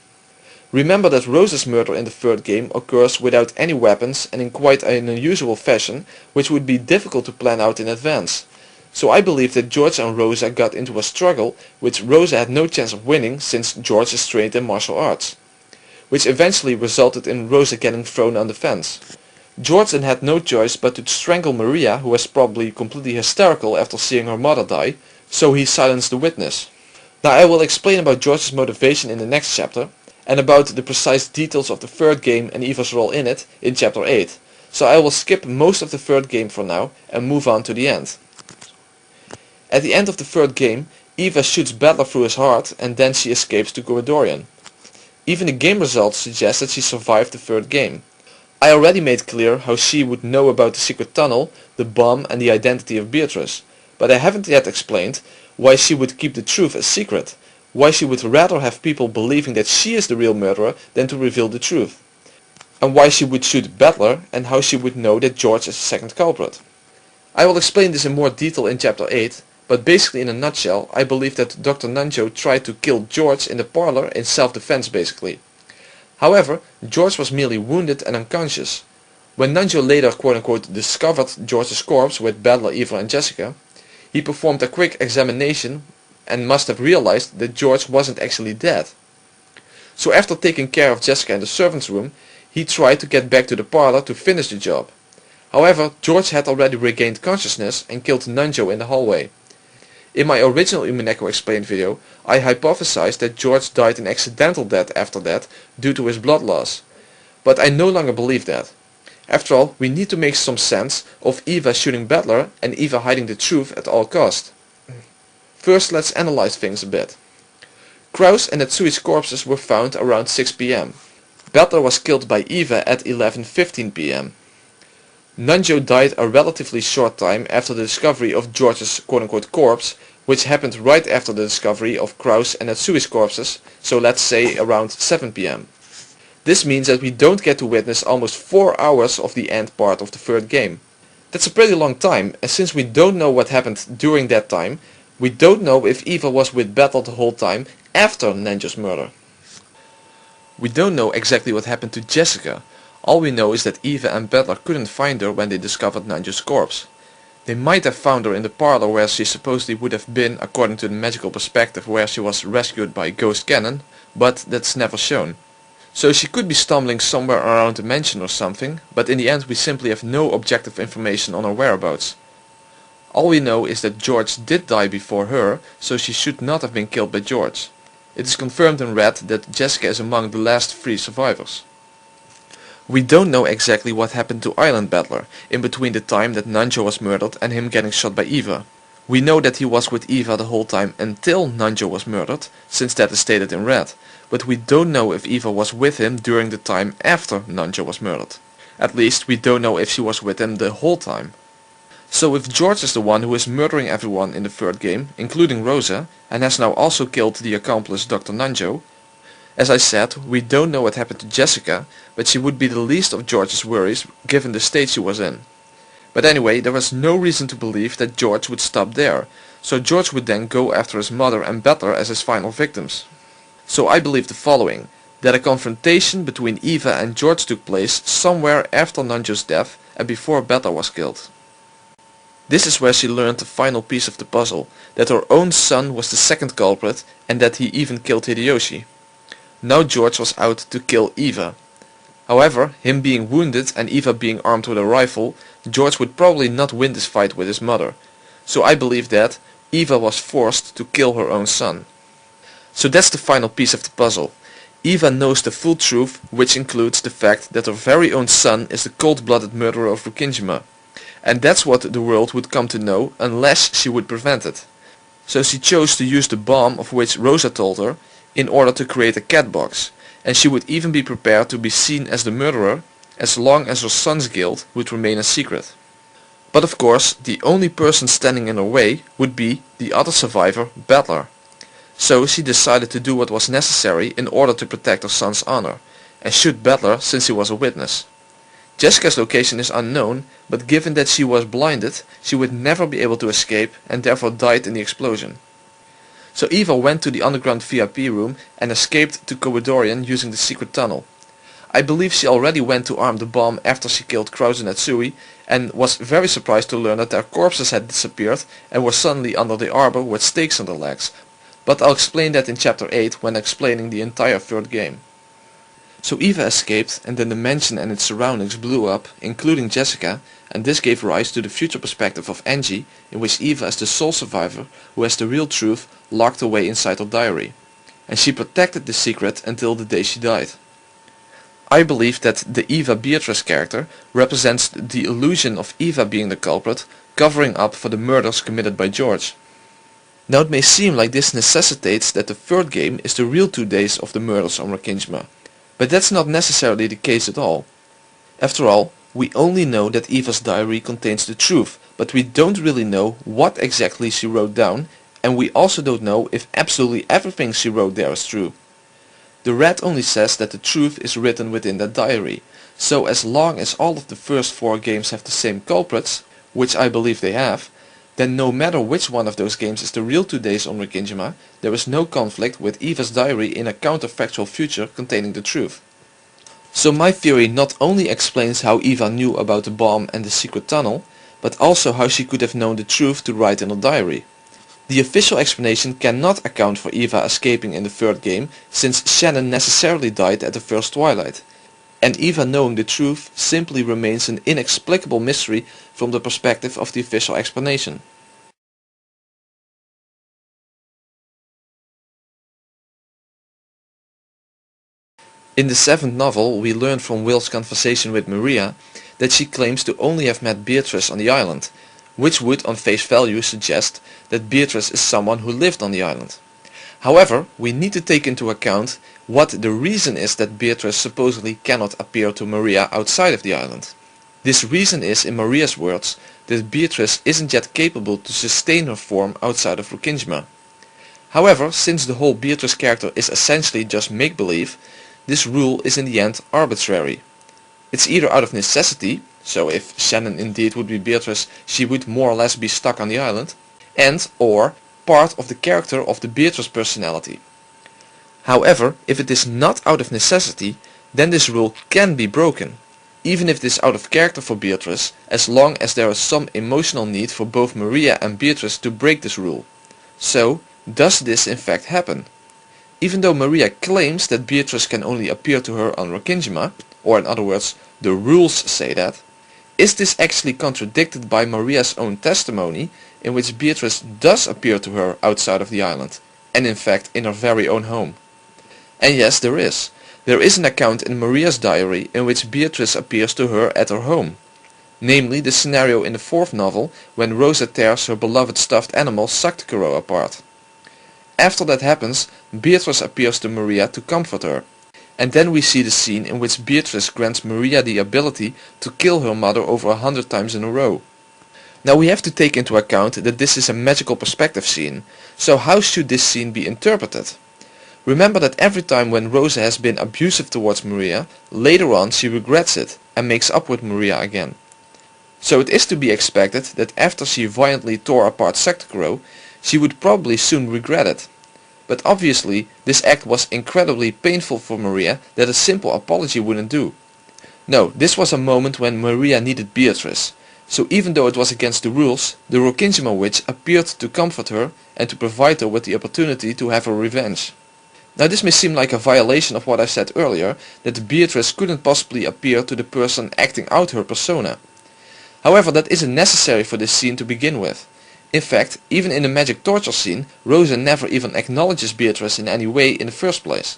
Remember that Rosa's murder in the 3rd game occurs without any weapons and in quite an unusual fashion, which would be difficult to plan out in advance. So I believe that George and Rosa got into a struggle, which Rosa had no chance of winning since George is trained in martial arts, which eventually resulted in Rosa getting thrown on the fence. George then had no choice but to strangle Maria, who was probably completely hysterical after seeing her mother die, so he silenced the witness. Now I will explain about George's motivation in the next chapter, and about the precise details of the 3rd game and Eva's role in it in chapter 8, so I will skip most of the 3rd game for now and move on to the end. At the end of the 3rd game, Eva shoots Battler through his heart and then she escapes to Gorodorian. Even the game results suggest that she survived the 3rd game. I already made clear how she would know about the secret tunnel, the bomb and the identity of Beatrice, but I haven't yet explained why she would keep the truth a secret, why she would rather have people believing that she is the real murderer than to reveal the truth, and why she would shoot Battler and how she would know that George is the second culprit. I will explain this in more detail in chapter 8, but basically in a nutshell I believe that Dr. Nanjo tried to kill George in the parlor in self-defense basically. However, George was merely wounded and unconscious. When Nanjo later quote-unquote discovered George's corpse with Battler, Eva and Jessica, he performed a quick examination and must have realized that George wasn't actually dead. So after taking care of Jessica in the servants' room, he tried to get back to the parlor to finish the job. However, George had already regained consciousness and killed Nanjo in the hallway. In my original Umineko Explained video, I hypothesized that George died an accidental death after that due to his blood loss. But I no longer believe that. After all, we need to make some sense of Eva shooting Battler and Eva hiding the truth at all cost. First, let's analyze things a bit. Kraus and Natsui's corpses were found around 6 p.m. Battler was killed by Eva at 11:15 p.m. Nanjo died a relatively short time after the discovery of George's quote-unquote corpse, which happened right after the discovery of Kraus and Natsui's corpses, so let's say around 7 p.m. This means that we don't get to witness almost 4 hours of the end part of the 3rd game. That's a pretty long time, and since we don't know what happened during that time, we don't know if Eva was with Battler the whole time after Nanjo's murder. We don't know exactly what happened to Jessica. All we know is that Eva and Battler couldn't find her when they discovered Nanjo's corpse. They might have found her in the parlor where she supposedly would have been according to the magical perspective where she was rescued by Ghost Cannon, but that's never shown. So she could be stumbling somewhere around the mansion or something, but in the end we simply have no objective information on her whereabouts. All we know is that George did die before her, so she should not have been killed by George. It is confirmed in red that Jessica is among the last 3 survivors. We don't know exactly what happened to Island Battler in between the time that Nanjo was murdered and him getting shot by Eva. We know that he was with Eva the whole time until Nanjo was murdered, since that is stated in red, but we don't know if Eva was with him during the time after Nanjo was murdered. At least we don't know if she was with him the whole time. So if George is the one who is murdering everyone in the 3rd game, including Rosa, and has now also killed the accomplice Dr. Nanjo, as I said, we don't know what happened to Jessica, but she would be the least of George's worries given the state she was in. But anyway, there was no reason to believe that George would stop there, so George would then go after his mother and Battler as his final victims. So I believe the following, that a confrontation between Eva and George took place somewhere after Nanjo's death and before Battler was killed. This is where she learned the final piece of the puzzle, that her own son was the second culprit and that he even killed Hideyoshi. Now George was out to kill Eva. However, him being wounded and Eva being armed with a rifle, George would probably not win this fight with his mother. So I believe that Eva was forced to kill her own son. So that's the final piece of the puzzle. Eva knows the full truth, which includes the fact that her very own son is the cold-blooded murderer of Rukinjima. and that's what the world would come to know unless she would prevent it. So she chose to use the bomb of which Rosa told her in order to create a cat box, and she would even be prepared to be seen as the murderer as long as her son's guilt would remain a secret. But of course, the only person standing in her way would be the other survivor, Battler. So she decided to do what was necessary in order to protect her son's honor, and shoot Battler since he was a witness. Jessica's location is unknown, but given that she was blinded, she would never be able to escape and therefore died in the explosion. So Eva went to the underground VIP room and escaped to Koridorian using the secret tunnel. I believe she already went to arm the bomb after she killed Krause and Natsui, and was very surprised to learn that their corpses had disappeared and were suddenly under the arbor with stakes on their legs. But I'll explain that in chapter 8 when explaining the entire third game. So Eva escaped, and then the mansion and its surroundings blew up, including Jessica, and this gave rise to the future perspective of Angie, in which Eva is the sole survivor who has the real truth locked away inside her diary. And she protected the secret until the day she died. I believe that the Eva Beatrice character represents the illusion of Eva being the culprit, covering up for the murders committed by George. Now it may seem like this necessitates that the third game is the real 2 days of the murders on Rakinjma, but that's not necessarily the case at all. After all, we only know that Eva's diary contains the truth, but we don't really know what exactly she wrote down, and we also don't know if absolutely everything she wrote there is true. The red only says that the truth is written within that diary, so as long as all of the first 4 games have the same culprits, which I believe they have, then no matter which one of those games is the real 2 days on Rakinjma, there is no conflict with Eva's diary in a counterfactual future containing the truth. So my theory not only explains how Eva knew about the bomb and the secret tunnel, but also how she could have known the truth to write in her diary. The official explanation cannot account for Eva escaping in the third game, since Shannon necessarily died at the first twilight, and Eva knowing the truth simply remains an inexplicable mystery from the perspective of the official explanation. In the 7th novel, we learn from Will's conversation with Maria that she claims to only have met Beatrice on the island, which would on face value suggest that Beatrice is someone who lived on the island. However, we need to take into account what the reason is that Beatrice supposedly cannot appear to Maria outside of the island. This reason is, in Maria's words, that Beatrice isn't yet capable to sustain her form outside of Rakinjma. However, since the whole Beatrice character is essentially just make-believe, this rule is in the end arbitrary. It's either out of necessity, so if Shannon indeed would be Beatrice, she would more or less be stuck on the island, and or part of the character of the Beatrice personality. However, if it is not out of necessity, then this rule can be broken, even if it is out of character for Beatrice, as long as there is some emotional need for both Maria and Beatrice to break this rule. So, does this in fact happen? Even though Maria claims that Beatrice can only appear to her on Rakinjma, or in other words, the rules say that, is this actually contradicted by Maria's own testimony, in which Beatrice does appear to her outside of the island, and in fact in her very own home? And yes, there is. There is an account in Maria's diary in which Beatrice appears to her at her home. Namely, the scenario in the 4th novel when Rosa tears her beloved stuffed animal Saktakuro apart. After that happens, Beatrice appears to Maria to comfort her. And then we see the scene in which Beatrice grants Maria the ability to kill her mother over 100 times in a row. Now we have to take into account that this is a magical perspective scene, so how should this scene be interpreted? Remember that every time when Rosa has been abusive towards Maria, later on she regrets it and makes up with Maria again. So it is to be expected that after she violently tore apart Saktakuro, she would probably soon regret it. But obviously this act was incredibly painful for Maria that a simple apology wouldn't do. No, this was a moment when Maria needed Beatrice, so even though it was against the rules, the Rakinjma witch appeared to comfort her and to provide her with the opportunity to have her revenge. Now this may seem like a violation of what I said earlier, that Beatrice couldn't possibly appear to the person acting out her persona. However, that isn't necessary for this scene to begin with. In fact, even in the magic torture scene, Rosa never even acknowledges Beatrice in any way in the first place.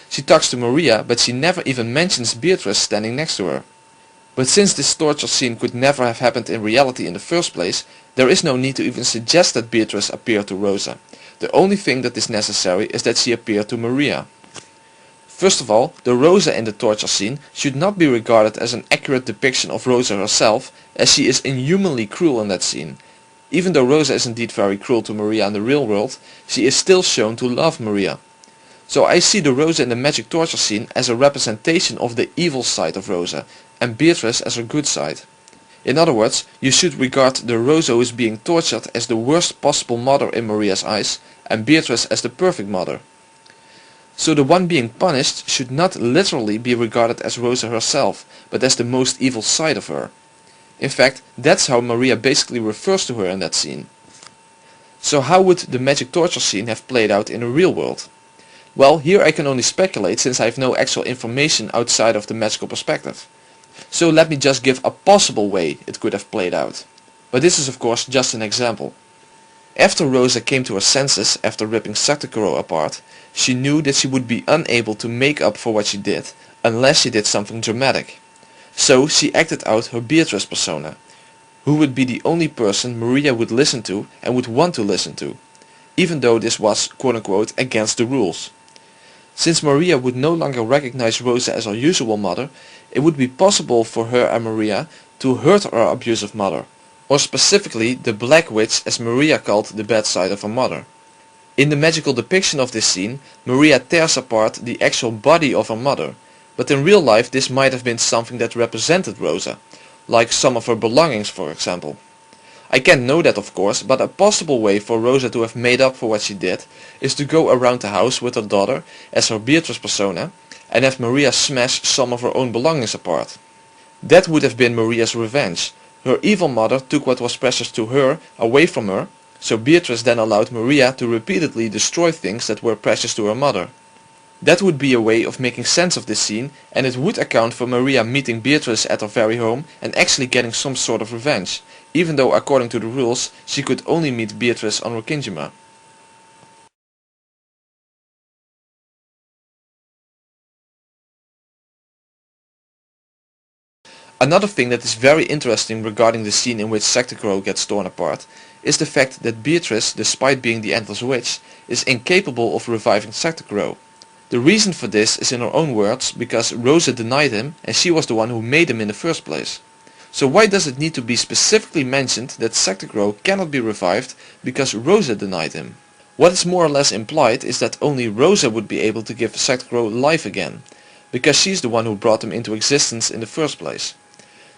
She talks to Maria, but she never even mentions Beatrice standing next to her. But since this torture scene could never have happened in reality in the first place, there is no need to even suggest that Beatrice appeared to Rosa. The only thing that is necessary is that she appeared to Maria. First of all, the Rosa in the torture scene should not be regarded as an accurate depiction of Rosa herself, as she is inhumanly cruel in that scene. Even though Rosa is indeed very cruel to Maria in the real world, she is still shown to love Maria. So I see the Rosa in the magic torture scene as a representation of the evil side of Rosa, and Beatrice as her good side. In other words, you should regard the Rosa who is being tortured as the worst possible mother in Maria's eyes, and Beatrice as the perfect mother. So the one being punished should not literally be regarded as Rosa herself, but as the most evil side of her. In fact, that's how Maria basically refers to her in that scene. So how would the magic torture scene have played out in the real world? Well, here I can only speculate since I have no actual information outside of the magical perspective. So let me just give a possible way it could have played out. But this is of course just an example. After Rosa came to her senses after ripping Koro apart, she knew that she would be unable to make up for what she did, unless she did something dramatic. So she acted out her Beatrice persona, who would be the only person Maria would listen to and would want to listen to, even though this was quote-unquote against the rules. Since Maria would no longer recognize Rosa as her usual mother, it would be possible for her and Maria to hurt her abusive mother, or specifically the Black Witch as Maria called the bad side of her mother. In the magical depiction of this scene, Maria tears apart the actual body of her mother, but in real life this might have been something that represented Rosa, like some of her belongings for example. I can't know that of course, but a possible way for Rosa to have made up for what she did is to go around the house with her daughter as her Beatrice persona and have Maria smash some of her own belongings apart. That would have been Maria's revenge. Her evil mother took what was precious to her away from her, so Beatrice then allowed Maria to repeatedly destroy things that were precious to her mother. That would be a way of making sense of this scene, and it would account for Maria meeting Beatrice at her very home and actually getting some sort of revenge, even though according to the rules she could only meet Beatrice on Rokindjima. Another thing that is very interesting regarding the scene in which Koro gets torn apart is the fact that Beatrice, despite being the Endless Witch, is incapable of reviving Koro. The reason for this is in her own words because Rosa denied him and she was the one who made him in the first place. So why does it need to be specifically mentioned that Koro cannot be revived because Rosa denied him? What is more or less implied is that only Rosa would be able to give Koro life again, because she's the one who brought him into existence in the first place.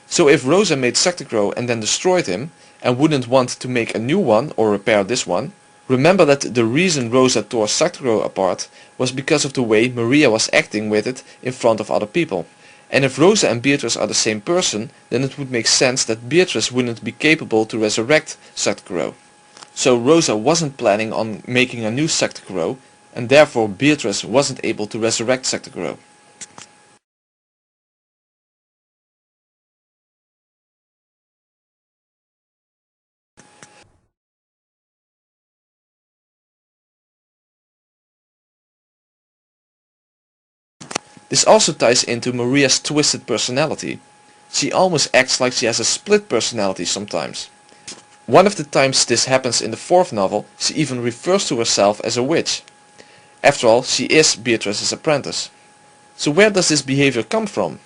So if Rosa made Koro and then destroyed him, and wouldn't want to make a new one or repair this one, remember that the reason Rosa tore Koro apart was because of the way Maria was acting with it in front of other people. And if Rosa and Beatrice are the same person, then it would make sense that Beatrice wouldn't be capable to resurrect Koro. So Rosa wasn't planning on making a new Koro, and therefore Beatrice wasn't able to resurrect Koro. This also ties into Maria's twisted personality. She almost acts like she has a split personality sometimes. One of the times this happens in the fourth novel, she even refers to herself as a witch. After all, she is Beatrice's apprentice. So where does this behavior come from?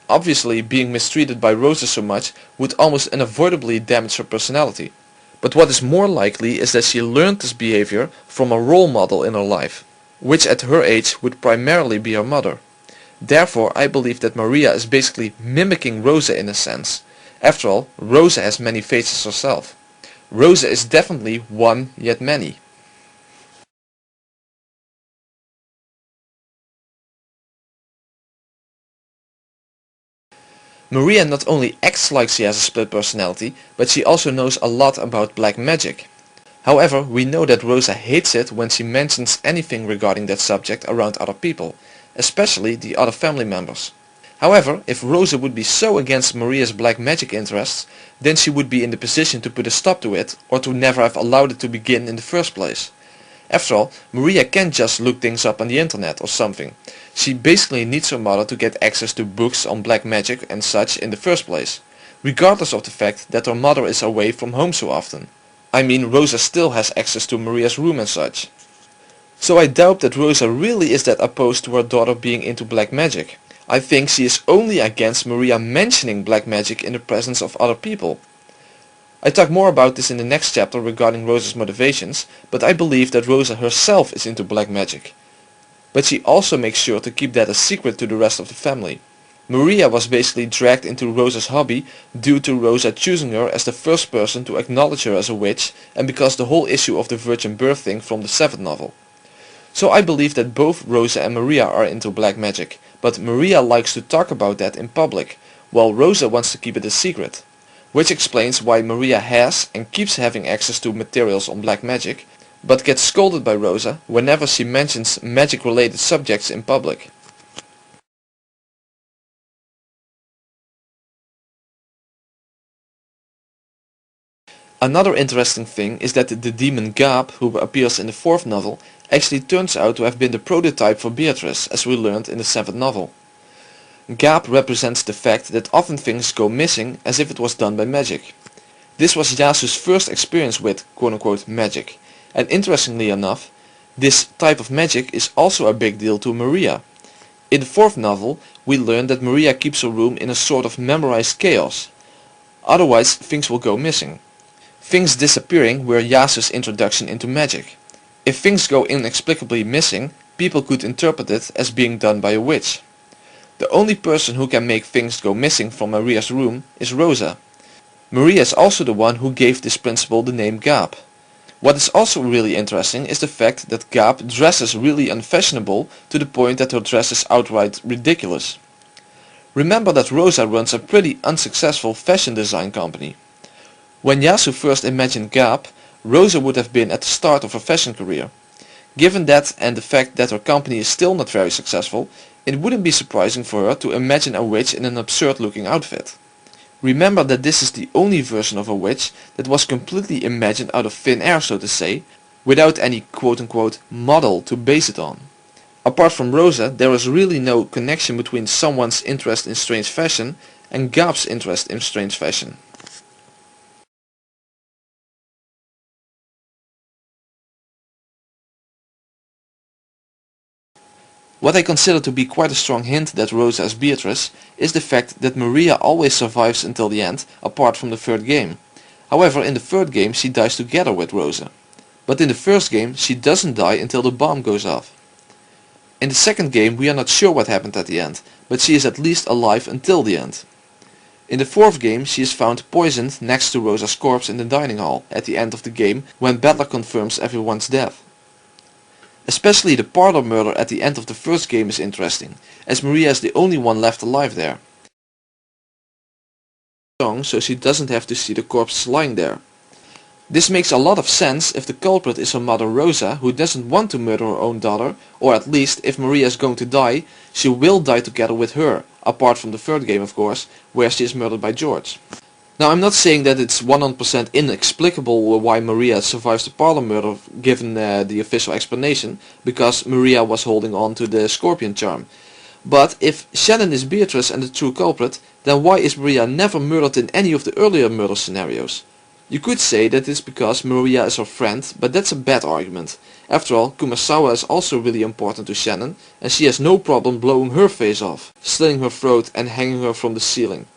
Obviously, being mistreated by Rosa so much would almost unavoidably damage her personality. But what is more likely is that she learned this behavior from a role model in her life, which at her age would primarily be her mother. Therefore, I believe that Maria is basically mimicking Rosa in a sense. After all, Rosa has many faces herself. Rosa is definitely one yet many. Maria not only acts like she has a split personality, but she also knows a lot about black magic. However, we know that Rosa hates it when she mentions anything regarding that subject around other people, especially the other family members. However, if Rosa would be so against Maria's black magic interests, then she would be in the position to put a stop to it, or to never have allowed it to begin in the first place. After all, Maria can't just look things up on the internet or something, She basically needs her mother to get access to books on black magic and such in the first place, regardless of the fact that her mother is away from home so often. I mean, Rosa still has access to Maria's room and such. So I doubt that Rosa really is that opposed to her daughter being into black magic. I think she is only against Maria mentioning black magic in the presence of other people. I talk more about this in the next chapter regarding Rosa's motivations, but I believe that Rosa herself is into black magic. But she also makes sure to keep that a secret to the rest of the family. Maria was basically dragged into Rosa's hobby due to Rosa choosing her as the first person to acknowledge her as a witch, and because the whole issue of the virgin birth thing from the 7th novel. So I believe that both Rosa and Maria are into black magic, but Maria likes to talk about that in public, while Rosa wants to keep it a secret. Which explains why Maria has and keeps having access to materials on black magic, but gets scolded by Rosa whenever she mentions magic related subjects in public. Another interesting thing is that the demon Gab, who appears in the 4th novel, actually turns out to have been the prototype for Beatrice, as we learned in the 7th novel. Gab represents the fact that often things go missing as if it was done by magic. This was Yasu's first experience with quote-unquote magic, and interestingly enough, this type of magic is also a big deal to Maria. In the 4th novel, we learn that Maria keeps her room in a sort of memorized chaos. Otherwise, things will go missing. Things disappearing were Yasu's introduction into magic. If things go inexplicably missing, people could interpret it as being done by a witch. The only person who can make things go missing from Maria's room is Rosa. Maria is also the one who gave this principle the name Gab. What is also really interesting is the fact that Gab dresses really unfashionable to the point that her dress is outright ridiculous. Remember that Rosa runs a pretty unsuccessful fashion design company. When Yasu first imagined Gab, Rosa would have been at the start of her fashion career. Given that and the fact that her company is still not very successful, it wouldn't be surprising for her to imagine a witch in an absurd looking outfit. Remember that this is the only version of a witch that was completely imagined out of thin air, so to say, without any quote-unquote model to base it on. Apart from Rosa, there is really no connection between someone's interest in strange fashion and Gab's interest in strange fashion. What I consider to be quite a strong hint that Rosa is Beatrice is the fact that Maria always survives until the end, apart from the 3rd game. However, in the 3rd game she dies together with Rosa. But in the 1st game she doesn't die until the bomb goes off. In the 2nd game we are not sure what happened at the end, but she is at least alive until the end. In the 4th game she is found poisoned next to Rosa's corpse in the dining hall at the end of the game when Battler confirms everyone's death. Especially the parlor murder at the end of the 1st game is interesting, as Maria is the only one left alive there. So she doesn't have to see the corpses lying there. This makes a lot of sense if the culprit is her mother Rosa, who doesn't want to murder her own daughter, or at least if Maria is going to die, she will die together with her, apart from the 3rd game of course, where she is murdered by George. Now I'm not saying that it's 100% inexplicable why Maria survives the parlor murder given the official explanation, because Maria was holding on to the scorpion charm. But if Shannon is Beatrice and the true culprit, then why is Maria never murdered in any of the earlier murder scenarios? You could say that it's because Maria is her friend, but that's a bad argument. After all, Kumasawa is also really important to Shannon, and she has no problem blowing her face off, slitting her throat and hanging her from the ceiling.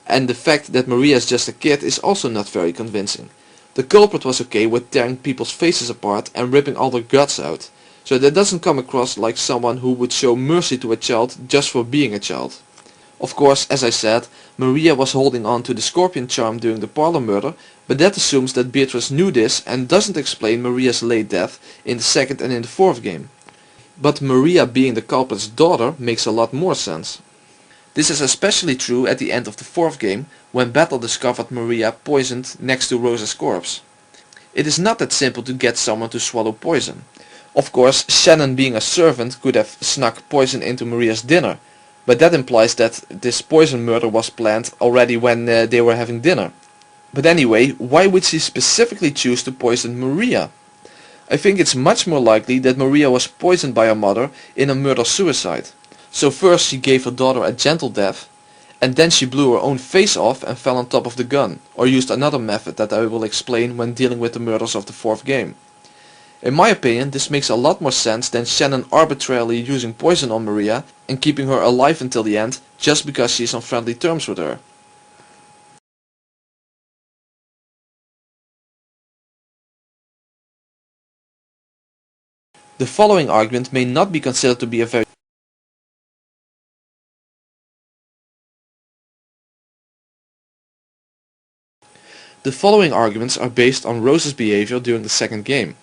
And the fact that Maria is just a kid is also not very convincing. The culprit was okay with tearing people's faces apart and ripping all their guts out, so that doesn't come across like someone who would show mercy to a child just for being a child. Of course, as I said, Maria was holding on to the scorpion charm during the parlor murder, but that assumes that Beatrice knew this and doesn't explain Maria's late death in the 2nd and in the 4th game. But Maria being the culprit's daughter makes a lot more sense. This is especially true at the end of the 4th game, when Battle discovered Maria poisoned next to Rosa's corpse. It is not that simple to get someone to swallow poison. Of course, Shannon being a servant could have snuck poison into Maria's dinner, but that implies that this poison murder was planned already when they were having dinner. But anyway, why would she specifically choose to poison Maria? I think it's much more likely that Maria was poisoned by her mother in a murder-suicide. So first she gave her daughter a gentle death, and then she blew her own face off and fell on top of the gun, or used another method that I will explain when dealing with the murders of the fourth game. In my opinion, this makes a lot more sense than Shannon arbitrarily using poison on Maria and keeping her alive until the end just because she is on friendly terms with her. The following argument may not be considered to be a very The following arguments are based on Rose's behavior during the second game.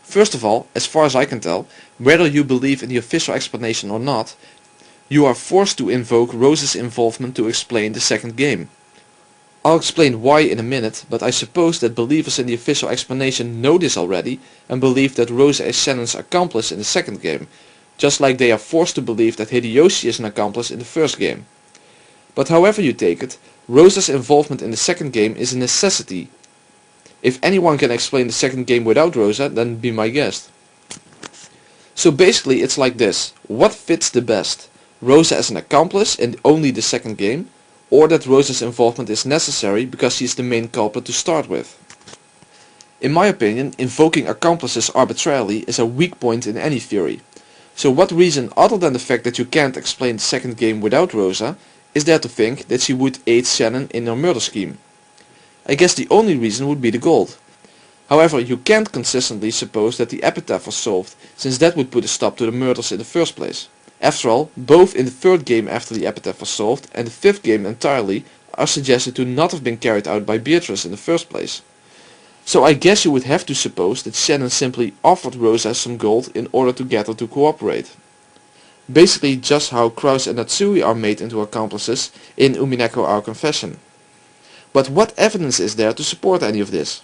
First of all, as far as I can tell, whether you believe in the official explanation or not, you are forced to invoke Rose's involvement to explain the second game. I'll explain why in a minute, but I suppose that believers in the official explanation know this already and believe that Rosa is Shannon's accomplice in the second game, just like they are forced to believe that Hideyoshi is an accomplice in the first game. But however you take it, Rosa's involvement in the second game is a necessity. If anyone can explain the second game without Rosa, then be my guest. So basically it's like this: what fits the best? Rosa as an accomplice in only the second game, or that Rosa's involvement is necessary because she is the main culprit to start with? In my opinion, invoking accomplices arbitrarily is a weak point in any theory. So what reason other than the fact that you can't explain the second game without Rosa is there to think that she would aid Shannon in her murder scheme? I guess the only reason would be the gold. However, you can't consistently suppose that the epitaph was solved, since that would put a stop to the murders in the first place. After all, both in the third game after the epitaph was solved and the fifth game entirely are suggested to not have been carried out by Beatrice in the first place. So I guess you would have to suppose that Shannon simply offered Rosa some gold in order to get her to cooperate. Basically just how Kraus and Natsui are made into accomplices in Umineko Our Confession. But what evidence is there to support any of this?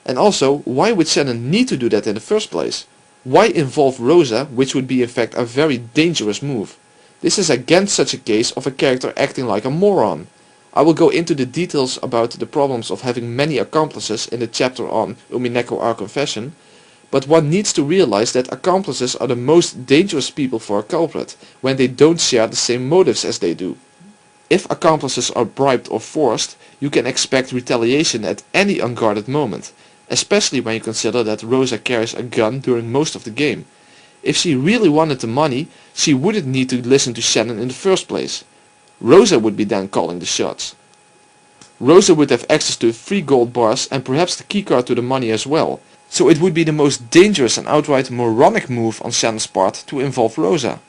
And also, why would Shannon need to do that in the first place? Why involve Rosa, which would be in fact a very dangerous move? This is again such a case of a character acting like a moron. I will go into the details about the problems of having many accomplices in the chapter on Umineko Our Confession, but one needs to realize that accomplices are the most dangerous people for a culprit when they don't share the same motives as they do. If accomplices are bribed or forced, you can expect retaliation at any unguarded moment, especially when you consider that Rosa carries a gun during most of the game. If she really wanted the money, she wouldn't need to listen to Shannon in the first place. Rosa would be then calling the shots. Rosa would have access to 3 gold bars and perhaps the keycard to the money as well, so it would be the most dangerous and outright moronic move on Shannon's part to involve Rosa.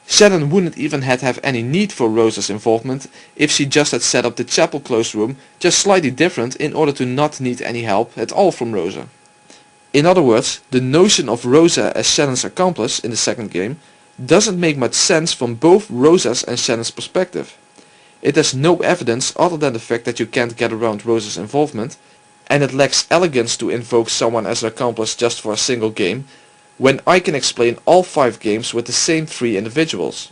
Shannon wouldn't even have any need for Rosa's involvement if she just had set up the chapel closed room just slightly different in order to not need any help at all from Rosa. In other words, the notion of Rosa as Shannon's accomplice in the second game doesn't make much sense from both Rosa's and Shannon's perspective. It has no evidence other than the fact that you can't get around Rosa's involvement, and it lacks elegance to invoke someone as an accomplice just for a single game, when I can explain all 5 games with the same 3 individuals.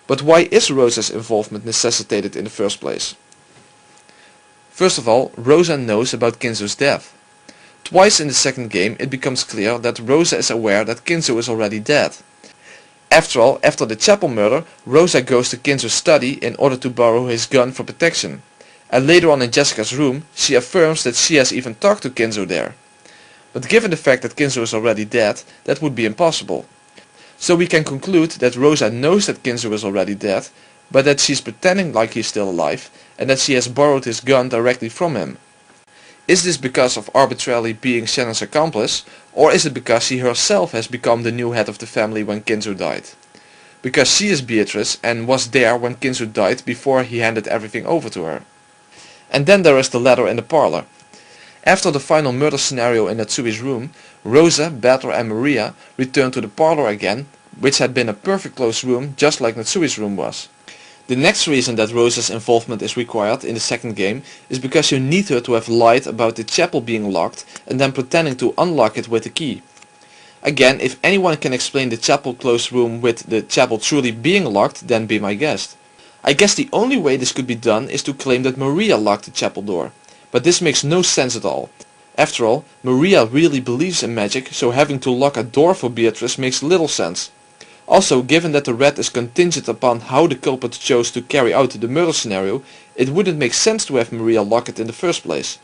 But why is Rosa's involvement necessitated in the first place? First of all, Rosa knows about Kinzo's death. Twice in the second game it becomes clear that Rosa is aware that Kinzo is already dead. After all, after the chapel murder, Rosa goes to Kinzo's study in order to borrow his gun for protection. And later on in Jessica's room, she affirms that she has even talked to Kinzo there. But given the fact that Kinzo is already dead, that would be impossible. So we can conclude that Rosa knows that Kinzo is already dead, but that she is pretending like he is still alive, and that she has borrowed his gun directly from him. Is this because of arbitrarily being Shannon's accomplice, or is it because she herself has become the new head of the family when Kinzo died? Because she is Beatrice and was there when Kinzo died before he handed everything over to her. And then there is the ladder in the parlor. After the final murder scenario in Natsui's room, Rosa, Beatrice and Maria return to the parlor again, which had been a perfect closed room just like Natsui's room was. The next reason that Rosa's involvement is required in the second game is because you need her to have lied about the chapel being locked and then pretending to unlock it with the key. Again, if anyone can explain the chapel closed room with the chapel truly being locked, then be my guest. I guess the only way this could be done is to claim that Maria locked the chapel door. But this makes no sense at all. After all, Maria really believes in magic, so having to lock a door for Beatrice makes little sense. Also, given that the rat is contingent upon how the culprit chose to carry out the murder scenario, it wouldn't make sense to have Maria lock it in the first place.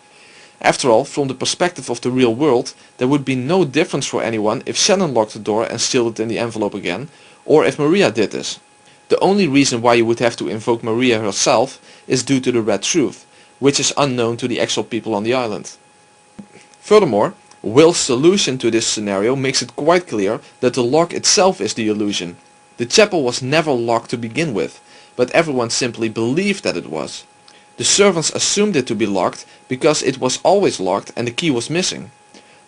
After all, from the perspective of the real world, there would be no difference for anyone if Shannon locked the door and sealed it in the envelope again, or if Maria did this. The only reason why you would have to invoke Maria herself is due to the red truth, which is unknown to the actual people on the island. Furthermore, Will's solution to this scenario makes it quite clear that the lock itself is the illusion. The chapel was never locked to begin with, but everyone simply believed that it was. The servants assumed it to be locked because it was always locked and the key was missing.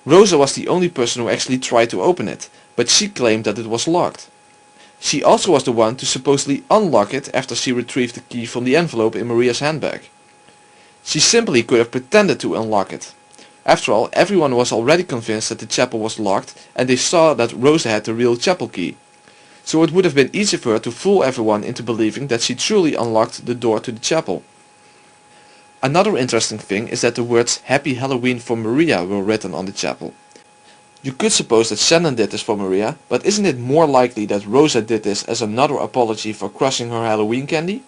Rosa was the only person who actually tried to open it, but she claimed that it was locked. She also was the one to supposedly unlock it after she retrieved the key from the envelope in Maria's handbag. She simply could have pretended to unlock it. After all, everyone was already convinced that the chapel was locked and they saw that Rosa had the real chapel key. So it would have been easy for her to fool everyone into believing that she truly unlocked the door to the chapel. Another interesting thing is that the words Happy Halloween for Maria were written on the chapel. You could suppose that Shannon did this for Maria, but isn't it more likely that Rosa did this as another apology for crushing her Halloween candy?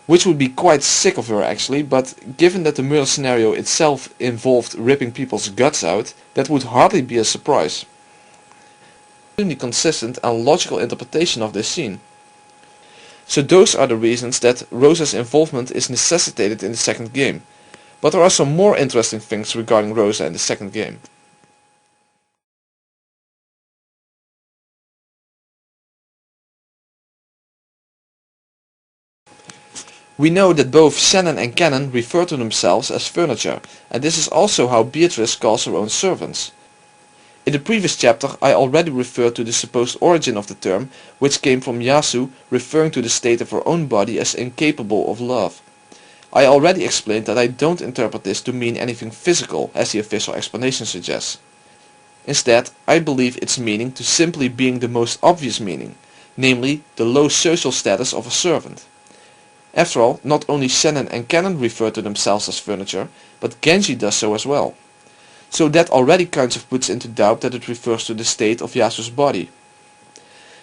Which would be quite sick of her actually, but given that the murder scenario itself involved ripping people's guts out, that would hardly be a surprise. Extremely consistent and logical interpretation of this scene. So those are the reasons that Rosa's involvement is necessitated in the second game. But there are some more interesting things regarding Rosa in the second game. We know that both Shannon and Cannon refer to themselves as furniture, and this is also how Beatrice calls her own servants. In the previous chapter I already referred to the supposed origin of the term, which came from Yasu referring to the state of her own body as incapable of love. I already explained that I don't interpret this to mean anything physical, as the official explanation suggests. Instead, I believe its meaning to simply being the most obvious meaning, namely the low social status of a servant. After all, not only Shannon and Cannon refer to themselves as furniture, but Genji does so as well. So that already kind of puts into doubt that it refers to the state of Yasu's body.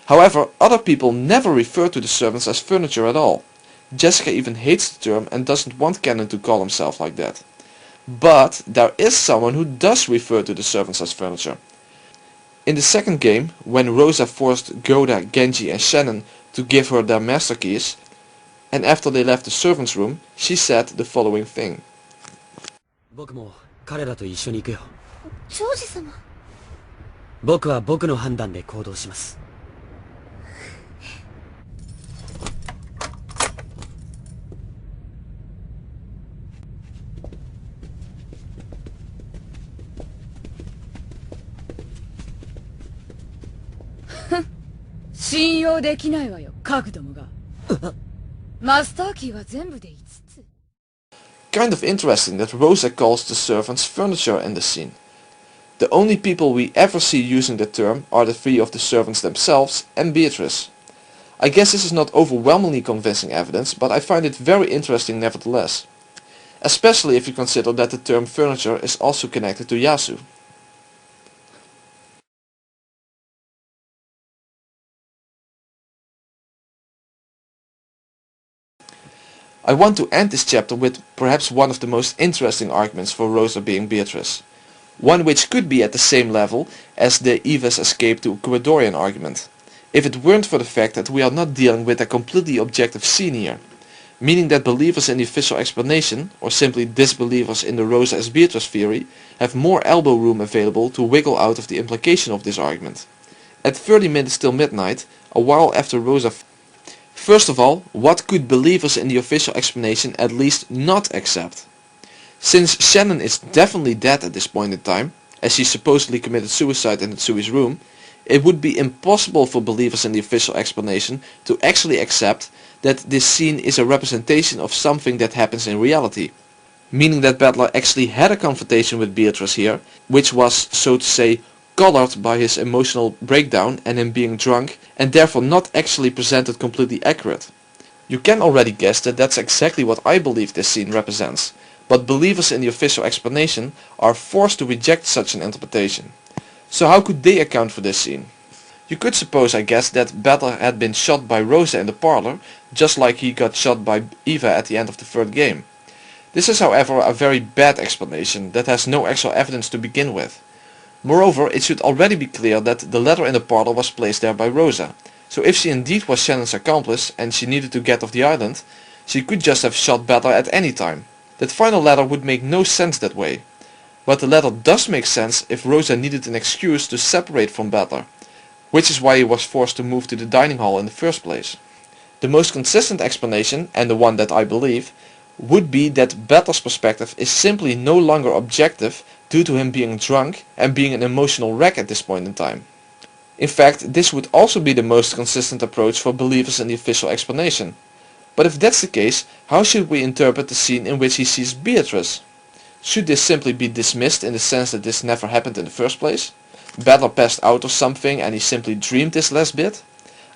However, other people never refer to the servants as furniture at all. Jessica even hates the term and doesn't want Cannon to call himself like that. But there is someone who does refer to the servants as furniture. In the second game, when Rosa forced Goda, Genji and Shannon to give her their master keys, and after they left the servants' room, she said the following thing. 僕も彼らと一緒に行くよ。長司様。僕は僕の判断で行動します。信用できないわよ、各どもが。マスターキーは全部で5つ。Kind of interesting that Rosa calls the servants furniture in the scene. The only people we ever see using the term are the three of the servants themselves and Beatrice. I guess this is not overwhelmingly convincing evidence, but I find it very interesting nevertheless. Especially if you consider that the term furniture is also connected to Yasu. I want to end this chapter with perhaps one of the most interesting arguments for Rosa being Beatrice. One which could be at the same level as the Eva's escape to Ecuadorian argument, if it weren't for the fact that we are not dealing with a completely objective scene here, meaning that believers in the official explanation, or simply disbelievers in the Rosa as Beatrice theory, have more elbow room available to wiggle out of the implication of this argument. At 30 minutes till midnight, a while after Rosa. First of all, what could believers in the official explanation at least not accept? Since Shannon is definitely dead at this point in time, as she supposedly committed suicide in Tsui's room, it would be impossible for believers in the official explanation to actually accept that this scene is a representation of something that happens in reality. Meaning that Battler actually had a confrontation with Beatrice here, which was, so to say, colored by his emotional breakdown and him being drunk, and therefore not actually presented completely accurate. You can already guess that that's exactly what I believe this scene represents, but believers in the official explanation are forced to reject such an interpretation. So how could they account for this scene? You could suppose, I guess, that Better had been shot by Rosa in the parlor, just like he got shot by Eva at the end of the third game. This is however a very bad explanation that has no actual evidence to begin with. Moreover, it should already be clear that the letter in the parlor was placed there by Rosa, so if she indeed was Shannon's accomplice and she needed to get off the island, she could just have shot Better at any time. That final letter would make no sense that way. But the letter does make sense if Rosa needed an excuse to separate from Better, which is why he was forced to move to the dining hall in the first place. The most consistent explanation, and the one that I believe, would be that Better's perspective is simply no longer objective due to him being drunk and being an emotional wreck at this point in time. In fact, this would also be the most consistent approach for believers in the official explanation. But if that's the case, how should we interpret the scene in which he sees Beatrice? Should this simply be dismissed in the sense that this never happened in the first place? Better passed out or something and he simply dreamed this last bit?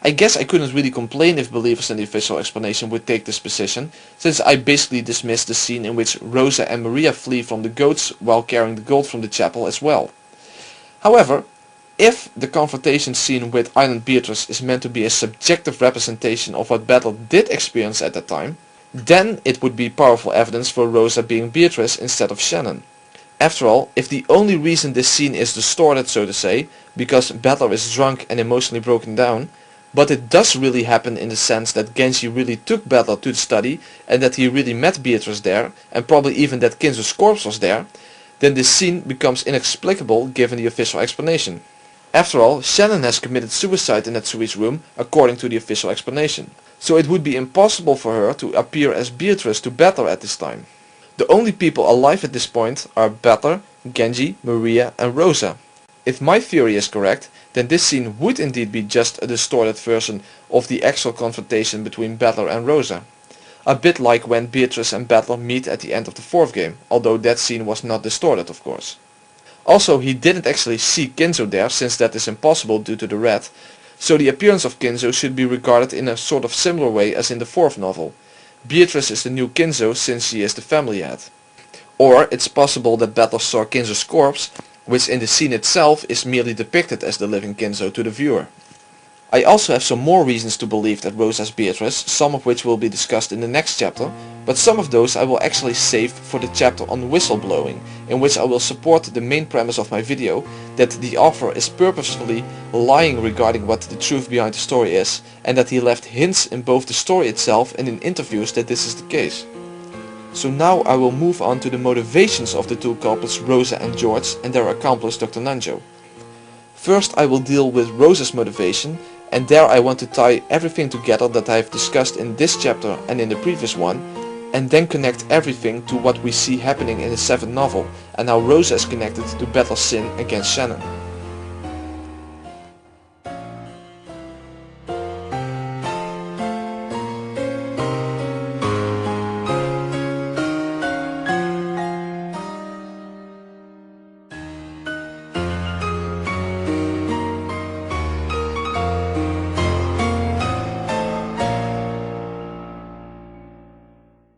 I guess I couldn't really complain if believers in the official explanation would take this position, since I basically dismissed the scene in which Rosa and Maria flee from the goats while carrying the gold from the chapel as well. However, if the confrontation scene with Island Beatrice is meant to be a subjective representation of what Better did experience at that time, then it would be powerful evidence for Rosa being Beatrice instead of Shannon. After all, if the only reason this scene is distorted, so to say, because Better is drunk and emotionally broken down, but it does really happen in the sense that Genji really took Better to the study and that he really met Beatrice there, and probably even that Kinzo's corpse was there, then this scene becomes inexplicable given the official explanation. After all, Shannon has committed suicide in Natsui's room according to the official explanation, so it would be impossible for her to appear as Beatrice to Better at this time. The only people alive at this point are Better, Genji, Maria and Rosa. If my theory is correct, then this scene would indeed be just a distorted version of the actual confrontation between Better and Rosa. A bit like when Beatrice and Better meet at the end of the fourth game, although that scene was not distorted of course. Also, he didn't actually see Kinzo there, since that is impossible due to the rat, so the appearance of Kinzo should be regarded in a sort of similar way as in the fourth novel. Beatrice is the new Kinzo since she is the family head. Or it's possible that Better saw Kinzo's corpse, which in the scene itself is merely depicted as the living Kinzo to the viewer. I also have some more reasons to believe that Rosa is Beatrice, some of which will be discussed in the next chapter, but some of those I will actually save for the chapter on whistleblowing, in which I will support the main premise of my video, that the author is purposefully lying regarding what the truth behind the story is, and that he left hints in both the story itself and in interviews that this is the case. So now I will move on to the motivations of the two culprits Rosa and George and their accomplice Dr. Nanjo. First I will deal with Rosa's motivation, and there I want to tie everything together that I have discussed in this chapter and in the previous one, and then connect everything to what we see happening in the seventh novel and how Rosa is connected to Better's sin against Shannon.